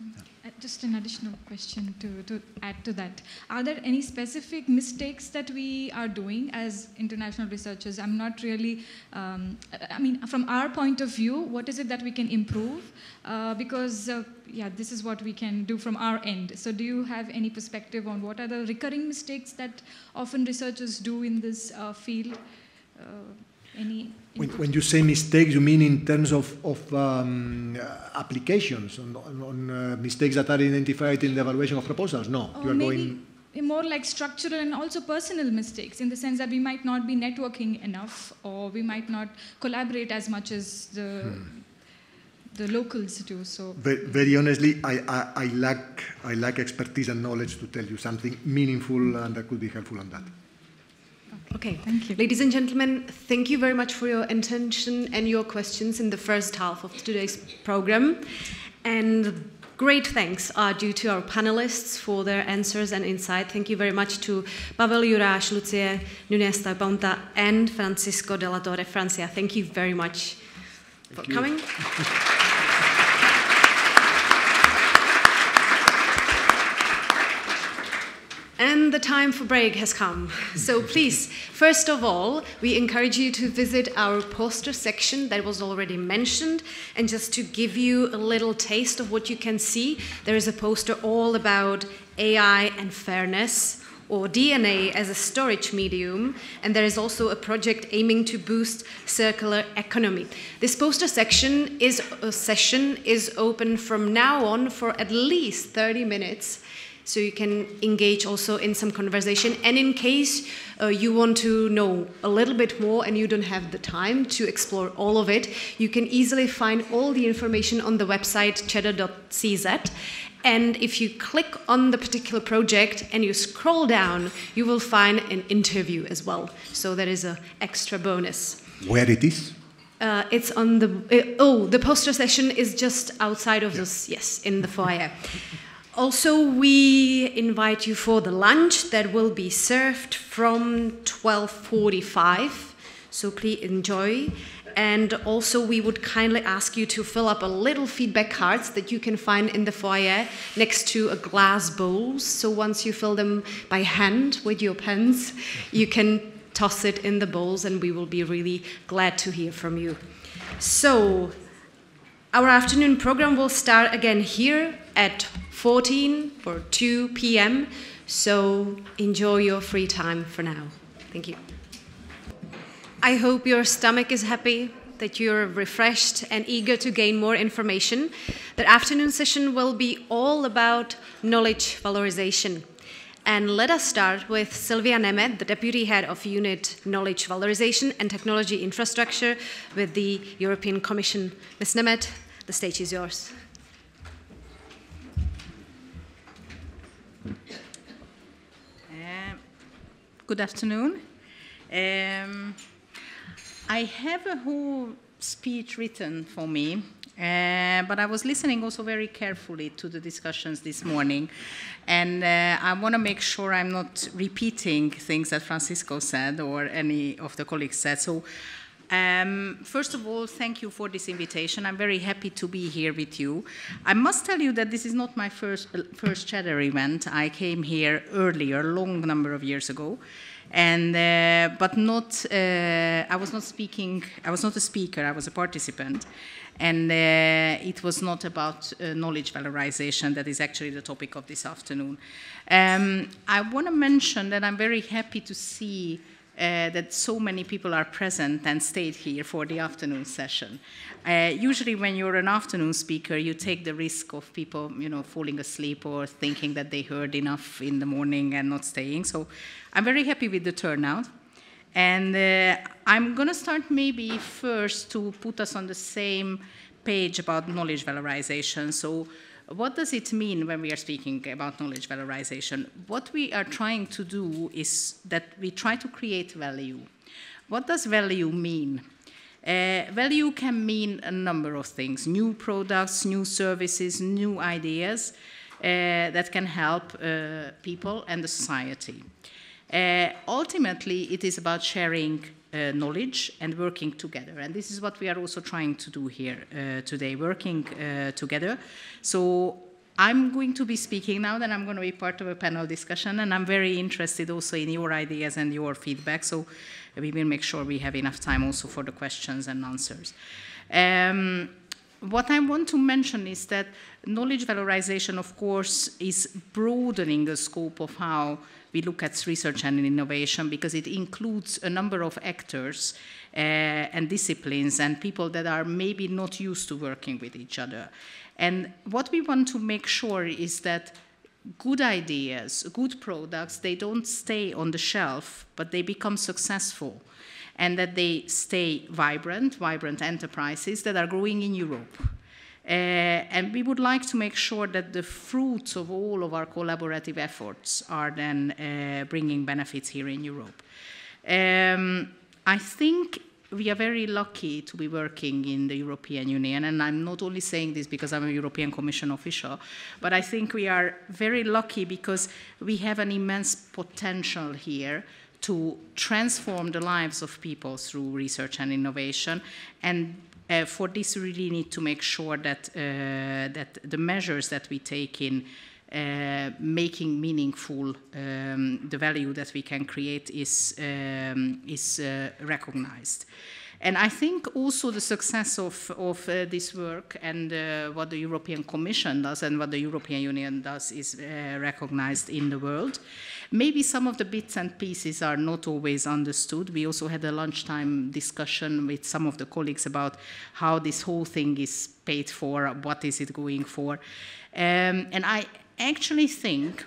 [SPEAKER 4] Yeah.
[SPEAKER 11] Just an additional question to add to that. Are there any specific mistakes that we are doing as international researchers? I'm not really, I mean, from our point of view, what is it that we can improve? Because, yeah, this is what we can do from our end. So do you have any perspective on what are the recurring mistakes that often researchers do in this field?
[SPEAKER 4] When you say mistakes, you mean in terms of applications, on mistakes that are identified in the evaluation of proposals? No, you are going...
[SPEAKER 11] More like structural and also personal mistakes, in the sense that we might not be networking enough, or we might not collaborate as much as the locals do. So
[SPEAKER 4] very honestly, I lack expertise and knowledge to tell you something meaningful and that could be helpful on that.
[SPEAKER 1] Okay,
[SPEAKER 11] thank you.
[SPEAKER 1] Ladies and gentlemen, thank you very much for your attention and your questions in the first half of today's program. And great thanks are due to our panelists for their answers and insight. Thank you very much to Pavel Juráš, Lucie Núñez Ponta, and Francisco de la Torre Francia. Thank you very much for coming. And the time for break has come. So please, first of all, we encourage you to visit our poster section that was already mentioned. And just to give you a little taste of what you can see, there is a poster all about AI and fairness, or DNA as a storage medium. And there is also a project aiming to boost circular economy. This poster session is open from now on for at least 30 minutes. so you can engage also in some conversation. And in case you want to know a little bit more and you don't have the time to explore all of it, you can easily find all the information on the website CZEDER.cz. And if you click on the particular project and you scroll down, you will find an interview as well. So that is an extra bonus.
[SPEAKER 4] Where it is?
[SPEAKER 1] It's on the poster session is just outside of this, yes, in the foyer. Also, we invite you for the lunch that will be served from 12:45. So please enjoy. And also, we would kindly ask you to fill up a little feedback cards that you can find in the foyer next to a glass bowl. So once you fill them by hand with your pens, you can toss it in the bowls, and we will be really glad to hear from you. So our afternoon program will start again here at 2 p.m. So enjoy your free time for now. Thank you. I hope your stomach is happy, that you're refreshed and eager to gain more information. The afternoon session will be all about knowledge valorization. And let us start with Szilvia Nemeth, the Deputy Head of Unit Knowledge Valorization and Technology Infrastructure with the European Commission. Ms. Nemeth, the stage is yours.
[SPEAKER 12] Good afternoon. I have a whole speech written for me, but I was listening also very carefully to the discussions this morning, and I want to make sure I'm not repeating things that Francisco said or any of the colleagues said. So first of all, thank you for this invitation. I'm very happy to be here with you. I must tell you that this is not my first CZEDER event. I came here earlier, a long number of years ago. And but not, I was not speaking. I was not a speaker. I was a participant, and it was not about knowledge valorization. That is actually the topic of this afternoon. I want to mention that I'm very happy to see that so many people are present and stayed here for the afternoon session. Usually, when you're an afternoon speaker, you take the risk of people, falling asleep or thinking that they heard enough in the morning and not staying. So I'm very happy with the turnout. And I'm going to start maybe first to put us on the same page about knowledge valorization. So what does it mean when we are speaking about knowledge valorization? What we are trying to do is that we try to create value. What does value mean? Value can mean a number of things: new products, new services, new ideas that can help people and the society. Ultimately, it is about sharing knowledge and working together. And this is what we are also trying to do here today, working together. So I'm going to be speaking now, then I'm going to be part of a panel discussion, and I'm very interested also in your ideas and your feedback. So we will make sure we have enough time also for the questions and answers. What I want to mention is that knowledge valorization, of course, is broadening the scope of how we look at research and innovation, because it includes a number of actors and disciplines and people that are maybe not used to working with each other. And what we want to make sure is that good ideas, good products, they don't stay on the shelf, but they become successful, and that they stay vibrant enterprises that are growing in Europe. And we would like to make sure that the fruits of all of our collaborative efforts are then bringing benefits here in Europe. I think we are very lucky to be working in the European Union, and I'm not only saying this because I'm a European Commission official, but I think we are very lucky because we have an immense potential here to transform the lives of people through research and innovation. And for this, we really need to make sure that, that the measures that we take in making meaningful the value that we can create is recognized. And I think also the success of this work and what the European Commission does and what the European Union does is recognized in the world. Maybe some of the bits and pieces are not always understood. We also had a lunchtime discussion with some of the colleagues about how this whole thing is paid for, what is it going for. And I actually think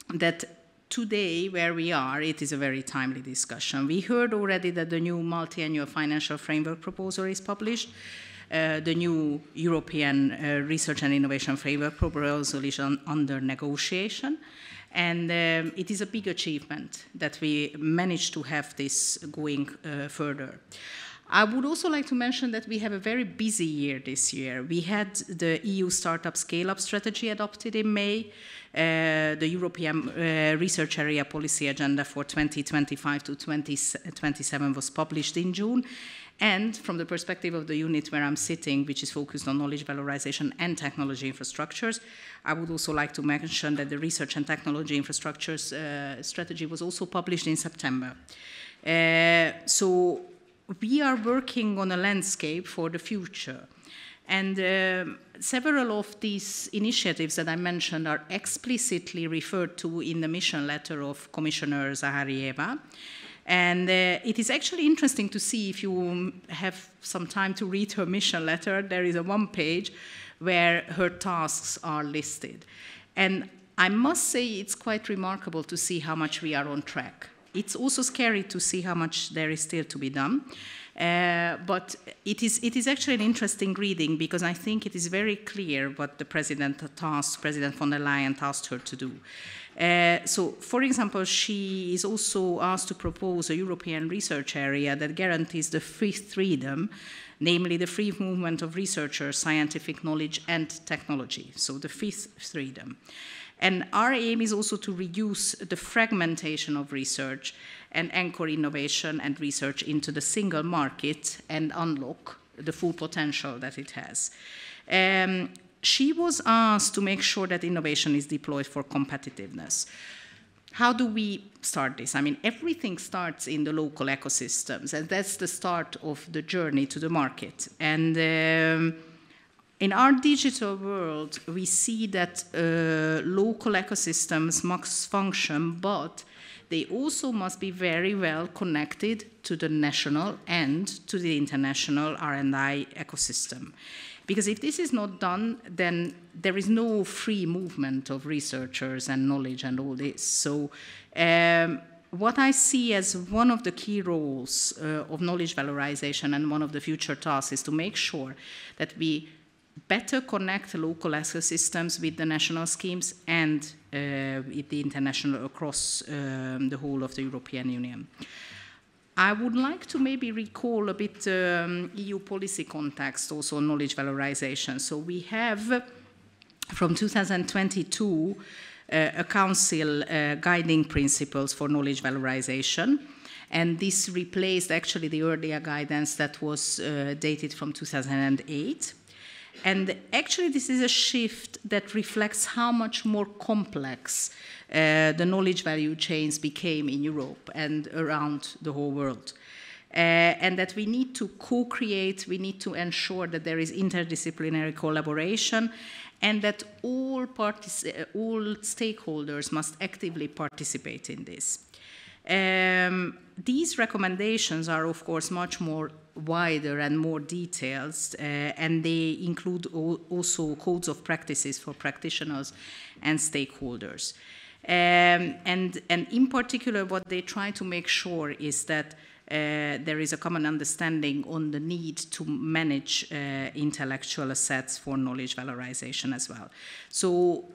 [SPEAKER 12] that today, where we are, it is a very timely discussion. We heard already that the new multi-annual financial framework proposal is published. The new European Research and Innovation Framework proposal is under negotiation. And it is a big achievement that we managed to have this going further. I would also like to mention that we have a very busy year this year. We had the EU Startup Scale-up Strategy adopted in May. The European Research Area Policy Agenda for 2025 to 2027 was published in June. And from the perspective of the unit where I'm sitting, which is focused on knowledge valorization and technology infrastructures, I would also like to mention that the Research and Technology Infrastructures Strategy was also published in September. So we are working on a landscape for the future. And several of these initiatives that I mentioned are explicitly referred to in the mission letter of Commissioner Zaharieva. And it is actually interesting to see, if you have some time to read her mission letter, there is a one page where her tasks are listed. And I must say it's quite remarkable to see how much we are on track. It's also scary to see how much there is still to be done. But it is actually an interesting reading, because I think it is very clear what the President von der Leyen tasked her to do. So, for example, she is also asked to propose a European research area that guarantees the fifth freedom, namely the free movement of researchers, scientific knowledge, and technology. So the fifth freedom. And our aim is also to reduce the fragmentation of research and anchor innovation and research into the single market and unlock the full potential that it has. She was asked to make sure that innovation is deployed for competitiveness. How do we start this? I mean, everything starts in the local ecosystems, and that's the start of the journey to the market. And in our digital world, we see that local ecosystems must function, but they also must be very well connected to the national and to the international R&I ecosystem. Because if this is not done, then there is no free movement of researchers and knowledge and all this. So what I see as one of the key roles of knowledge valorization and one of the future tasks is to make sure that we better connect local ecosystems with the national schemes and with the international across the whole of the European Union. I would like to maybe recall a bit EU policy context also on knowledge valorization. So we have, from 2022, a council guiding principles for knowledge valorization. And this replaced actually the earlier guidance that was dated from 2008. And actually this is a shift that reflects how much more complex the knowledge value chains became in Europe and around the whole world. And that we need to co-create, we need to ensure that there is interdisciplinary collaboration, and that all stakeholders must actively participate in this. These recommendations are, of course, much more wider and more detailed, and they include also codes of practices for practitioners and stakeholders. And in particular, what they try to make sure is that there is a common understanding on the need to manage intellectual assets for knowledge valorization as well. So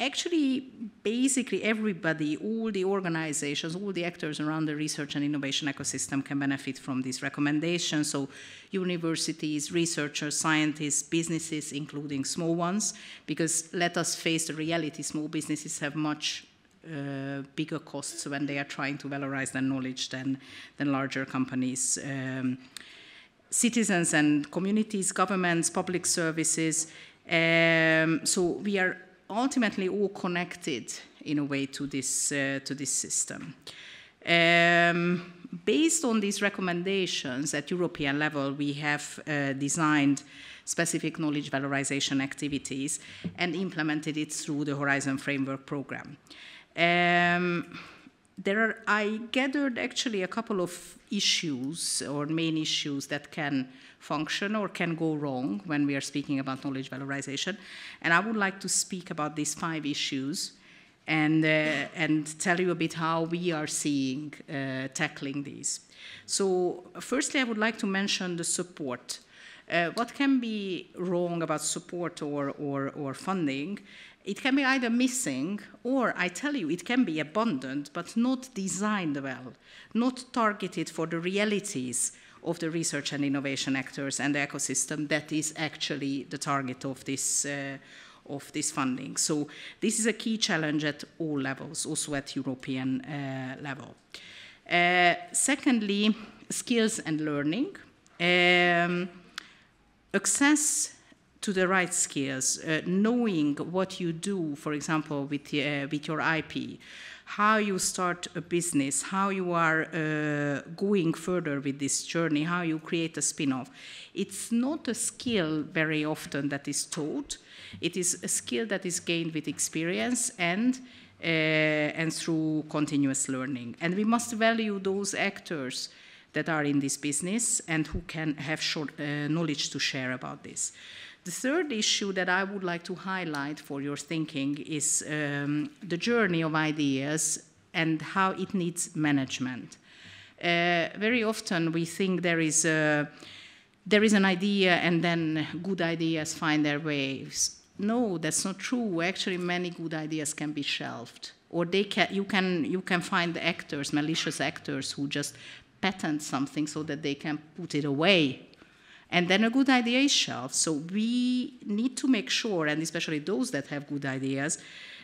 [SPEAKER 12] actually, basically everybody, all the organizations, all the actors around the research and innovation ecosystem can benefit from these recommendations. So universities, researchers, scientists, businesses, including small ones, because let us face the reality, small businesses have much bigger costs when they are trying to valorize their knowledge than larger companies. Citizens and communities, governments, public services. So we are ultimately all connected in a way to this system. Based on these recommendations at European level, we have designed specific knowledge valorization activities and implemented it through the Horizon Framework Program. I gathered actually a couple of issues or main issues that can function or can go wrong when we are speaking about knowledge valorization. And I would like to speak about these 5 issues and tell you a bit how we are seeing tackling these. So firstly, I would like to mention the support. What can be wrong about support or funding? It can be either missing, or I tell you, it can be abundant, but not designed well, not targeted for the realities of the research and innovation actors and the ecosystem that is actually the target of this funding. So this is a key challenge at all levels, also at European level. Secondly, skills and learning. Access to the right skills, knowing what you do, for example, with your IP, how you start a business, how you are going further with this journey, how you create a spin-off. It's not a skill very often that is taught. It is a skill that is gained with experience and through continuous learning. And we must value those actors that are in this business and who can have knowledge to share about this. The third issue that I would like to highlight for your thinking is the journey of ideas and how it needs management. Very often we think there is an idea and then good ideas find their ways. No, that's not true. Actually, many good ideas can be shelved, or you can find actors, malicious actors, who just patent something so that they can put it away. And then a good idea is shelved. So we need to make sure, and especially those that have good ideas,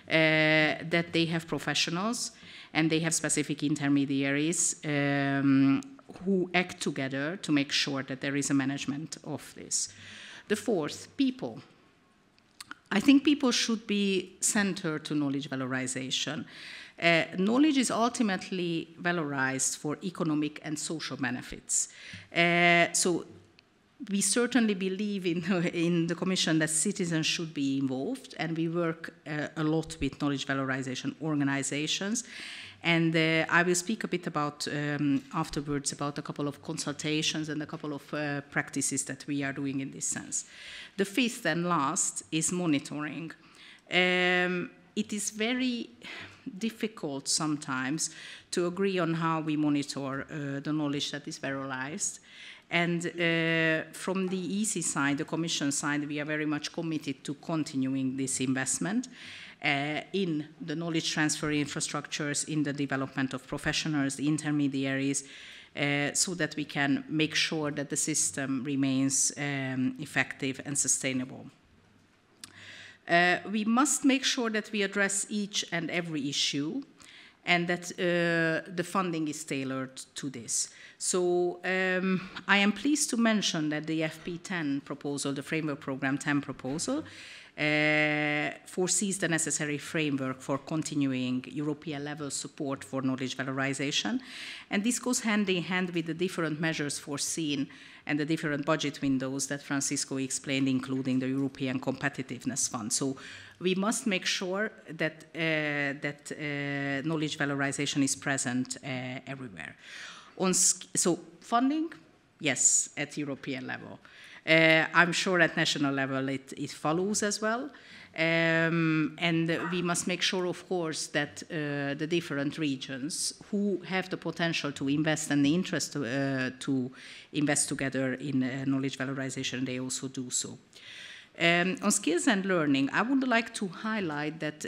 [SPEAKER 12] that they have professionals and they have specific intermediaries who act together to make sure that there is a management of this. The fourth, people. I think people should be centered to knowledge valorization. Knowledge is ultimately valorized for economic and social benefits. So we certainly believe in the Commission that citizens should be involved, and we work a lot with knowledge valorization organizations. And I will speak a bit about afterwards about a couple of consultations and a couple of practices that we are doing in this sense. The fifth and last is monitoring. It is very difficult sometimes to agree on how we monitor the knowledge that is valorized. And from the EC side, the Commission side, we are very much committed to continuing this investment in the knowledge transfer infrastructures, in the development of professionals, the intermediaries, so that we can make sure that the system remains effective and sustainable. We must make sure that we address each and every issue, and that the funding is tailored to this. So I am pleased to mention that the FP10 proposal, the Framework Program 10 proposal, foresees the necessary framework for continuing European-level support for knowledge valorization. And this goes hand in hand with the different measures foreseen and the different budget windows that Francisco explained, including the European Competitiveness Fund. So we must make sure that, knowledge valorization is present everywhere. So funding, yes, at European level. I'm sure at national level it follows as well. And we must make sure, of course, that the different regions who have the potential to invest and the interest to invest together in knowledge valorization, they also do so. On skills and learning, I would like to highlight that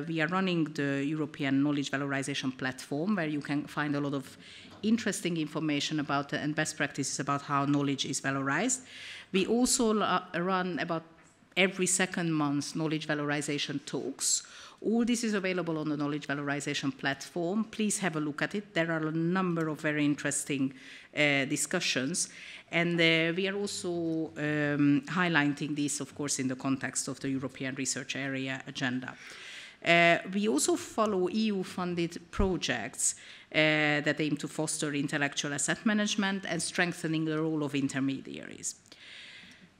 [SPEAKER 12] we are running the European Knowledge Valorization Platform, where you can find a lot of interesting information about and best practices about how knowledge is valorized. We also run about every second month knowledge valorization talks. All this is available on the Knowledge Valorization Platform. Please have a look at it. There are a number of very interesting discussions. And we are also highlighting this, of course, in the context of the European Research Area agenda. We also follow EU-funded projects that aim to foster intellectual asset management and strengthening the role of intermediaries.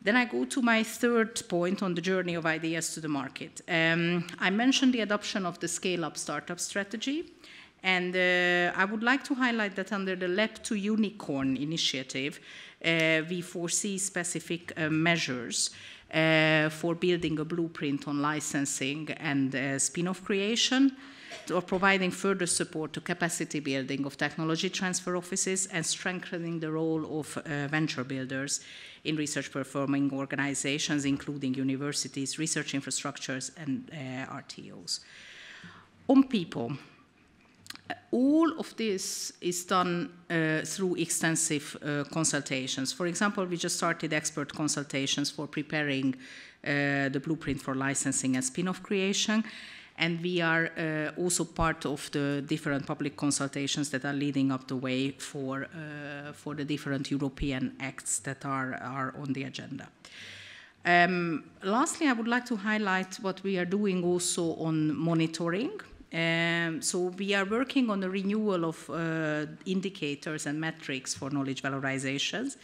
[SPEAKER 12] Then I go to my third point on the journey of ideas to the market. I mentioned the adoption of the Scale-Up Startup strategy, and I would like to highlight that under the Lab to Unicorn initiative, we foresee specific measures for building a blueprint on licensing and spin-off creation, or providing further support to capacity building of technology transfer offices and strengthening the role of venture builders in research performing organizations, including universities, research infrastructures, and RTOs. On people, all of this is done through extensive consultations. For example, we just started expert consultations for preparing the blueprint for licensing and spin-off creation. And we are also part of the different public consultations that are leading up the way for the different European acts that are on the agenda. Lastly, I would like to highlight what we are doing also on monitoring. So we are working on the renewal of indicators and metrics for knowledge valorizations.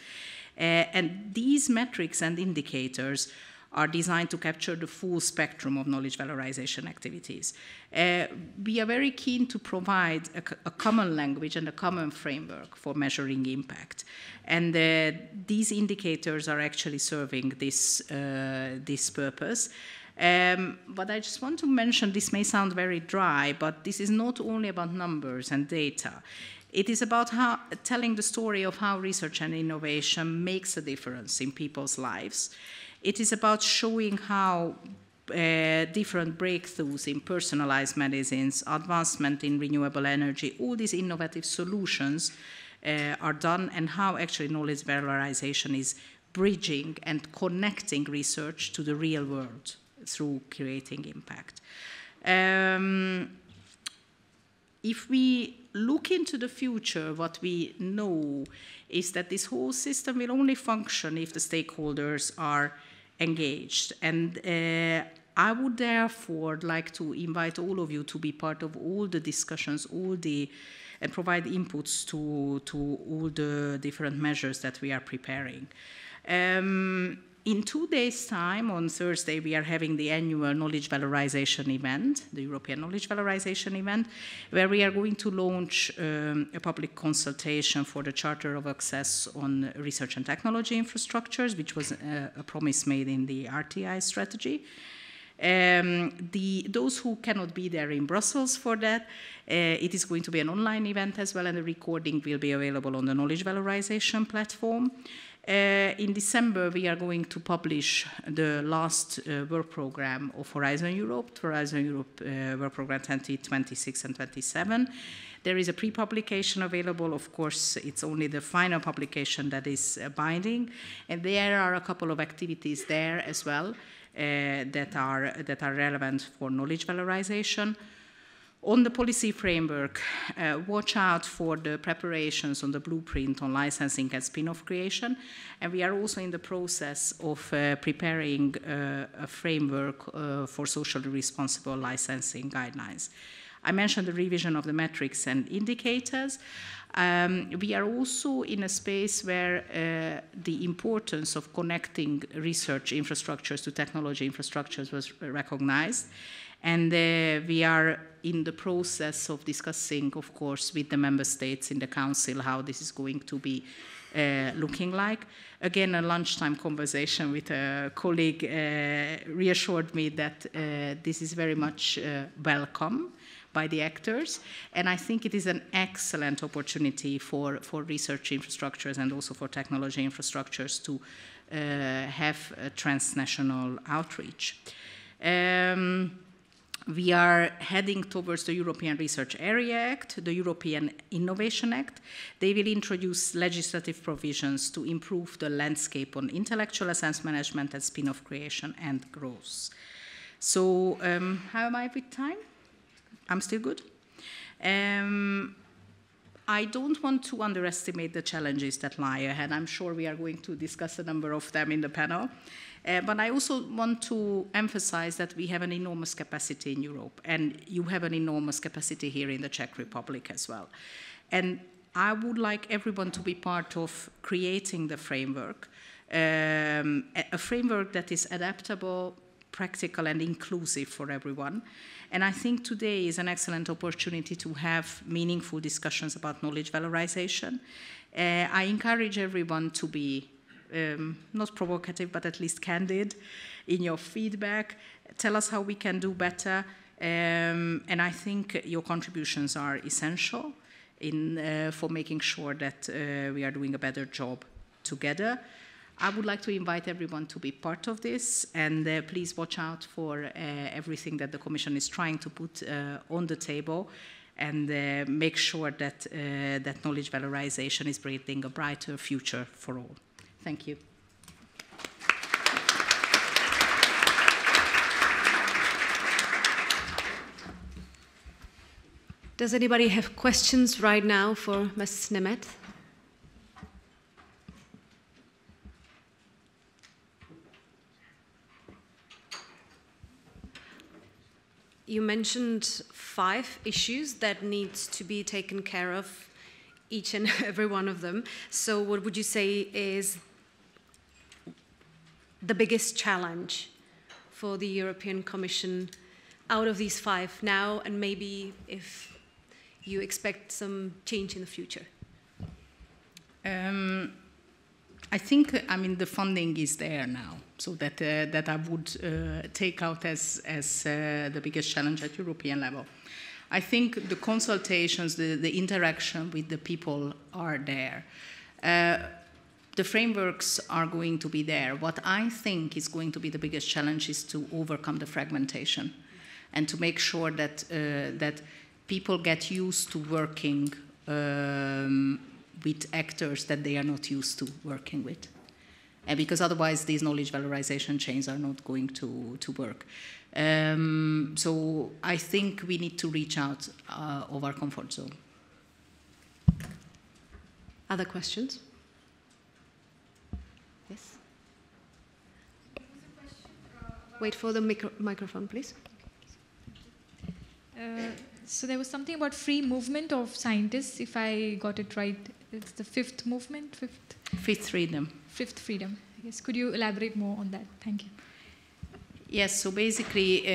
[SPEAKER 12] And these metrics and indicators are designed to capture the full spectrum of knowledge valorization activities. We are very keen to provide a common language and a common framework for measuring impact. And these indicators are actually serving this purpose. But I just want to mention, this may sound very dry, but this is not only about numbers and data. It is about telling the story of how research and innovation makes a difference in people's lives. It is about showing how different breakthroughs in personalized medicines, advancement in renewable energy, all these innovative solutions are done, and how actually knowledge valorization is bridging and connecting research to the real world through creating impact. If we look into the future, what we know is that this whole system will only function if the stakeholders are engaged. And I would therefore like to invite all of you to be part of all the discussions, and provide inputs to all the different measures that we are preparing. In 2 days' time, on Thursday, we are having the annual Knowledge Valorization event, the European Knowledge Valorization event, where we are going to launch a public consultation for the Charter of Access on Research and Technology Infrastructures, which was a promise made in the RTI strategy. Those who cannot be there in Brussels for that, it is going to be an online event as well, and the recording will be available on the Knowledge Valorization platform. In December, we are going to publish the last work program of Horizon Europe Work Program 2026 and 27. There is a pre-publication available. Of course, it's only the final publication that is binding. And there are a couple of activities there as well that are relevant for knowledge valorization. On the policy framework, watch out for the preparations on the blueprint on licensing and spin-off creation. And we are also in the process of preparing a framework for socially responsible licensing guidelines. I mentioned the revision of the metrics and indicators. We are also in a space where the importance of connecting research infrastructures to technology infrastructures was recognized. And we are in the process of discussing, of course, with the member states in the council how this is going to be looking like. Again, a lunchtime conversation with a colleague reassured me that this is very much welcome by the actors. And I think it is an excellent opportunity for research infrastructures and also for technology infrastructures to have a transnational outreach. We are heading towards the European Research Area Act, the European Innovation Act. They will introduce legislative provisions to improve the landscape on intellectual assets management and spin-off creation and growth. So how am I with time? I'm still good. I don't want to underestimate the challenges that lie ahead. I'm sure we are going to discuss a number of them in the panel. But I also want to emphasize that we have an enormous capacity in Europe, and you have an enormous capacity here in the Czech Republic as well. And I would like everyone to be part of creating the framework, a framework that is adaptable, practical, and inclusive for everyone. And I think today is an excellent opportunity to have meaningful discussions about knowledge valorization. I encourage everyone to be not provocative, but at least candid in your feedback. Tell us how we can do better. And I think your contributions are essential for making sure that we are doing a better job together. I would like to invite everyone to be part of this, and please watch out for everything that the Commission is trying to put on the table, and make sure that that knowledge valorization is bringing a brighter future for all. Thank you.
[SPEAKER 1] Does anybody have questions right now for Ms. Nemeth? You mentioned 5 issues that needs to be taken care of, each and every one of them. So what would you say is the biggest challenge for the European Commission out of these 5 now, and maybe if you expect some change in the future?
[SPEAKER 12] I think, the funding is there now, so that I would take out as the biggest challenge at European level. I think the consultations, the interaction with the people are there. The frameworks are going to be there. What I think is going to be the biggest challenge is to overcome the fragmentation and to make sure that, that people get used to working with actors that they are not used to working with. Because otherwise these knowledge valorization chains are not going to work. So I think we need to reach out of our comfort zone.
[SPEAKER 1] Other questions? Yes? Wait for the microphone, please.
[SPEAKER 11] So there was something about free movement of scientists, if I got it right. It's the 5th movement?
[SPEAKER 12] Fifth freedom.
[SPEAKER 11] 5th freedom. Yes. Could you elaborate more on that? Thank you.
[SPEAKER 12] Yes, so basically,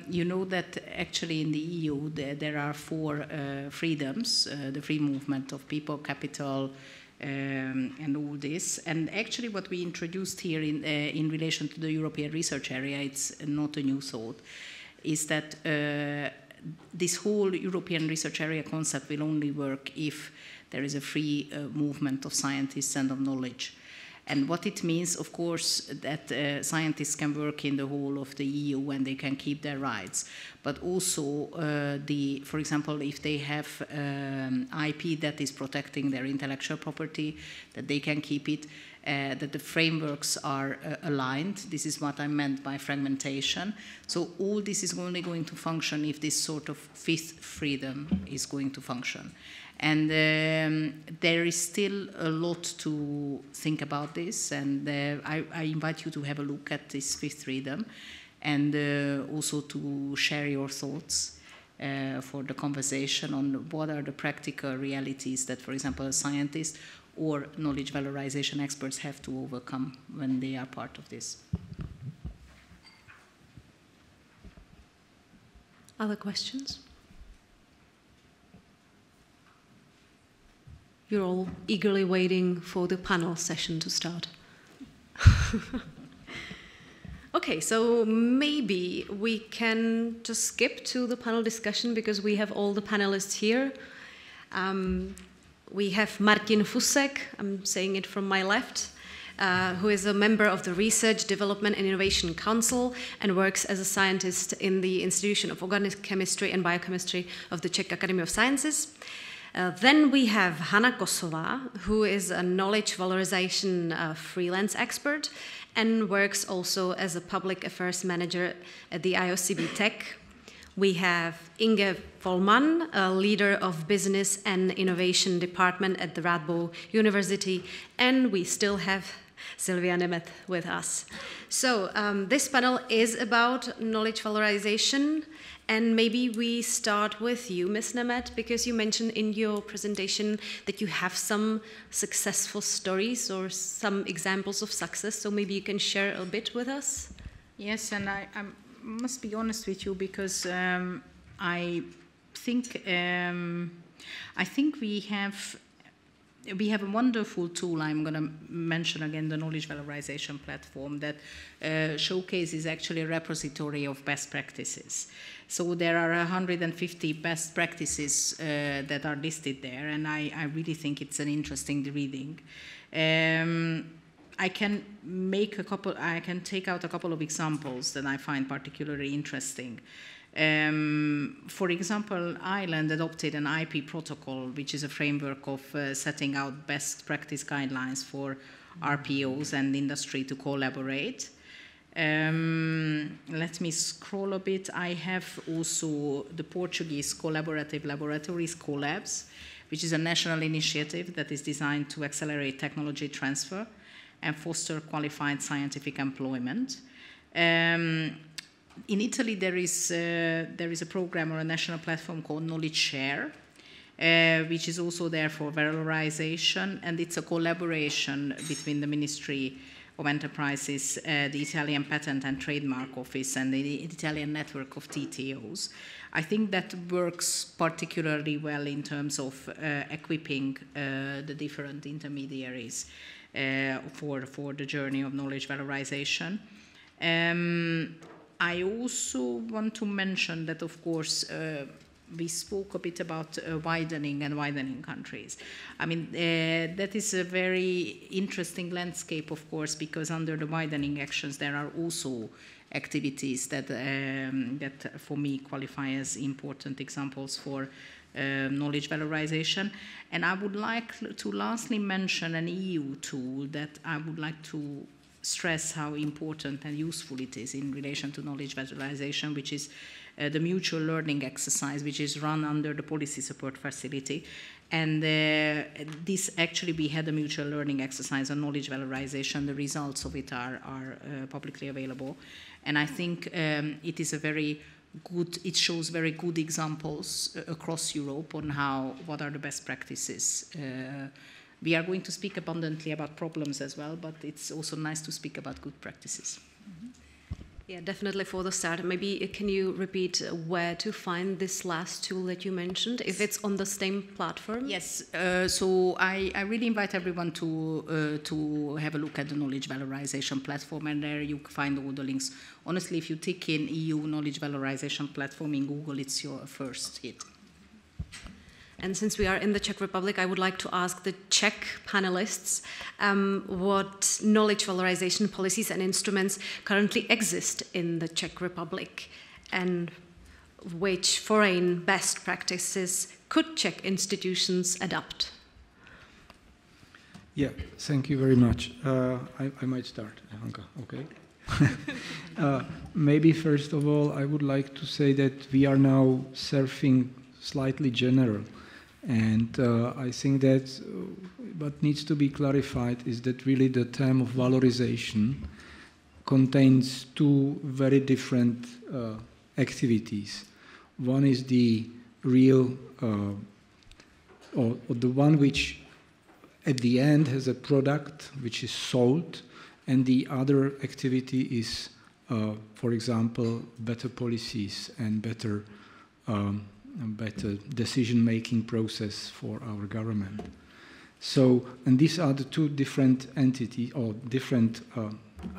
[SPEAKER 12] you know that actually in the EU there are 4 freedoms, the free movement of people, capital, and all this. And actually what we introduced here in relation to the European research area, it's not a new thought, is that this whole European research area concept will only work if there is a free movement of scientists and of knowledge. And what it means, of course, that scientists can work in the whole of the EU and they can keep their rights. But also, for example, if they have IP that is protecting their intellectual property, that they can keep it, that the frameworks are aligned. This is what I meant by fragmentation. So all this is only going to function if this sort of 5th freedom is going to function. And there is still a lot to think about this, and I invite you to have a look at this 5th freedom, and also to share your thoughts for the conversation on what are the practical realities that, for example, a scientist or knowledge valorization experts have to overcome when they are part of this.
[SPEAKER 1] Other questions? You're all eagerly waiting for the panel session to start. Okay, so maybe we can just skip to the panel discussion because we have all the panelists here. We have Martin Fusek, I'm saying it from my left, who is a member of the Research, Development and Innovation Council and works as a scientist in the Institution of Organic Chemistry and Biochemistry of the Czech Academy of Sciences. Then we have Hanna Kosová, who is a knowledge valorization freelance expert and works also as a public affairs manager at the IOCB Tech. We have Inge Vollmann, a leader of business and innovation department at the Radboud University, and we still have Szilvia Nemeth with us. So this panel is about knowledge valorization. And maybe we start with you, Ms. Nemeth, because you mentioned in your presentation that you have some successful stories or some examples of success. So maybe you can share a bit with us.
[SPEAKER 12] Yes, and I must be honest with you because I think we have we have a wonderful tool. I'm going to mention again the knowledge valorization platform that showcases actually a repository of best practices. So there are 150 best practices that are listed there, and I really think it's an interesting reading. I can take out a couple of examples that I find particularly interesting. For example, Ireland adopted an IP protocol, which is a framework of setting out best practice guidelines for RPOs and industry to collaborate. Let me scroll a bit. I have also the Portuguese Collaborative Laboratories, CoLabs, which is a national initiative that is designed to accelerate technology transfer and foster qualified scientific employment. In Italy, there is a program or a national platform called Knowledge Share, which is also there for valorization, and it's a collaboration between the Ministry of Enterprises, the Italian Patent and Trademark Office, and the Italian network of TTOs. I think that works particularly well in terms of equipping the different intermediaries for the journey of knowledge valorization. I also want to mention that, of course, we spoke a bit about widening countries. I mean, that is a very interesting landscape, of course, because under the widening actions, there are also activities that for me qualify as important examples for knowledge valorization. And I would like to lastly mention an EU tool that I would like to stress how important and useful it is in relation to knowledge valorization, which is the mutual learning exercise, which is run under the policy support facility. And this actually, we had a mutual learning exercise on knowledge valorization. The results of it are publicly available. And I think it is a very good, it shows very good examples across Europe on what are the best practices. We are going to speak abundantly about problems as well, but it's also nice to speak about good practices.
[SPEAKER 1] Yeah, definitely for the start. Maybe can you repeat where to find this last tool that you mentioned, if it's on the same platform?
[SPEAKER 12] Yes, so I really invite everyone to have a look at the knowledge valorization platform, and there you find all the links. Honestly, if you tick in EU knowledge valorization platform in Google, it's your first hit.
[SPEAKER 1] And since we are in the Czech Republic, I would like to ask the Czech panelists what knowledge valorization policies and instruments currently exist in the Czech Republic, and which foreign best practices could Czech institutions adopt.
[SPEAKER 13] Yeah, thank you very much. I might start, Hanka, okay? Maybe first of all, I would like to say that we are now surfing slightly general. And I think that what needs to be clarified is that really the term of valorization contains two very different activities. One is the real, or the one which at the end has a product which is sold, and the other activity is, for example, better policies and better decision-making process for our government. So, and these are the two different entities or different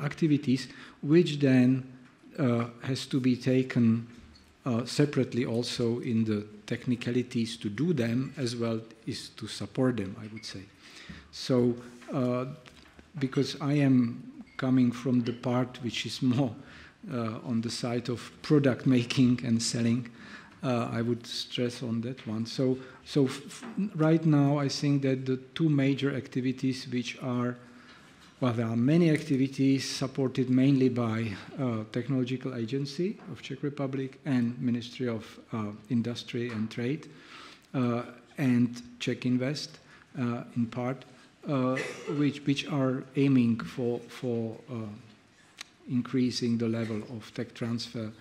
[SPEAKER 13] activities, which then has to be taken separately also in the technicalities to do them, as well as to support them, I would say. So, because I am coming from the part which is more on the side of product making and selling, I would stress on that one. So right now, I think that the two major activities which are, well, there are many activities supported mainly by Technological Agency of Czech Republic and Ministry of Industry and Trade and Czech Invest in part, which are aiming for increasing the level of tech transfer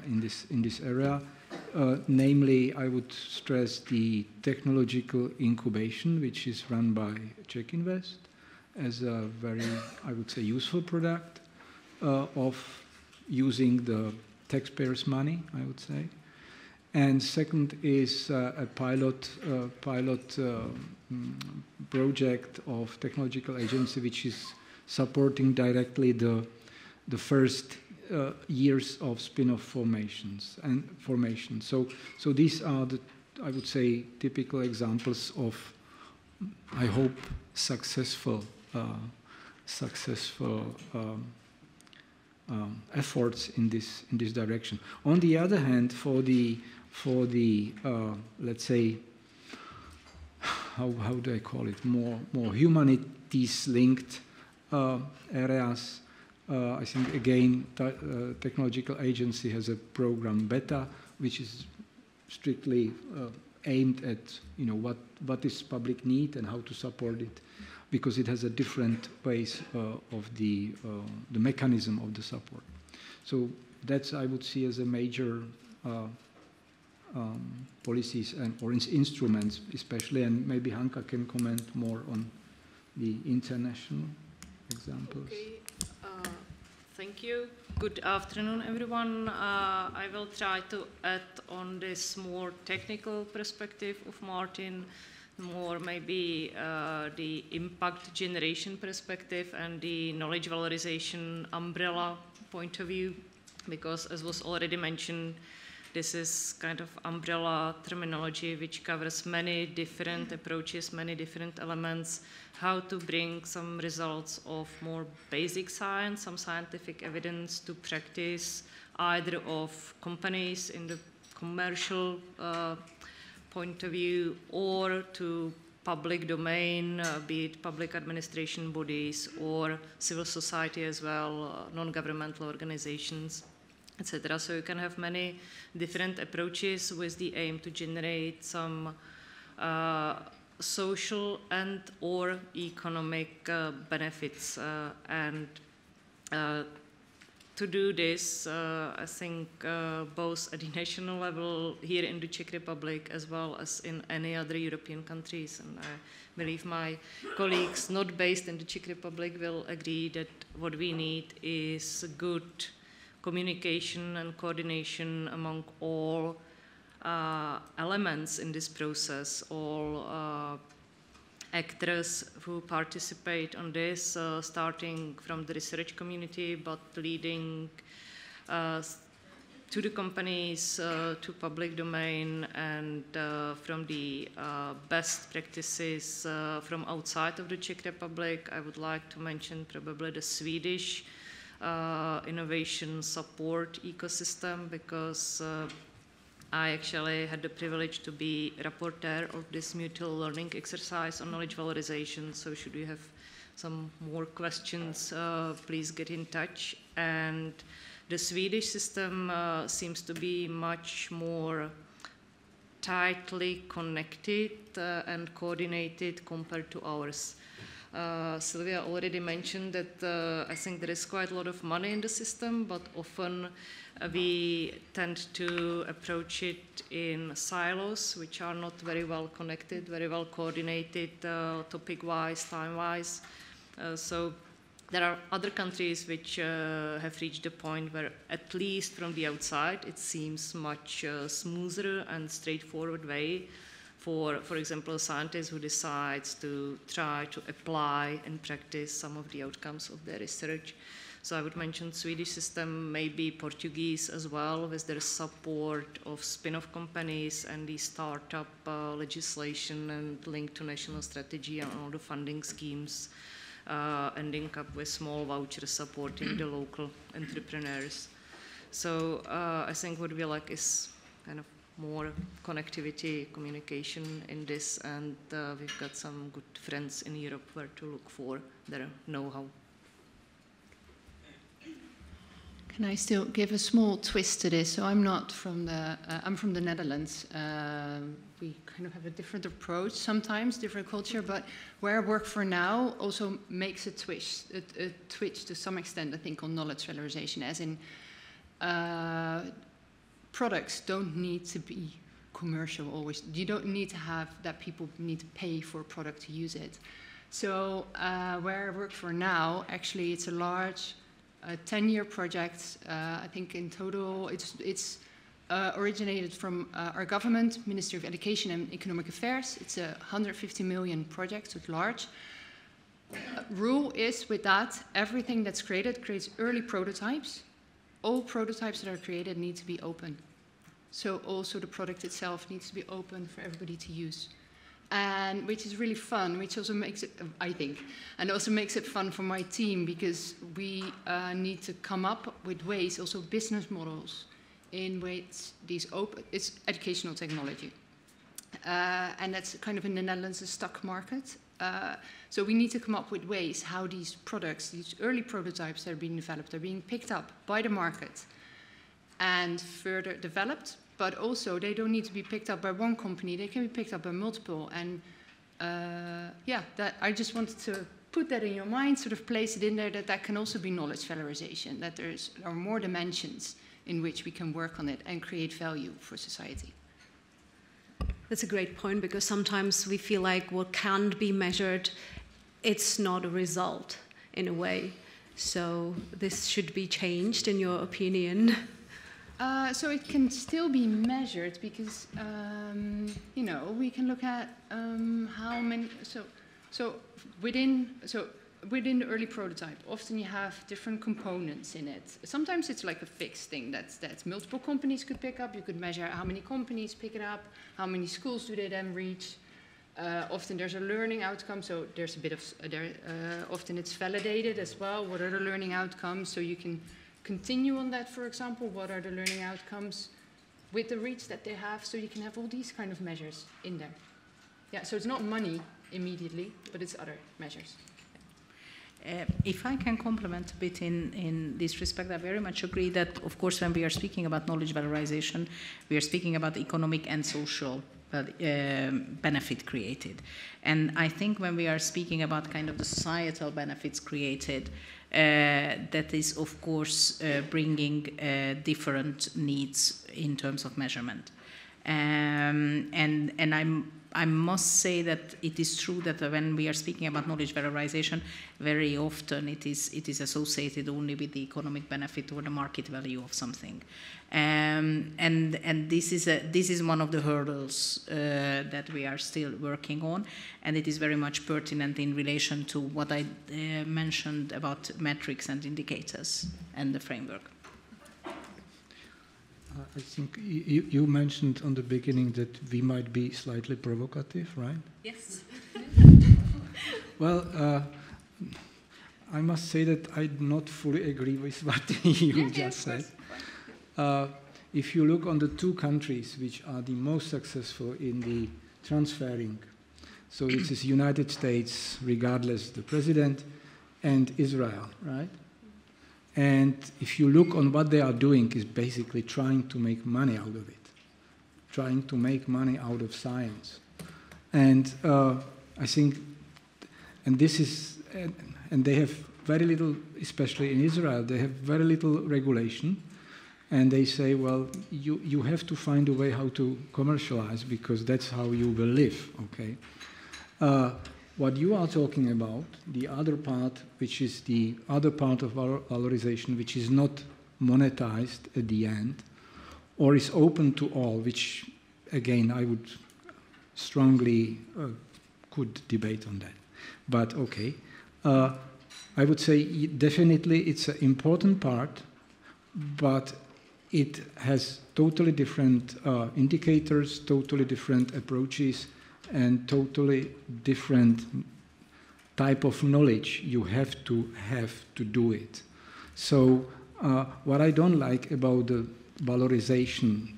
[SPEAKER 13] in this area. Namely, I would stress the technological incubation, which is run by Czech Invest, as a very, I would say, useful product of using the taxpayers' money, I would say. And second is a pilot project of technological agency, which is supporting directly the first years of spin-off formation. So these are the, I would say, typical examples of, I hope, successful efforts in this direction. On the other hand, for the let's say, how do I call it, more humanities linked areas, I think again technological agency has a program BETA, which is strictly aimed at what is public need and how to support it, because it has a different ways of the mechanism of the support. So that's, I would see, as a major policies or instruments especially, and maybe Hanka can comment more on the international examples.
[SPEAKER 14] Okay. Thank you. Good afternoon, everyone. I will try to add on this more technical perspective of Martin, more maybe the impact generation perspective and the knowledge valorization umbrella point of view, because as was already mentioned, this is kind of umbrella terminology which covers many different approaches, many different elements, how to bring some results of more basic science, some scientific evidence to practice, either of companies in the commercial point of view, or to public domain, be it public administration bodies or civil society as well, non-governmental organizations, etc. So you can have many different approaches with the aim to generate some social and or economic benefits. And to do this, I think both at the national level here in the Czech Republic as well as in any other European countries, and I believe my colleagues not based in the Czech Republic will agree that what we need is good communication and coordination among all elements in this process, all actors who participate on this, starting from the research community, but leading to the companies, to public domain, and from the best practices from outside of the Czech Republic. I would like to mention probably the Swedish innovation support ecosystem, because I actually had the privilege to be rapporteur of this mutual learning exercise on knowledge valorization. So should you have some more questions, please get in touch. And the Swedish system seems to be much more tightly connected and coordinated compared to ours. Szilvia already mentioned that I think there is quite a lot of money in the system, but often we tend to approach it in silos, which are not very well connected, very well coordinated, topic-wise, time-wise. So there are other countries which have reached a point where, at least from the outside, it seems much smoother and straightforward way for example, a scientist who decides to try to apply and practice some of the outcomes of their research. So I would mention Swedish system, maybe Portuguese as well, with their support of spin-off companies and the startup legislation and link to national strategy and all the funding schemes, ending up with small vouchers supporting the local entrepreneurs. So I think what we like is kind of more connectivity, communication in this, and we've got some good friends in Europe where to look for their know-how.
[SPEAKER 15] Can I still give a small twist to this? So I'm not from the, I'm from the Netherlands. We kind of have a different approach sometimes, different culture, but where I work for now also makes a twitch to some extent, I think, on knowledge valorization, as in products don't need to be commercial always. You don't need to have that people need to pay for a product to use it. So where I work for now, actually it's a large 10-year project. I think in total it's originated from our government, Ministry of Education and Economic Affairs. It's a 150 million project, so it's large. Rule is with that, everything that's created creates early prototypes. All prototypes that are created need to be open. So also the product itself needs to be open for everybody to use. And which is really fun, which also makes it, I think, and also makes it fun for my team, because we need to come up with ways, also business models, in which these open, it's educational technology. And that's kind of in the Netherlands, a stock market. So we need to come up with ways how these products, these early prototypes that are being developed, are being picked up by the market and further developed. But also, they don't need to be picked up by one company. They can be picked up by multiple. And yeah, that I just wanted to put that in your mind, sort of place it in there, that can also be knowledge valorization, that there are more dimensions in which we can work on it and create value for society.
[SPEAKER 1] That's a great point, because sometimes we feel like what can't be measured, it's not a result in a way. So this should be changed, in your opinion?
[SPEAKER 15] So it can still be measured, because you know, we can look at how many. So within the early prototype, often you have different components in it. Sometimes it's like a fixed thing that multiple companies could pick up. You could measure how many companies pick it up, how many schools do they then reach. Often there's a learning outcome, so there's a bit of often it's validated as well. What are the learning outcomes? So you can continue on that, for example. What are the learning outcomes with the reach that they have? So you can have all these kind of measures in there. Yeah, so it's not money immediately, but it's other measures.
[SPEAKER 12] If I can complement a bit in this respect, I very much agree that, of course, when we are speaking about knowledge valorization, we are speaking about economic and social benefit created. And I think when we are speaking about kind of the societal benefits created, that is, of course, bringing different needs in terms of measurement. And I must say that it is true that when we are speaking about knowledge valorization, very often it is associated only with the economic benefit or the market value of something, and this is one of the hurdles that we are still working on, and it is very much pertinent in relation to what I mentioned about metrics and indicators and the framework.
[SPEAKER 13] I think you mentioned on the beginning that we might be slightly provocative, right?
[SPEAKER 12] Yes.
[SPEAKER 13] Well, I must say that I do not fully agree with what you just said. If you look on the two countries which are the most successful in the transferring, so this is United States, regardless the president, and Israel, right? And if you look on what they are doing, is basically trying to make money out of it, trying to make money out of science. And I think, and this is, and they have very little, especially in Israel, they have very little regulation. And they say, well, you have to find a way how to commercialize, because that's how you will live, okay? What you are talking about, the other part, which is the other part of valorization, which is not monetized at the end, or is open to all, which, again, I would strongly could debate on that. But okay, I would say definitely it's an important part, but it has totally different indicators, totally different approaches, and totally different type of knowledge you have to do it. So what I don't like about the valorization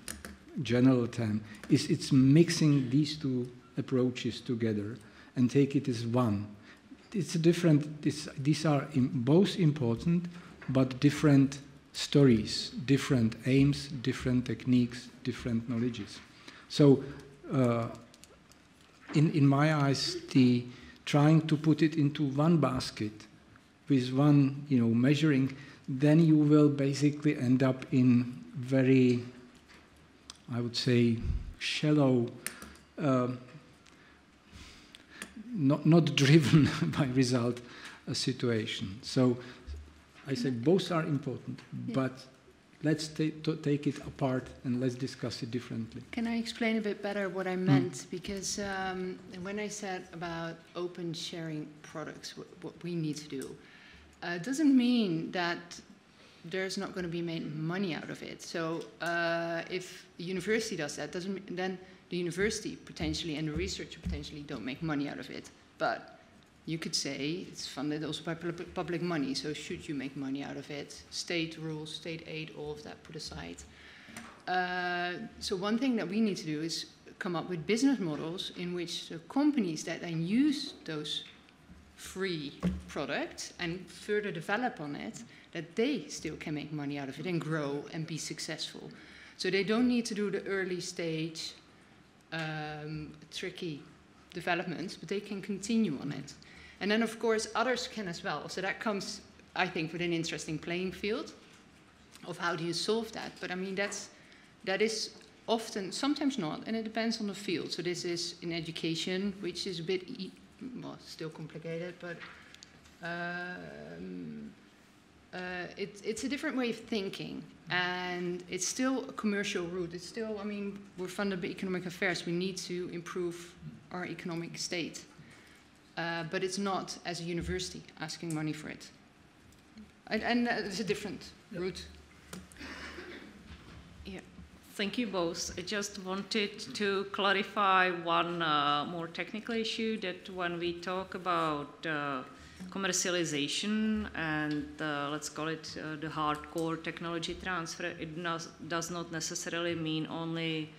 [SPEAKER 13] general term is it's mixing these two approaches together and take it as one. It's a different, these are both important, but different stories, different aims, different techniques, different knowledges. So in my eyes, the trying to put it into one basket with one, measuring, then you will basically end up in very, I would say, shallow, not driven by result situation. So I say both are important, but let's take it apart and let's discuss it differently.
[SPEAKER 15] Can I explain a bit better what I meant? Because when I said about open sharing products, what we need to do, doesn't mean that there's not going to be made money out of it. So if the university does that, then the university potentially and the researcher potentially don't make money out of it. But you could say it's funded also by public money, so should you make money out of it? State rules, state aid, all of that put aside. So one thing that we need to do is come up with business models in which the companies that then use those free products and further develop on it, that they still can make money out of it and grow and be successful. So they don't need to do the early stage tricky developments, but they can continue on it. And then, of course, others can as well. So that comes, I think, with an interesting playing field of how do you solve that. But I mean, that is often, sometimes not, and it depends on the field. So this is in education, which is a bit, well, still complicated, but it's a different way of thinking. And it's still a commercial route. It's still, I mean, we're funded by economic affairs. We need to improve our economic state. But it's not, as a university, asking money for it. And it's a different route.
[SPEAKER 14] Yeah, thank you both. I just wanted to clarify one more technical issue, that when we talk about commercialization and let's call it the hardcore technology transfer, it does not necessarily mean only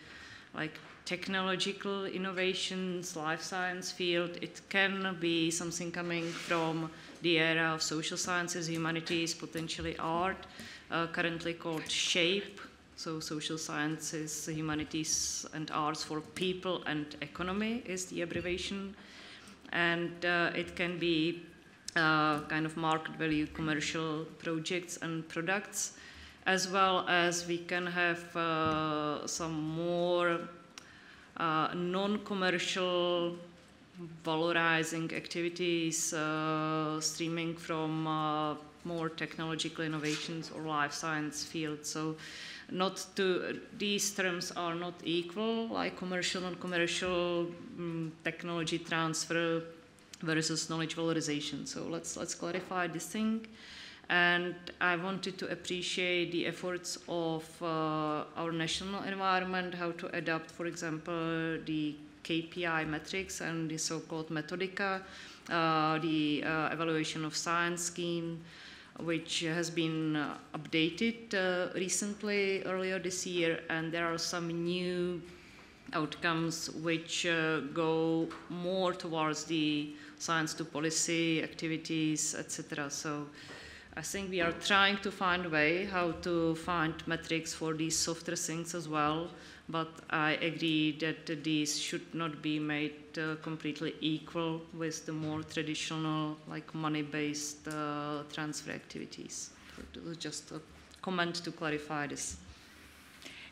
[SPEAKER 14] like technological innovations, life science field. It can be something coming from the area of social sciences, humanities, potentially art, currently called SHAPE, so social sciences, humanities and arts for people and economy is the abbreviation. And it can be kind of market value commercial projects and products, as well as we can have some more non-commercial valorizing activities streaming from more technological innovations or life science fields. So these terms are not equal, like commercial, non-commercial, technology transfer versus knowledge valorization. So let's clarify this thing. And I wanted to appreciate the efforts of our national environment, how to adapt, for example, the KPI metrics and the so-called Metodica, the evaluation of science scheme, which has been updated recently, earlier this year, and there are some new outcomes which go more towards the science to policy activities, etc. So I think we are trying to find a way how to find metrics for these softer things as well, but I agree that these should not be made completely equal with the more traditional, like money-based transfer activities. Just a comment to clarify this.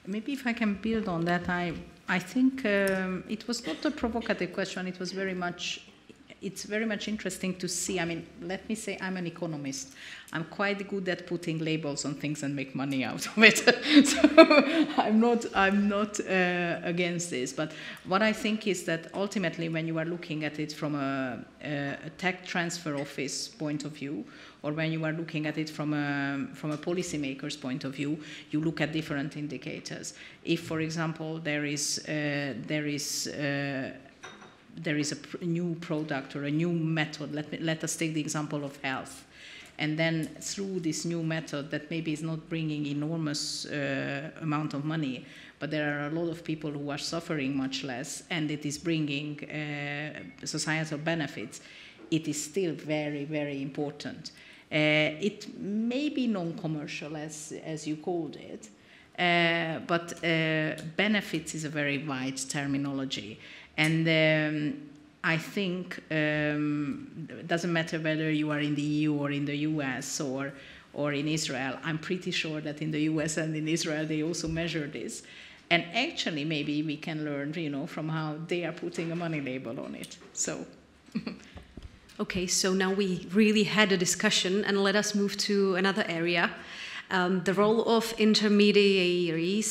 [SPEAKER 12] Maybe if I can build on that, I think it was not a provocative question. It was it's very much interesting to see. I mean, let me say I'm an economist. I'm quite good at putting labels on things and make money out of it. So I'm not against this. But what I think is that ultimately, when you are looking at it from a tech transfer office point of view, or when you are looking at it from a policymaker's point of view, you look at different indicators. If, for example, there is a new product or a new method, let us take the example of health. And then through this new method that maybe is not bringing enormous amount of money, but there are a lot of people who are suffering much less, and it is bringing societal benefits, it is still very, very important. It may be non-commercial, as you called it, but benefits is a very wide terminology. And I think it doesn't matter whether you are in the EU or in the US or in Israel. I'm pretty sure that in the US and in Israel they also measure this. And actually maybe we can learn, from how they are putting a money label on it. So.
[SPEAKER 1] Okay, so now we really had a discussion, and let us move to another area. the role of intermediaries,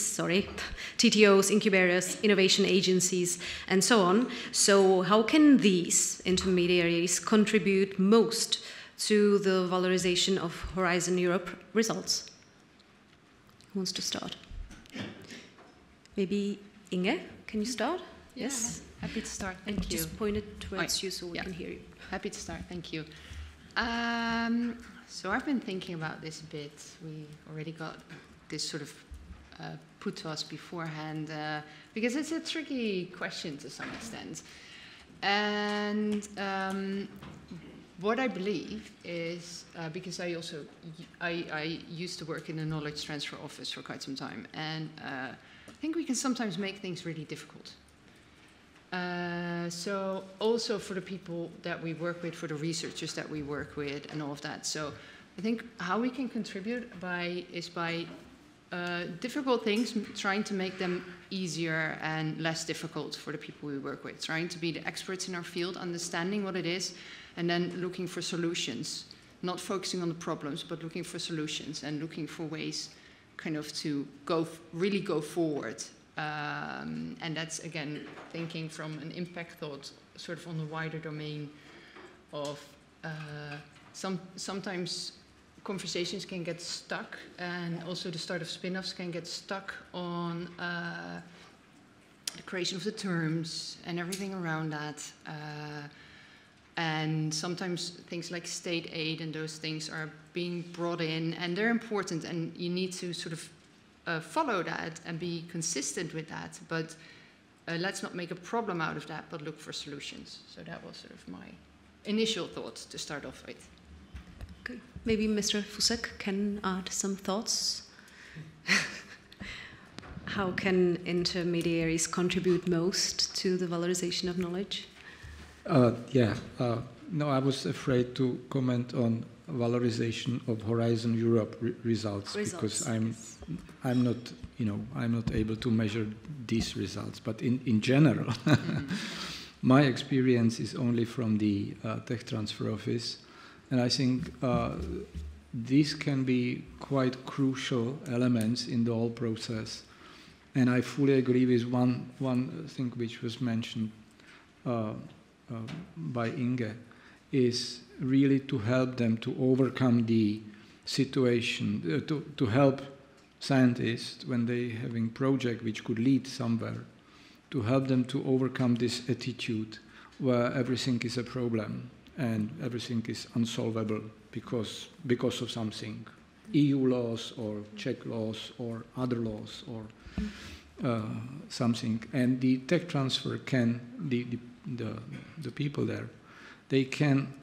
[SPEAKER 1] TTOs, incubators, innovation agencies, and so on. So how can these intermediaries contribute most to the valorization of Horizon Europe results? Who wants to start? Maybe Inge, can you start?
[SPEAKER 15] Yes, happy to start, thank you.
[SPEAKER 1] Just point it towards you so we can hear you.
[SPEAKER 15] Happy to start, thank you. So I've been thinking about this a bit. We already got this sort of put to us beforehand, because it's a tricky question to some extent. And what I believe is, because I used to work in a knowledge transfer office for quite some time, and I think we can sometimes make things really difficult. So also for the people that we work with, for the researchers that we work with and all of that. So I think how we can contribute is by difficult things, trying to make them easier and less difficult for the people we work with, trying to be the experts in our field, understanding what it is, and then looking for solutions, not focusing on the problems, but looking for solutions and looking for ways kind of to really go forward. And that's, again, thinking from an impact thought, sort of on the wider domain of sometimes conversations can get stuck, and also the start of spin-offs can get stuck on the creation of the terms and everything around that. And sometimes things like state aid and those things are being brought in, and they're important, and you need to sort of follow that and be consistent with that, but let's not make a problem out of that, but look for solutions. So that was sort of my initial thoughts to start off with.
[SPEAKER 1] Okay. Maybe Mr. Fusek can add some thoughts. How can intermediaries contribute most to the valorization of knowledge?
[SPEAKER 13] No, I was afraid to comment on valorization of Horizon Europe results because I'm not able to measure these results. But in general, my experience is only from the tech transfer office, and I think these can be quite crucial elements in the whole process. And I fully agree with one thing which was mentioned by Inge, is really to help them to overcome the situation, to help scientists when they having project which could lead somewhere, to help them to overcome this attitude where everything is a problem and everything is unsolvable because of something, EU laws or Czech laws or other laws or something. And the tech transfer can, the people there, they can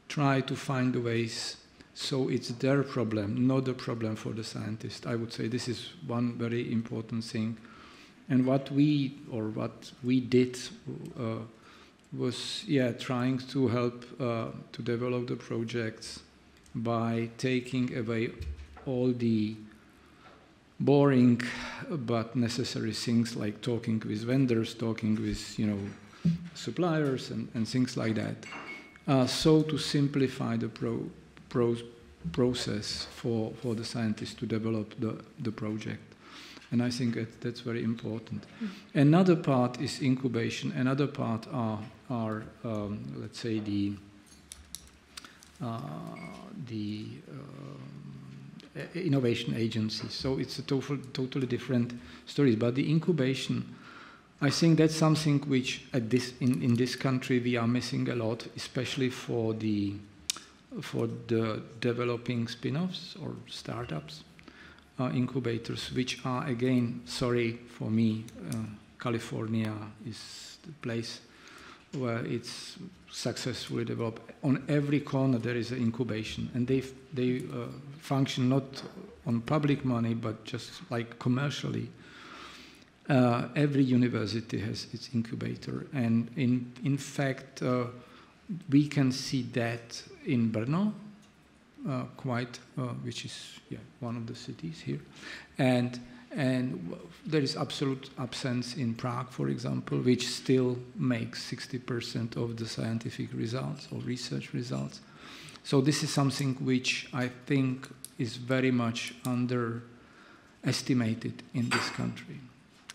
[SPEAKER 13] try to find the ways so it's their problem, not a problem for the scientist. I would say this is one very important thing. And what we did was trying to help to develop the projects by taking away all the boring but necessary things like talking with vendors, talking with suppliers and things like that. So to simplify the process for the scientists to develop the project. And I think that's very important. Another part is incubation. Another part are let's say the innovation agencies. So it's a totally different story. But the incubation, I think that's something which in this country we are missing a lot, especially for the developing spin-offs or startups, incubators, which are, again, sorry for me, California is the place where it's successfully developed. On every corner there is an incubation, and they function not on public money but just like commercially. Every university has its incubator, and in fact we can see that in Brno, which is one of the cities here, and there is absolute absence in Prague, for example, which still makes 60% of the scientific results or research results. So this is something which I think is very much underestimated in this country.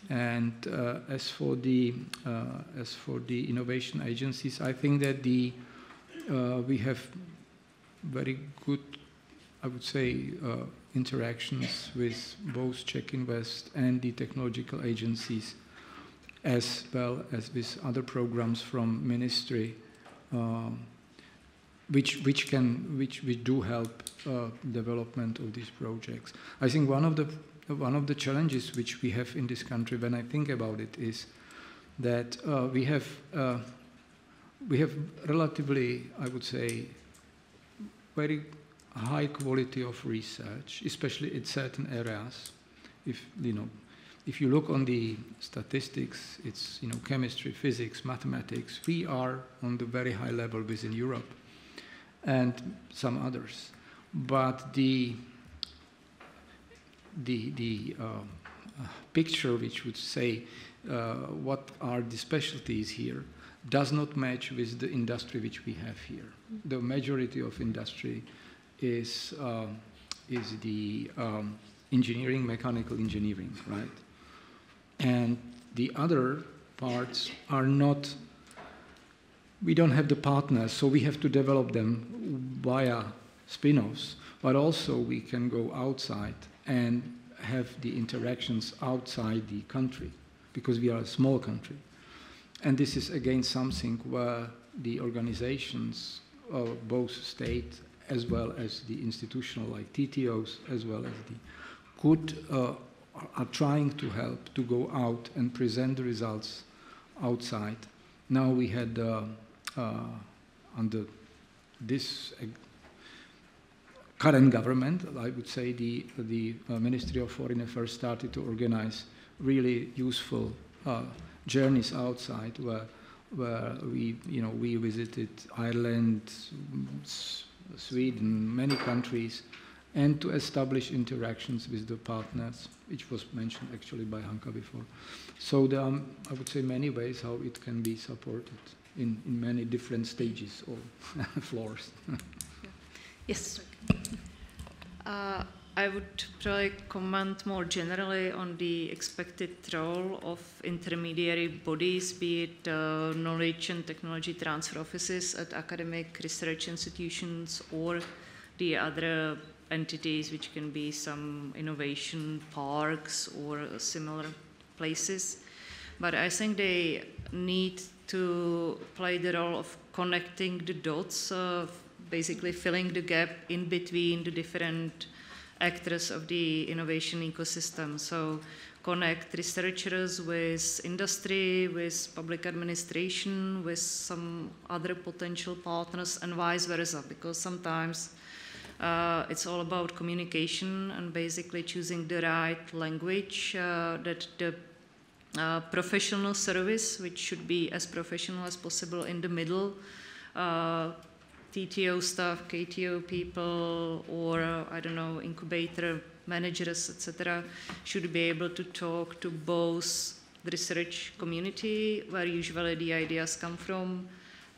[SPEAKER 13] And as for the innovation agencies, I think that we have very good, I would say, interactions with both Czech Invest and the technological agencies, as well as with other programs from ministry, which do help development of these projects. I think one of the challenges which we have in this country, when I think about it, is that we have relatively, I would say, very high quality of research, especially in certain areas. If you look on the statistics, it's chemistry, physics, mathematics. We are on the very high level within Europe, and some others. But the picture which would say what are the specialties here does not match with the industry which we have here. The majority of industry is the engineering, mechanical engineering, right? And the other parts are not, we don't have the partners, so we have to develop them via spin-offs, but also we can go outside and have the interactions outside the country, because we are a small country. And this is again something where the organizations, both state as well as the institutional, like TTOs, as well as the are trying to help to go out and present the results outside. Now we had under this current government, I would say the Ministry of Foreign Affairs started to organize really useful journeys outside, where we visited Ireland, Sweden, many countries, and to establish interactions with the partners, which was mentioned actually by Hanka before. So there are, I would say, many ways how it can be supported in many different stages or floors.
[SPEAKER 14] Yes. I would probably comment more generally on the expected role of intermediary bodies, be it knowledge and technology transfer offices at academic research institutions or the other entities, which can be some innovation parks or similar places. But I think they need to play the role of connecting the dots, basically filling the gap in between the different actors of the innovation ecosystem. So connect researchers with industry, with public administration, with some other potential partners, and vice versa, because sometimes it's all about communication and basically choosing the right language that the professional service, which should be as professional as possible in the middle, TTO staff, KTO people, or I don't know, incubator managers, etc., should be able to talk to both the research community, where usually the ideas come from,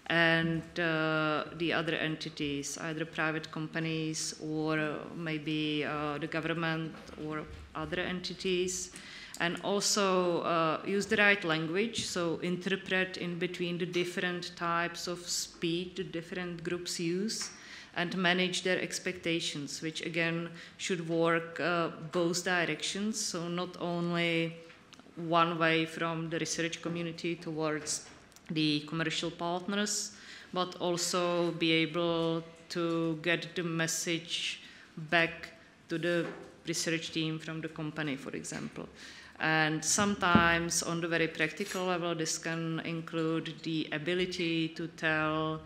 [SPEAKER 14] and the other entities, either private companies or maybe the government or other entities. And also use the right language, so interpret in between the different types of speed the different groups use, and manage their expectations, which again should work both directions, so not only one way from the research community towards the commercial partners, but also be able to get the message back to the research team from the company, for example. And sometimes on the very practical level, this can include the ability to tell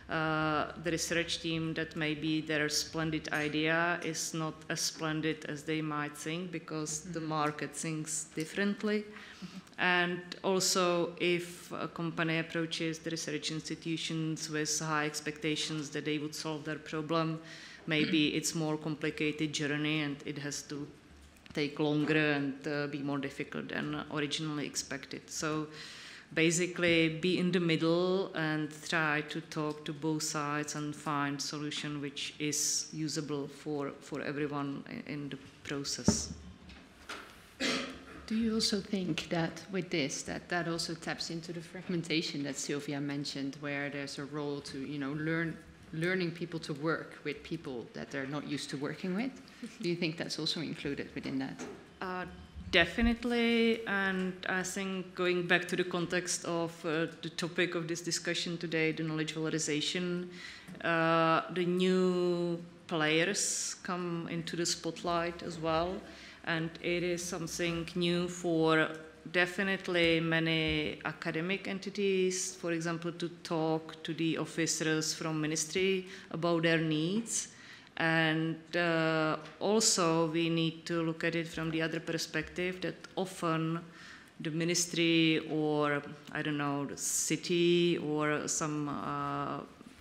[SPEAKER 14] the research team that maybe their splendid idea is not as splendid as they might think, because the market thinks differently. And also, if a company approaches the research institutions with high expectations that they would solve their problem, maybe it's more complicated journey and it has to take longer and be more difficult than originally expected. So basically be in the middle and try to talk to both sides and find solution which is usable for everyone in the process.
[SPEAKER 15] Do you also think that with this, that also taps into the fragmentation that Szilvia mentioned, where there's a role to, you know, learning people to work with people that they're not used to working with? Do you think that's also included within that?
[SPEAKER 14] Definitely, and I think going back to the context of the topic of this discussion today, the knowledge valorization, the new players come into the spotlight as well, and it is something new for definitely many academic entities, for example, to talk to the officers from ministry about their needs. And also we need to look at it from the other perspective, that often the ministry or, I don't know, the city or some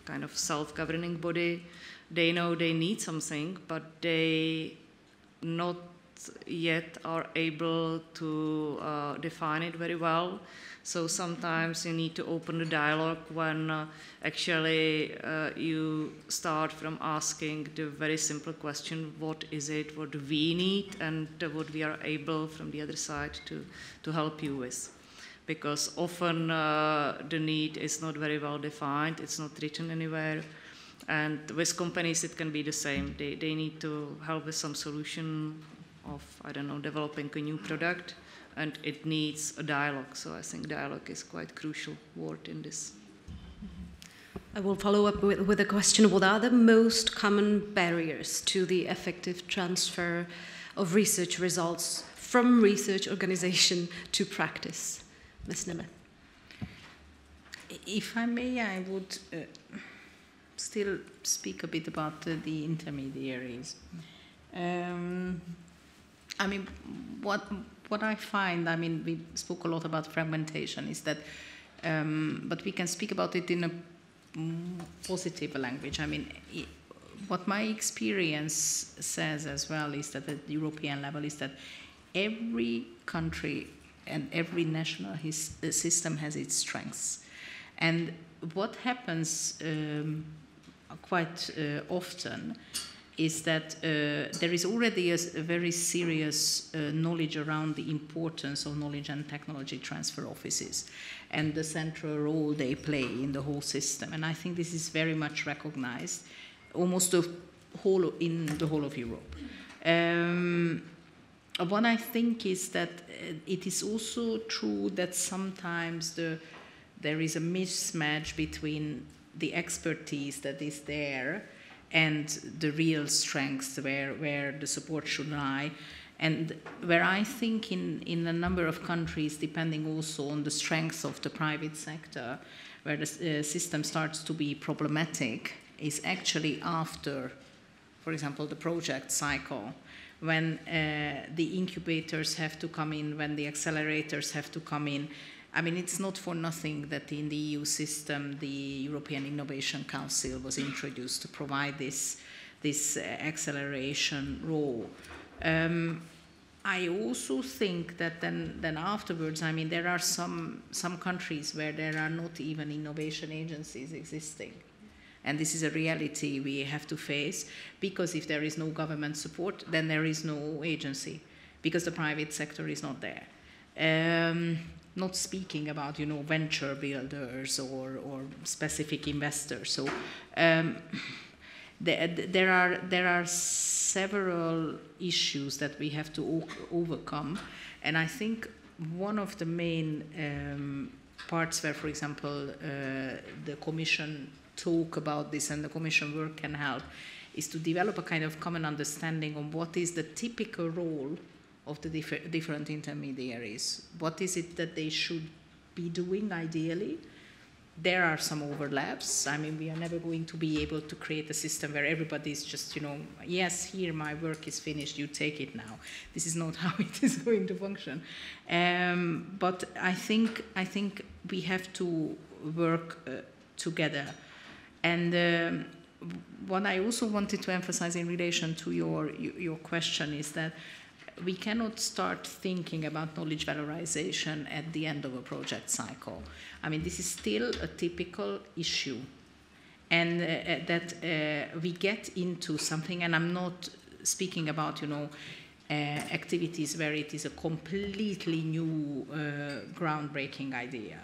[SPEAKER 14] kind of self-governing body, they know they need something, but they not yet are able to define it very well. So sometimes you need to open the dialogue when actually you start from asking the very simple question, what is it, what do we need, and what we are able from the other side to help you with. Because often the need is not very well defined, it's not written anywhere. And with companies it can be the same. They need to help with some solution of, I don't know, developing a new product, and it needs a dialogue. So I think dialogue is quite a crucial word in this.
[SPEAKER 1] I will follow up with a question. What are the most common barriers to the effective transfer of research results from research organization to practice? Ms. Nemeth.
[SPEAKER 12] If I may, I would still speak a bit about the intermediaries. I mean, what I find, I mean, we spoke a lot about fragmentation, is that, but we can speak about it in a positive language. I mean, what my experience says as well is that at the European level is that every country and every national system has its strengths. And what happens quite often is that there is already a very serious knowledge around the importance of knowledge and technology transfer offices and the central role they play in the whole system. And I think this is very much recognized almost in the whole of Europe. What I think is that it is also true that sometimes there is a mismatch between the expertise that is there and the real strengths where the support should lie. And where I think in a number of countries, depending also on the strengths of the private sector, where the system starts to be problematic, is actually after, for example, the project cycle, when the incubators have to come in, when the accelerators have to come in. I mean, it's not for nothing that in the EU system, the European Innovation Council was introduced to provide this acceleration role. I also think that then afterwards, I mean, there are some countries where there are not even innovation agencies existing. And this is a reality we have to face, because if there is no government support, then there is no agency, because the private sector is not there. Not speaking about, you know, venture builders or specific investors. So there are several issues that we have to overcome, and I think one of the main parts where, for example, the Commission talk about this and the Commission work can help is to develop a kind of common understanding on what is the typical role of the different intermediaries. What is it that they should be doing ideally? There are some overlaps. I mean, we are never going to be able to create a system where everybody is just, you know, yes, here my work is finished, you take it now. This is not how it is going to function. But I think we have to work together. And what I also wanted to emphasize in relation to your question is that we cannot start thinking about knowledge valorization at the end of a project cycle. I mean, this is still a typical issue. And that we get into something, and I'm not speaking about, activities where it is a completely new, groundbreaking idea.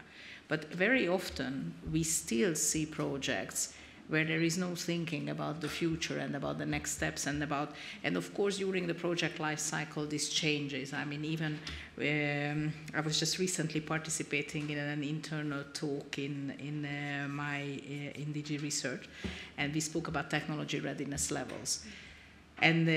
[SPEAKER 12] But very often, we still see projects where there is no thinking about the future and about the next steps and of course during the project life cycle this changes. I mean, even I was just recently participating in an internal talk in DG Research, and we spoke about technology readiness levels. And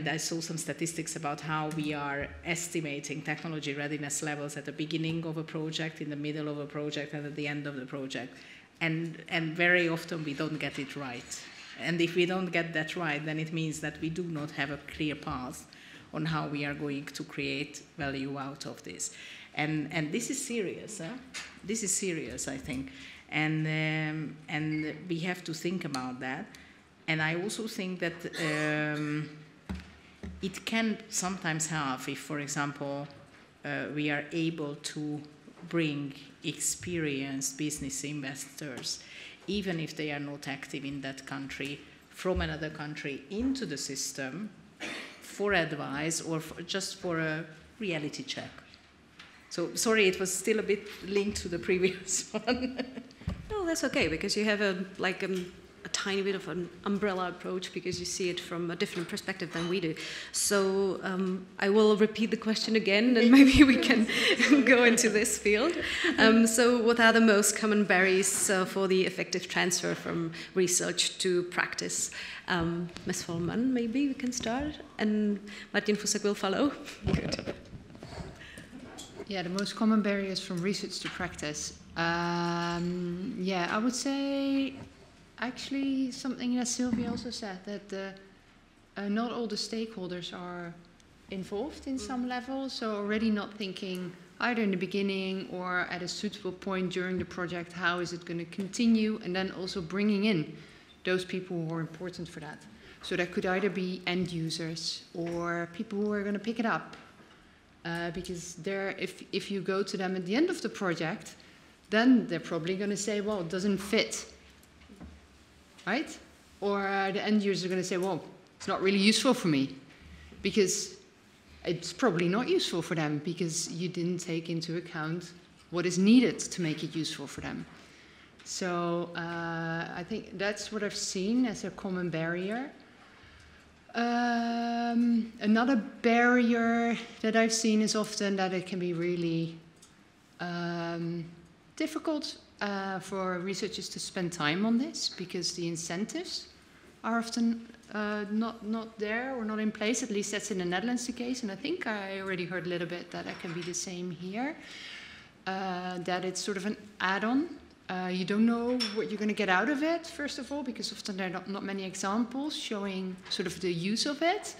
[SPEAKER 12] I saw some statistics about how we are estimating technology readiness levels at the beginning of a project, in the middle of a project, and at the end of the project. And very often we don't get it right. And if we don't get that right, then it means that we do not have a clear path on how we are going to create value out of this. And this is serious. Huh? This is serious, I think. And we have to think about that. And I also think that it can sometimes help if, for example, we are able to bring experienced business investors, even if they are not active in that country, from another country into the system for advice or just for a reality check. So sorry, it was still a bit linked to the previous one.
[SPEAKER 1] No, that's okay, because you have a tiny bit of an umbrella approach because you see it from a different perspective than we do. So I will repeat the question again, and maybe we can go into this field. So what are the most common barriers for the effective transfer from research to practice? Ms. Vollmann, maybe we can start, and Martin Fusak will follow. Good.
[SPEAKER 15] Yeah, the most common barriers from research to practice. Yeah, I would say actually something that Szilvia also said, that not all the stakeholders are involved in some level, so already not thinking either in the beginning or at a suitable point during the project, how is it going to continue, and then also bringing in those people who are important for that. So that could either be end users or people who are going to pick it up. Because if you go to them at the end of the project, then they're probably going to say, well, it doesn't fit. Right? Or the end users are going to say, well, it's not really useful for me, because it's probably not useful for them because you didn't take into account what is needed to make it useful for them. So I think that's what I've seen as a common barrier. Another barrier that I've seen is often that it can be really difficult for researchers to spend time on this because the incentives are often not there or not in place. At least that's in the Netherlands the case, and I think I already heard a little bit that can be the same here. That it's sort of an add-on. You don't know what you're going to get out of it, first of all, because often there are not many examples showing sort of the use of it.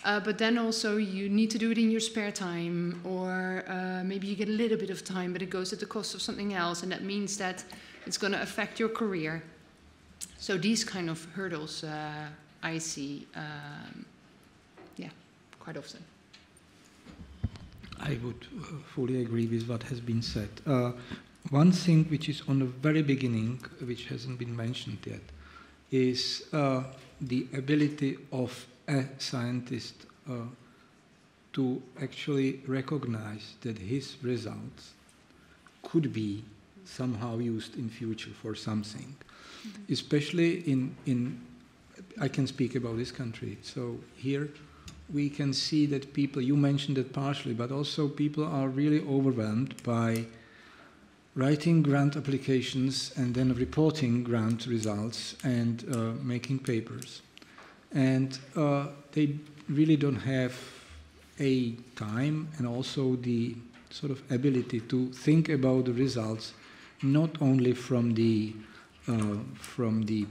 [SPEAKER 15] But then also you need to do it in your spare time, or maybe you get a little bit of time, but it goes at the cost of something else, and that means that it's going to affect your career. So these kind of hurdles I see, yeah, quite often.
[SPEAKER 13] I would fully agree with what has been said. One thing which is on the very beginning, which hasn't been mentioned yet, is the ability of a scientist to actually recognize that his results could be somehow used in future for something. Mm-hmm. Especially in I can speak about this country. So here we can see that people, you mentioned it partially, but also people are really overwhelmed by writing grant applications and then reporting grant results and making papers. And they really don't have a time and also the sort of ability to think about the results, not only from the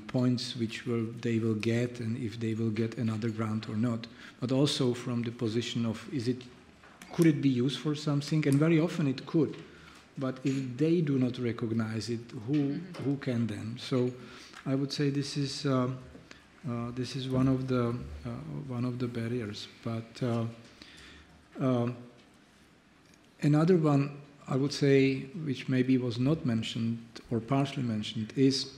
[SPEAKER 13] points which they will get and if they will get another grant or not, but also from the position of could it be used for something? And very often it could, but if they do not recognize it, who can then? So I would say this is one of the barriers. But Another one, I would say, which maybe was not mentioned or partially mentioned, is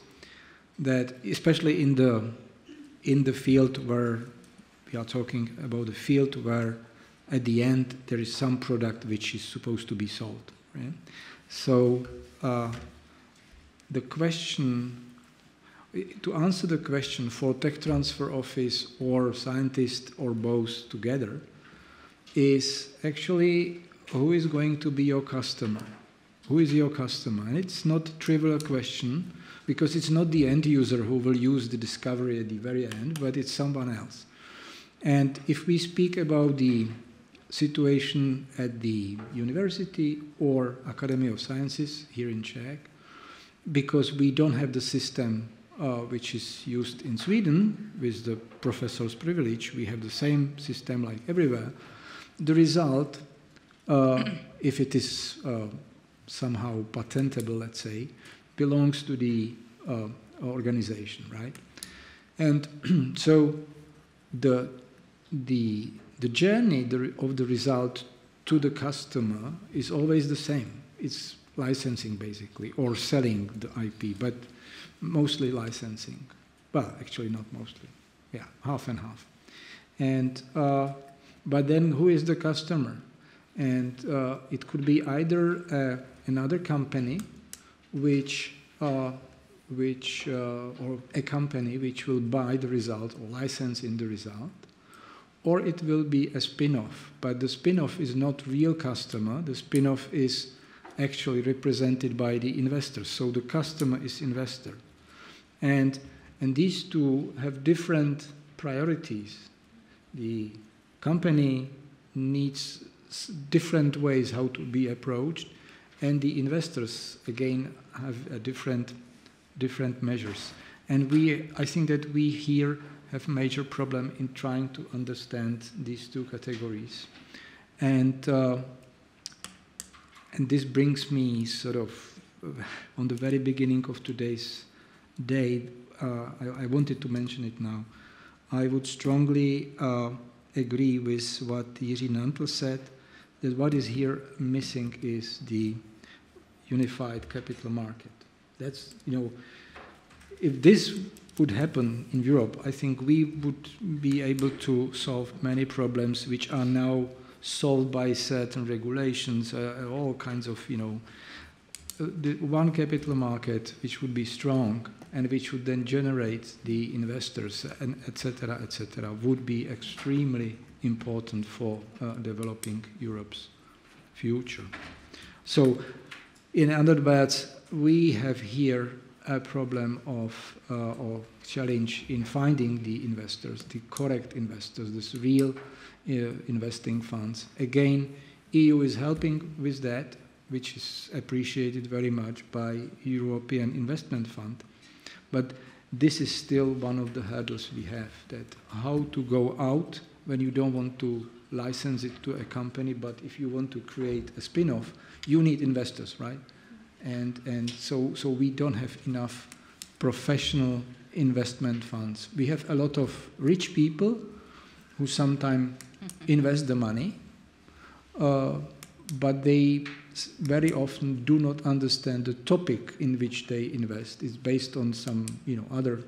[SPEAKER 13] that especially in the field where we are talking about a field where at the end there is some product which is supposed to be sold. Right? So the question, to answer the question for tech transfer office or scientist or both together, is actually who is going to be your customer? Who is your customer? And it's not a trivial question, because it's not the end user who will use the discovery at the very end, but it's someone else. And if we speak about the situation at the university or Academy of Sciences here in Czech, because we don't have the system which is used in Sweden with the professor's privilege, we have the same system like everywhere. The result, if it is somehow patentable, let's say, belongs to the organization, right? And so the journey of the result to the customer is always the same. It's licensing, basically, or selling the IP, but mostly licensing. Well, actually not mostly. Yeah, half and half. And but then who is the customer? And it could be either another company or a company which will buy the result or license in the result, or it will be a spin-off. But the spin-off is not real customer. The spin-off is actually represented by the investor. So the customer is investor. And these two have different priorities. The company needs different ways how to be approached, and the investors, again, have a different measures. And I think that we here have a major problem in trying to understand these two categories. And this brings me sort of on the very beginning of today's day, I wanted to mention it now. I would strongly agree with what Jiří Nantl said, that what is here missing is the unified capital market. That's, if this would happen in Europe, I think we would be able to solve many problems which are now solved by certain regulations, all kinds of, the one capital market which would be strong and which would then generate the investors, and et cetera, would be extremely important for developing Europe's future. So, in other words, we have here a problem or challenge in finding the investors, the correct investors, this real investing funds. Again, EU is helping with that, which is appreciated very much by European Investment Fund. But this is still one of the hurdles we have, that how to go out when you don't want to license it to a company, but if you want to create a spin-off, you need investors, right? And so we don't have enough professional investment funds. We have a lot of rich people who sometimes invest the money, but they very often do not understand the topic in which they invest. It's based on some, other,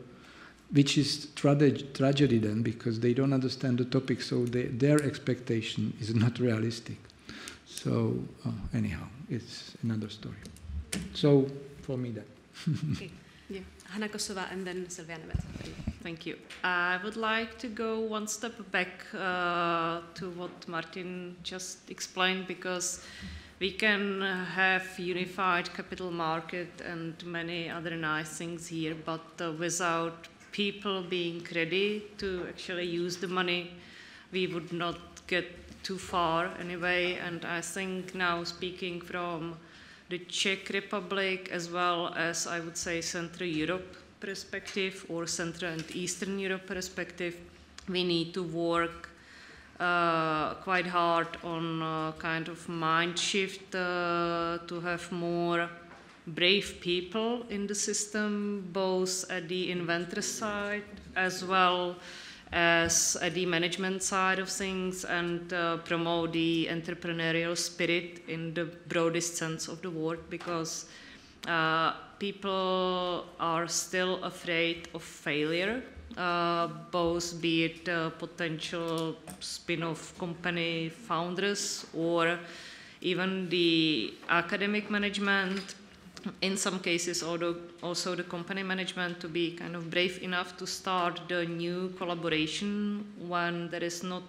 [SPEAKER 13] which is tragedy then, because they don't understand the topic, so their expectation is not realistic. So anyhow, it's another story. So for me that.
[SPEAKER 1] Okay. Yeah. Hanna Kosova and then Szilvia Nemeth.
[SPEAKER 14] Thank you. I would like to go one step back to what Martin just explained, because we can have unified capital market and many other nice things here, but without people being ready to actually use the money, we would not get too far anyway. And I think now, speaking from the Czech Republic as well as, I would say, Central Europe perspective or Central and Eastern Europe perspective, we need to work quite hard on kind of mind shift to have more brave people in the system, both at the inventor side as well as the management side of things and promote the entrepreneurial spirit in the broadest sense of the word, because people are still afraid of failure, both be it potential spin-off company founders or even the academic management, in some cases also the company management, to be kind of brave enough to start the new collaboration when there is not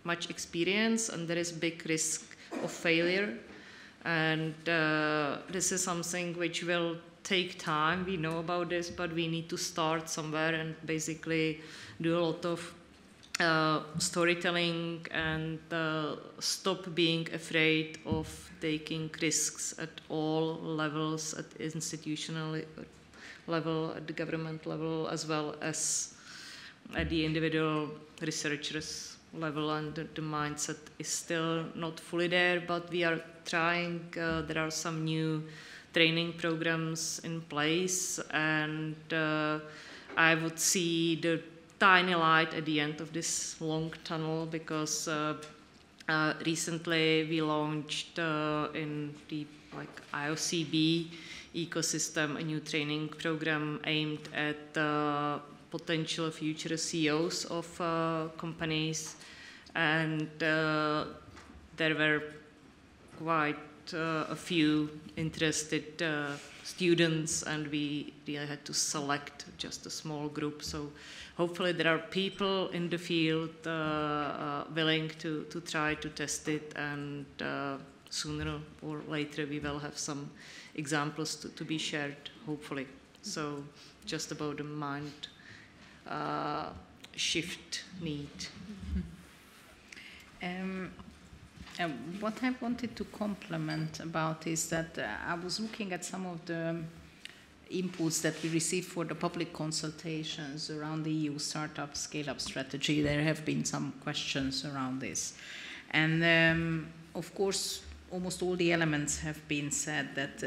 [SPEAKER 14] much experience and there is big risk of failure. And this is something which will take time. We know about this, but we need to start somewhere and basically do a lot of storytelling and stop being afraid of taking risks at all levels, at institutional level, at the government level, as well as at the individual researchers level. And the mindset is still not fully there, but we are trying. There are some new training programs in place, and I would see the tiny light at the end of this long tunnel, because recently we launched in the IOCB ecosystem a new training program aimed at potential future CEOs of companies, and there were quite a few interested students, and we had to select just a small group. So hopefully there are people in the field willing to try to test it, and sooner or later we will have some examples to be shared, hopefully. So just about the mind shift need.
[SPEAKER 12] What I wanted to compliment about is that I was looking at some of the inputs that we received for the public consultations around the EU startup scale-up strategy. There have been some questions around this. And of course, almost all the elements have been said that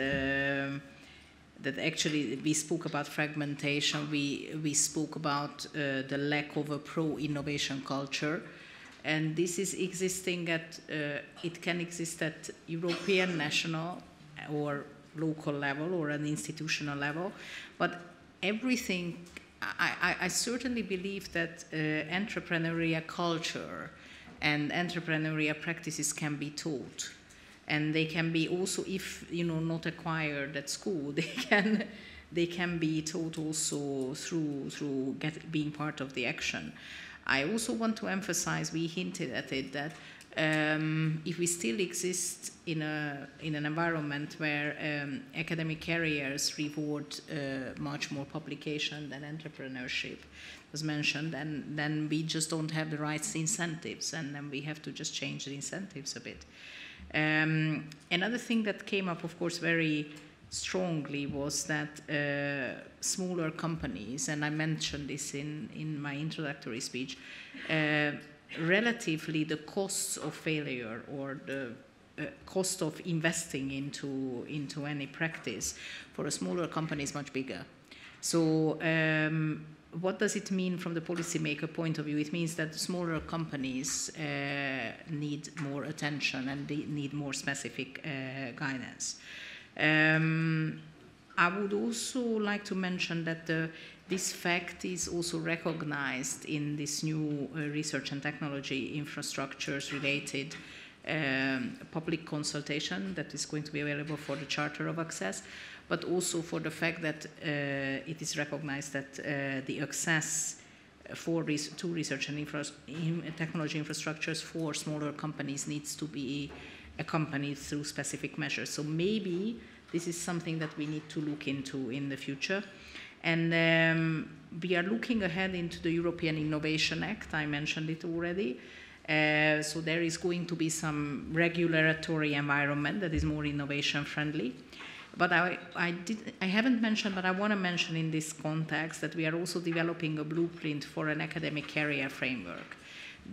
[SPEAKER 12] that actually we spoke about fragmentation, we spoke about the lack of a pro-innovation culture. And this is existing at, it can exist at European, national, or local level, or an institutional level. But everything, I certainly believe that entrepreneurial culture and entrepreneurial practices can be taught. And they can be also, if not acquired at school, they can be taught also through being part of the action. I also want to emphasize, we hinted at it, that if we still exist in an environment where academic careers reward much more publication than entrepreneurship, as mentioned, then we just don't have the right incentives, and then we have to just change the incentives a bit. Another thing that came up, of course, very strongly was that smaller companies, and I mentioned this in my introductory speech, relatively the costs of failure or the cost of investing into any practice for a smaller company is much bigger. So what does it mean from the policymaker point of view? It means that smaller companies need more attention and they need more specific guidance. I would also like to mention that this fact is also recognized in this new research and technology infrastructures related public consultation that is going to be available for the Charter of Access, but also for the fact that it is recognized that the access to research and technology infrastructures for smaller companies needs to be accompanied through specific measures. So maybe this is something that we need to look into in the future. And we are looking ahead into the European Innovation Act. I mentioned it already. So there is going to be some regulatory environment that is more innovation friendly. But I haven't mentioned, but I want to mention in this context that we are also developing a blueprint for an academic career framework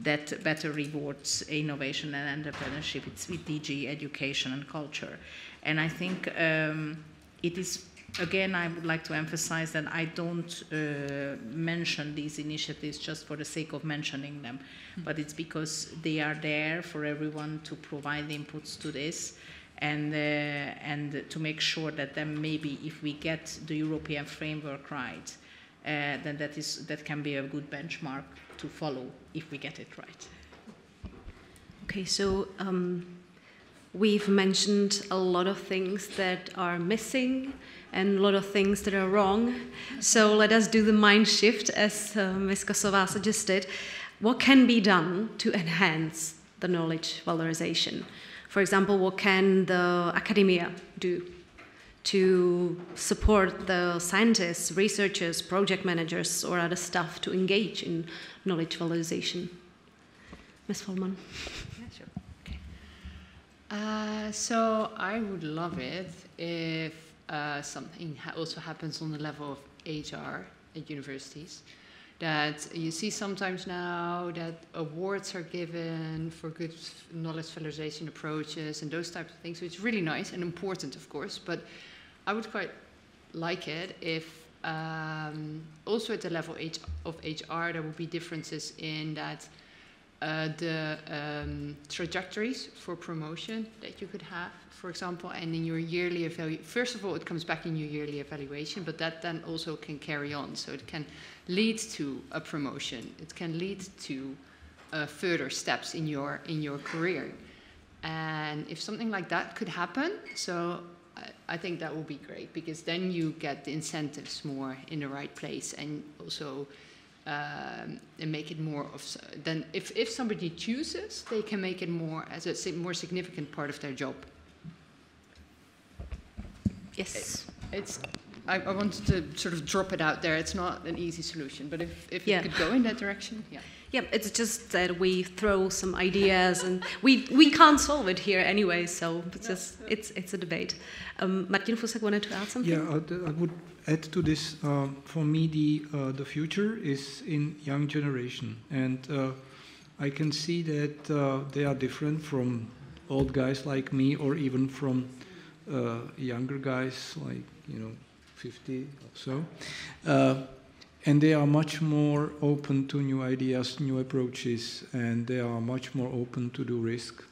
[SPEAKER 12] that better rewards innovation and entrepreneurship. It's with DG Education and Culture. And I think it is again, I would like to emphasize that I don't mention these initiatives just for the sake of mentioning them, but it's because they are there for everyone to provide inputs to this, and to make sure that then maybe if we get the European framework right, then that can be a good benchmark to follow if we get it right.
[SPEAKER 1] Okay, so we've mentioned a lot of things that are missing and a lot of things that are wrong. So let us do the mind shift, as Ms. Kosová suggested. What can be done to enhance the knowledge valorization? For example, what can the academia do to support the scientists, researchers, project managers, or other staff to engage in knowledge valorization? Ms. Vollmann.
[SPEAKER 15] Yeah, sure. Okay. So I would love it if something also happens on the level of HR at universities. That you see sometimes now that awards are given for good knowledge valorization approaches and those types of things, which is really nice and important, of course, but I would quite like it if also at the level of HR there would be differences in that the trajectories for promotion that you could have, for example, and in your yearly evaluation. First of all, it comes back in your yearly evaluation, but that then also can carry on. So it can lead to a promotion. It can lead to further steps in your career. And if something like that could happen, so I think that would be great, because then you get the incentives more in the right place, and also and make it more of, then if somebody chooses, they can make it more as a more significant part of their job.
[SPEAKER 1] Yes.
[SPEAKER 15] I wanted to sort of drop it out there. It's not an easy solution, but if it could go in that direction, yeah.
[SPEAKER 1] Yeah, it's just that we throw some ideas, and we can't solve it here anyway. So it's a debate. Martin Fusak wanted to add something.
[SPEAKER 13] Yeah, I would add to this. For me, the future is in young generation, and I can see that they are different from old guys like me, or even from younger guys like 50 or so. And they are much more open to new ideas, new approaches, and they are much more open to do risk,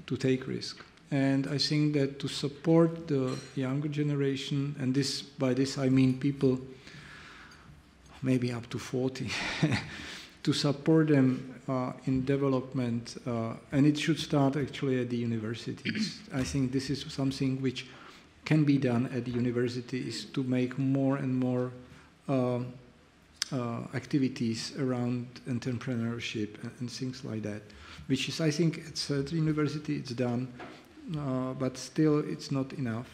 [SPEAKER 13] to take risk. And I think that to support the younger generation, and by this I mean people maybe up to 40, to support them in development, and it should start actually at the universities. I think this is something which can be done at the universities, to make more and more activities around entrepreneurship and things like that, which is, I think, at the university it's done, but still it's not enough.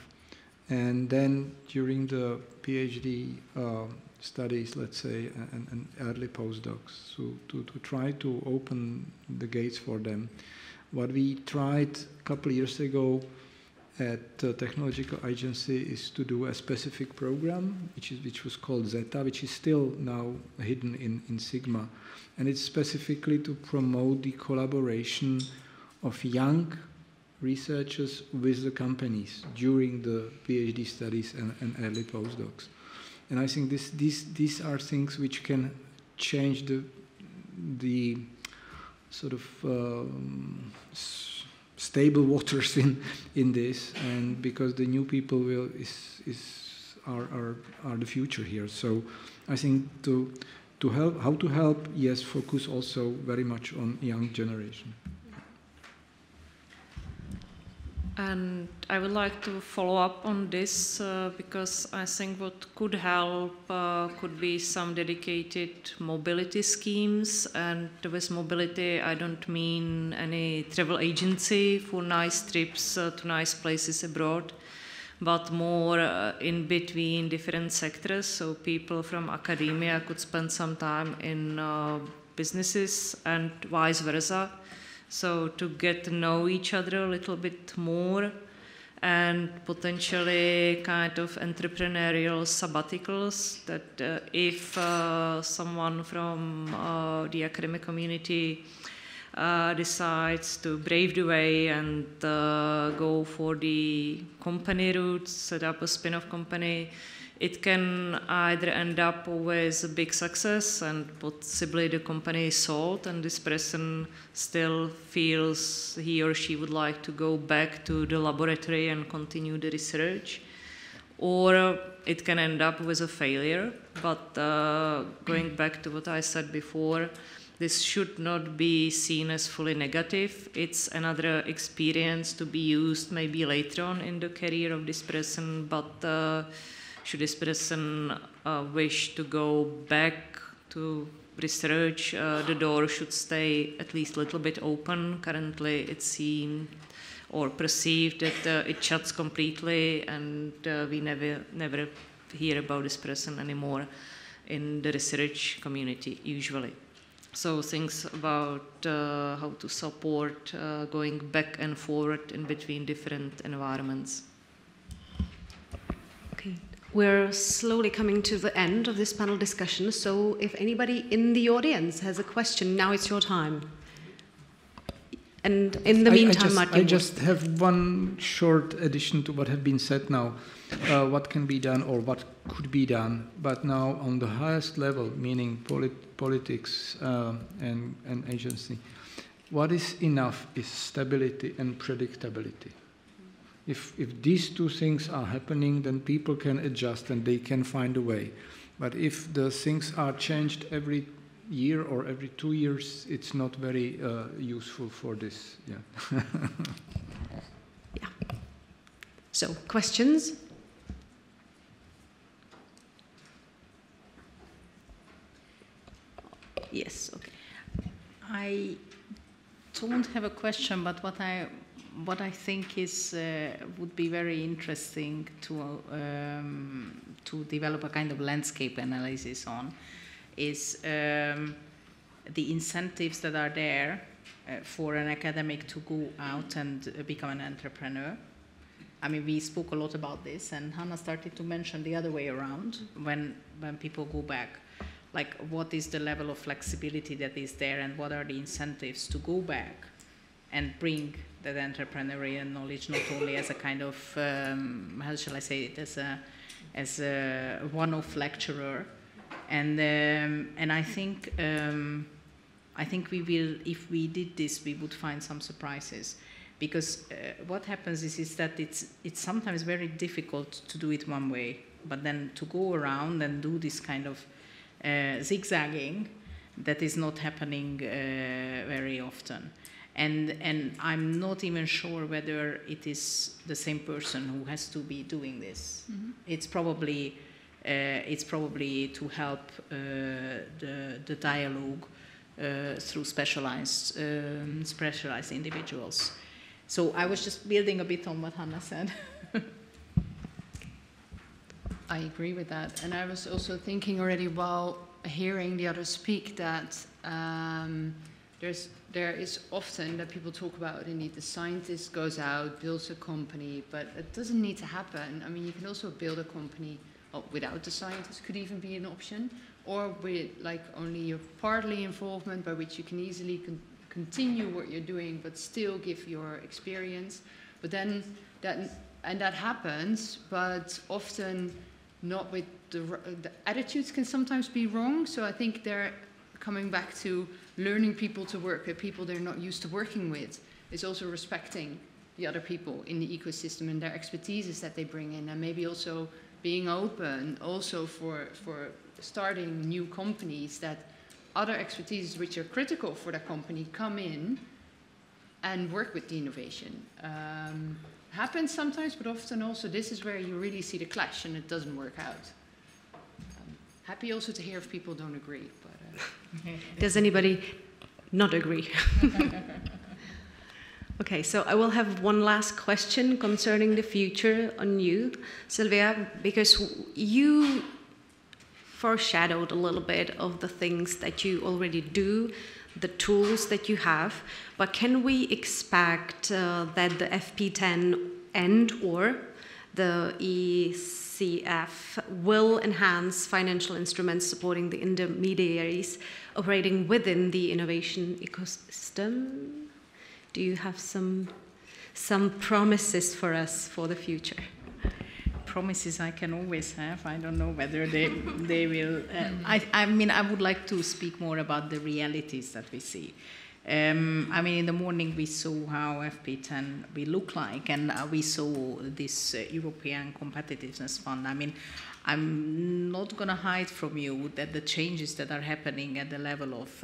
[SPEAKER 13] And then during the PhD studies, let's say, and early postdocs, so to try to open the gates for them. What we tried a couple of years ago at the technological agency is to do a specific program, which was called Zeta, which is still now hidden in Sigma, and it's specifically to promote the collaboration of young researchers with the companies during the PhD studies and early postdocs. And I think these are things which can change the sort of stable waters in this, and because the new people are the future here. So I think to help, yes, focus also very much on young generation.
[SPEAKER 14] And I would like to follow up on this because I think what could help could be some dedicated mobility schemes. And with mobility, I don't mean any travel agency for nice trips to nice places abroad, but more in between different sectors. So people from academia could spend some time in businesses and vice versa. So to get to know each other a little bit more, and potentially kind of entrepreneurial sabbaticals, that if someone from the academic community decides to brave the way and go for the company route, set up a spin-off company, it can either end up with a big success and possibly the company is sold and this person still feels he or she would like to go back to the laboratory and continue the research. Or it can end up with a failure, but going back to what I said before, this should not be seen as fully negative. It's another experience to be used maybe later on in the career of this person, but should this person wish to go back to research, the door should stay at least a little bit open. Currently it seems or perceived that it shuts completely and we never hear about this person anymore in the research community usually. So things about how to support going back and forward in between different environments.
[SPEAKER 1] Okay, we're slowly coming to the end of this panel discussion, so if anybody in the audience has a question, now it's your time. And in the meantime, Martin.
[SPEAKER 13] I just have one short addition to what has been said now. What can be done or what could be done, but now on the highest level, meaning politics and agency, what is enough is stability and predictability. If these two things are happening, then people can adjust and they can find a way. But if the things are changed every year or every 2 years, it's not very useful for this. Yeah.
[SPEAKER 1] Yeah. So, questions? Yes. Okay.
[SPEAKER 12] I don't have a question, but what I think is would be very interesting to develop a kind of landscape analysis on is the incentives that are there for an academic to go out and become an entrepreneur. I mean, we spoke a lot about this, and Hannah started to mention the other way around when people go back. Like, what is the level of flexibility that is there, and what are the incentives to go back and bring that entrepreneurial knowledge not only as a kind of, how shall I say it, as a one-off lecturer. And I think we will, if we did this, we would find some surprises, because what happens is that it's sometimes very difficult to do it one way, but then to go around and do this kind of zigzagging, that is not happening very often. And I'm not even sure whether it is the same person who has to be doing this. Mm-hmm. It's probably to help the dialogue through specialized individuals. So I was just building a bit on what Hannah said.
[SPEAKER 15] I agree with that. And I was also thinking already while hearing the others speak that there is often that people talk about, indeed, the scientist goes out, builds a company, but it doesn't need to happen. I mean, you can also build a company without the scientist, could even be an option, or with like only your partly involvement, by which you can easily continue what you're doing, but still give your experience. But then that happens, but often not with the attitudes can sometimes be wrong. So I think they're coming back to learning people to work with people they're not used to working with. Is also respecting the other people in the ecosystem and their expertises that they bring in, and maybe also being open also for starting new companies, that other expertises which are critical for the company come in and work with the innovation. Happens sometimes, but often also this is where you really see the clash and it doesn't work out. Happy also to hear if people don't agree. But
[SPEAKER 1] does anybody not agree? Okay, so I will have one last question concerning the future on you, Szilvia, because you foreshadowed a little bit of the things that you already do, the tools that you have, but can we expect that the FP10 and or the ECF will enhance financial instruments supporting the intermediaries operating within the innovation ecosystem. Do you have some promises for us for the future?
[SPEAKER 12] Promises I can always have. I don't know whether they will. I mean, I would like to speak more about the realities that we see. I mean, in the morning we saw how FP10 will look like, and we saw this European Competitiveness Fund. I mean, I'm not going to hide from you that the changes that are happening at the level of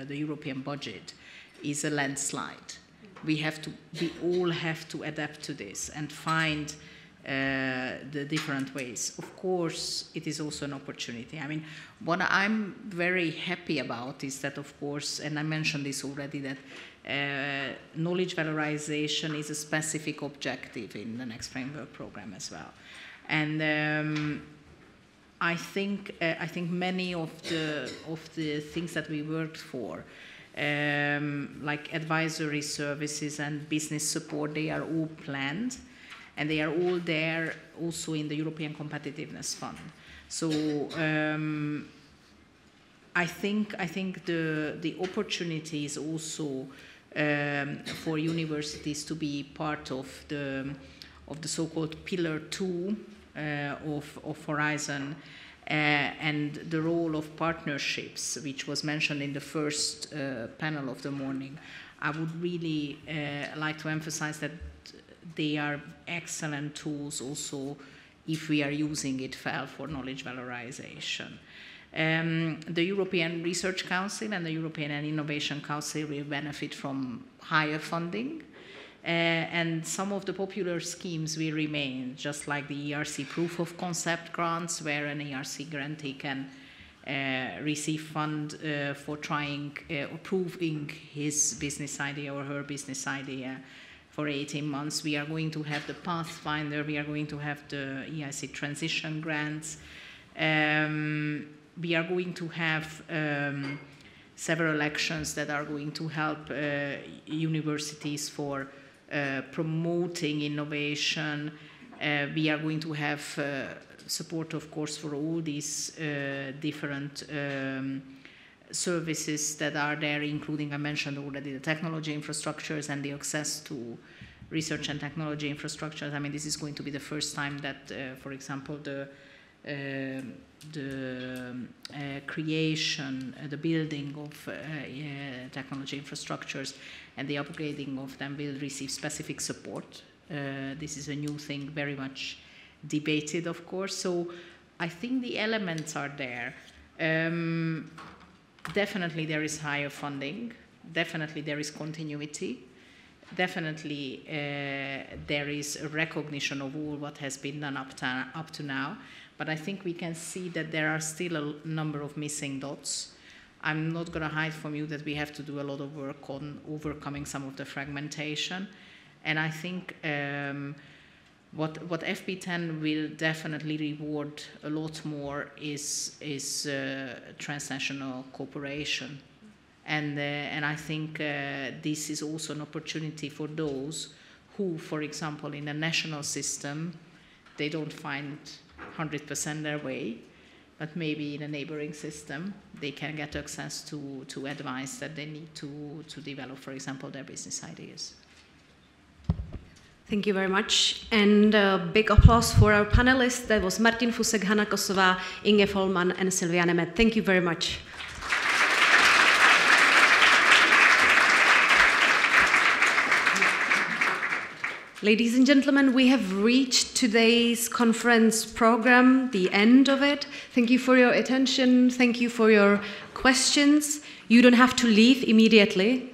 [SPEAKER 12] the European budget is a landslide. We all have to adapt to this and find the different ways. Of course, it is also an opportunity. I mean, what I'm very happy about is that, of course, and I mentioned this already, that knowledge valorization is a specific objective in the next framework program as well. And I think many of the things that we worked for, like advisory services and business support, they are all planned. And they are all there also in the European Competitiveness Fund. So I think the opportunity is also for universities to be part of the so-called Pillar 2 of Horizon, and the role of partnerships, which was mentioned in the first panel of the morning. I would really like to emphasize that they are excellent tools also if we are using it well for knowledge valorization. The European Research Council and the European Innovation Council will benefit from higher funding, and some of the popular schemes will remain, just like the ERC proof of concept grants, where an ERC grantee can receive fund for trying or proving his business idea or her business idea for 18 months. We are going to have the Pathfinder, we are going to have the EIC transition grants. We are going to have several actions that are going to help universities for promoting innovation. We are going to have support, of course, for all these different services that are there, including, I mentioned already, the technology infrastructures and the access to research and technology infrastructures. I mean, this is going to be the first time that, for example, the creation, the building of technology infrastructures and the upgrading of them will receive specific support. This is a new thing, very much debated, of course. So I think the elements are there. Definitely there is higher funding. Definitely there is continuity. Definitely there is a recognition of all what has been done up to now. But I think we can see that there are still a number of missing dots. I'm not going to hide from you that we have to do a lot of work on overcoming some of the fragmentation. And I think what FP10 will definitely reward a lot more is transnational cooperation. And I think this is also an opportunity for those who, for example, in a national system, they don't find 100% their way, but maybe in a neighboring system, they can get access to advice that they need to develop, for example, their business ideas.
[SPEAKER 1] Thank you very much. And a big applause for our panelists. That was Martin Fusek, Hanna Kosová, Inge Vollmann, and Szilvia Nemeth. Thank you very much. Ladies and gentlemen, we have reached today's conference program, the end of it. Thank you for your attention. Thank you for your questions. You don't have to leave immediately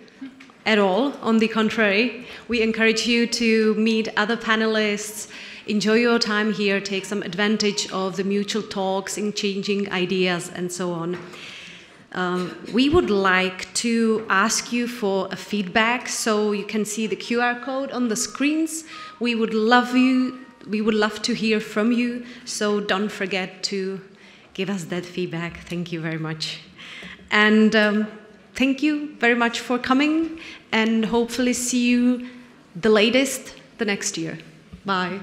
[SPEAKER 1] at all. On the contrary, we encourage you to meet other panelists, enjoy your time here, take some advantage of the mutual talks, exchanging ideas, and so on. We would like to ask you for a feedback, so you can see the QR code on the screens. We would love to hear from you, so don't forget to give us that feedback. Thank you very much. And thank you very much for coming, and hopefully see you the latest the next year. Bye.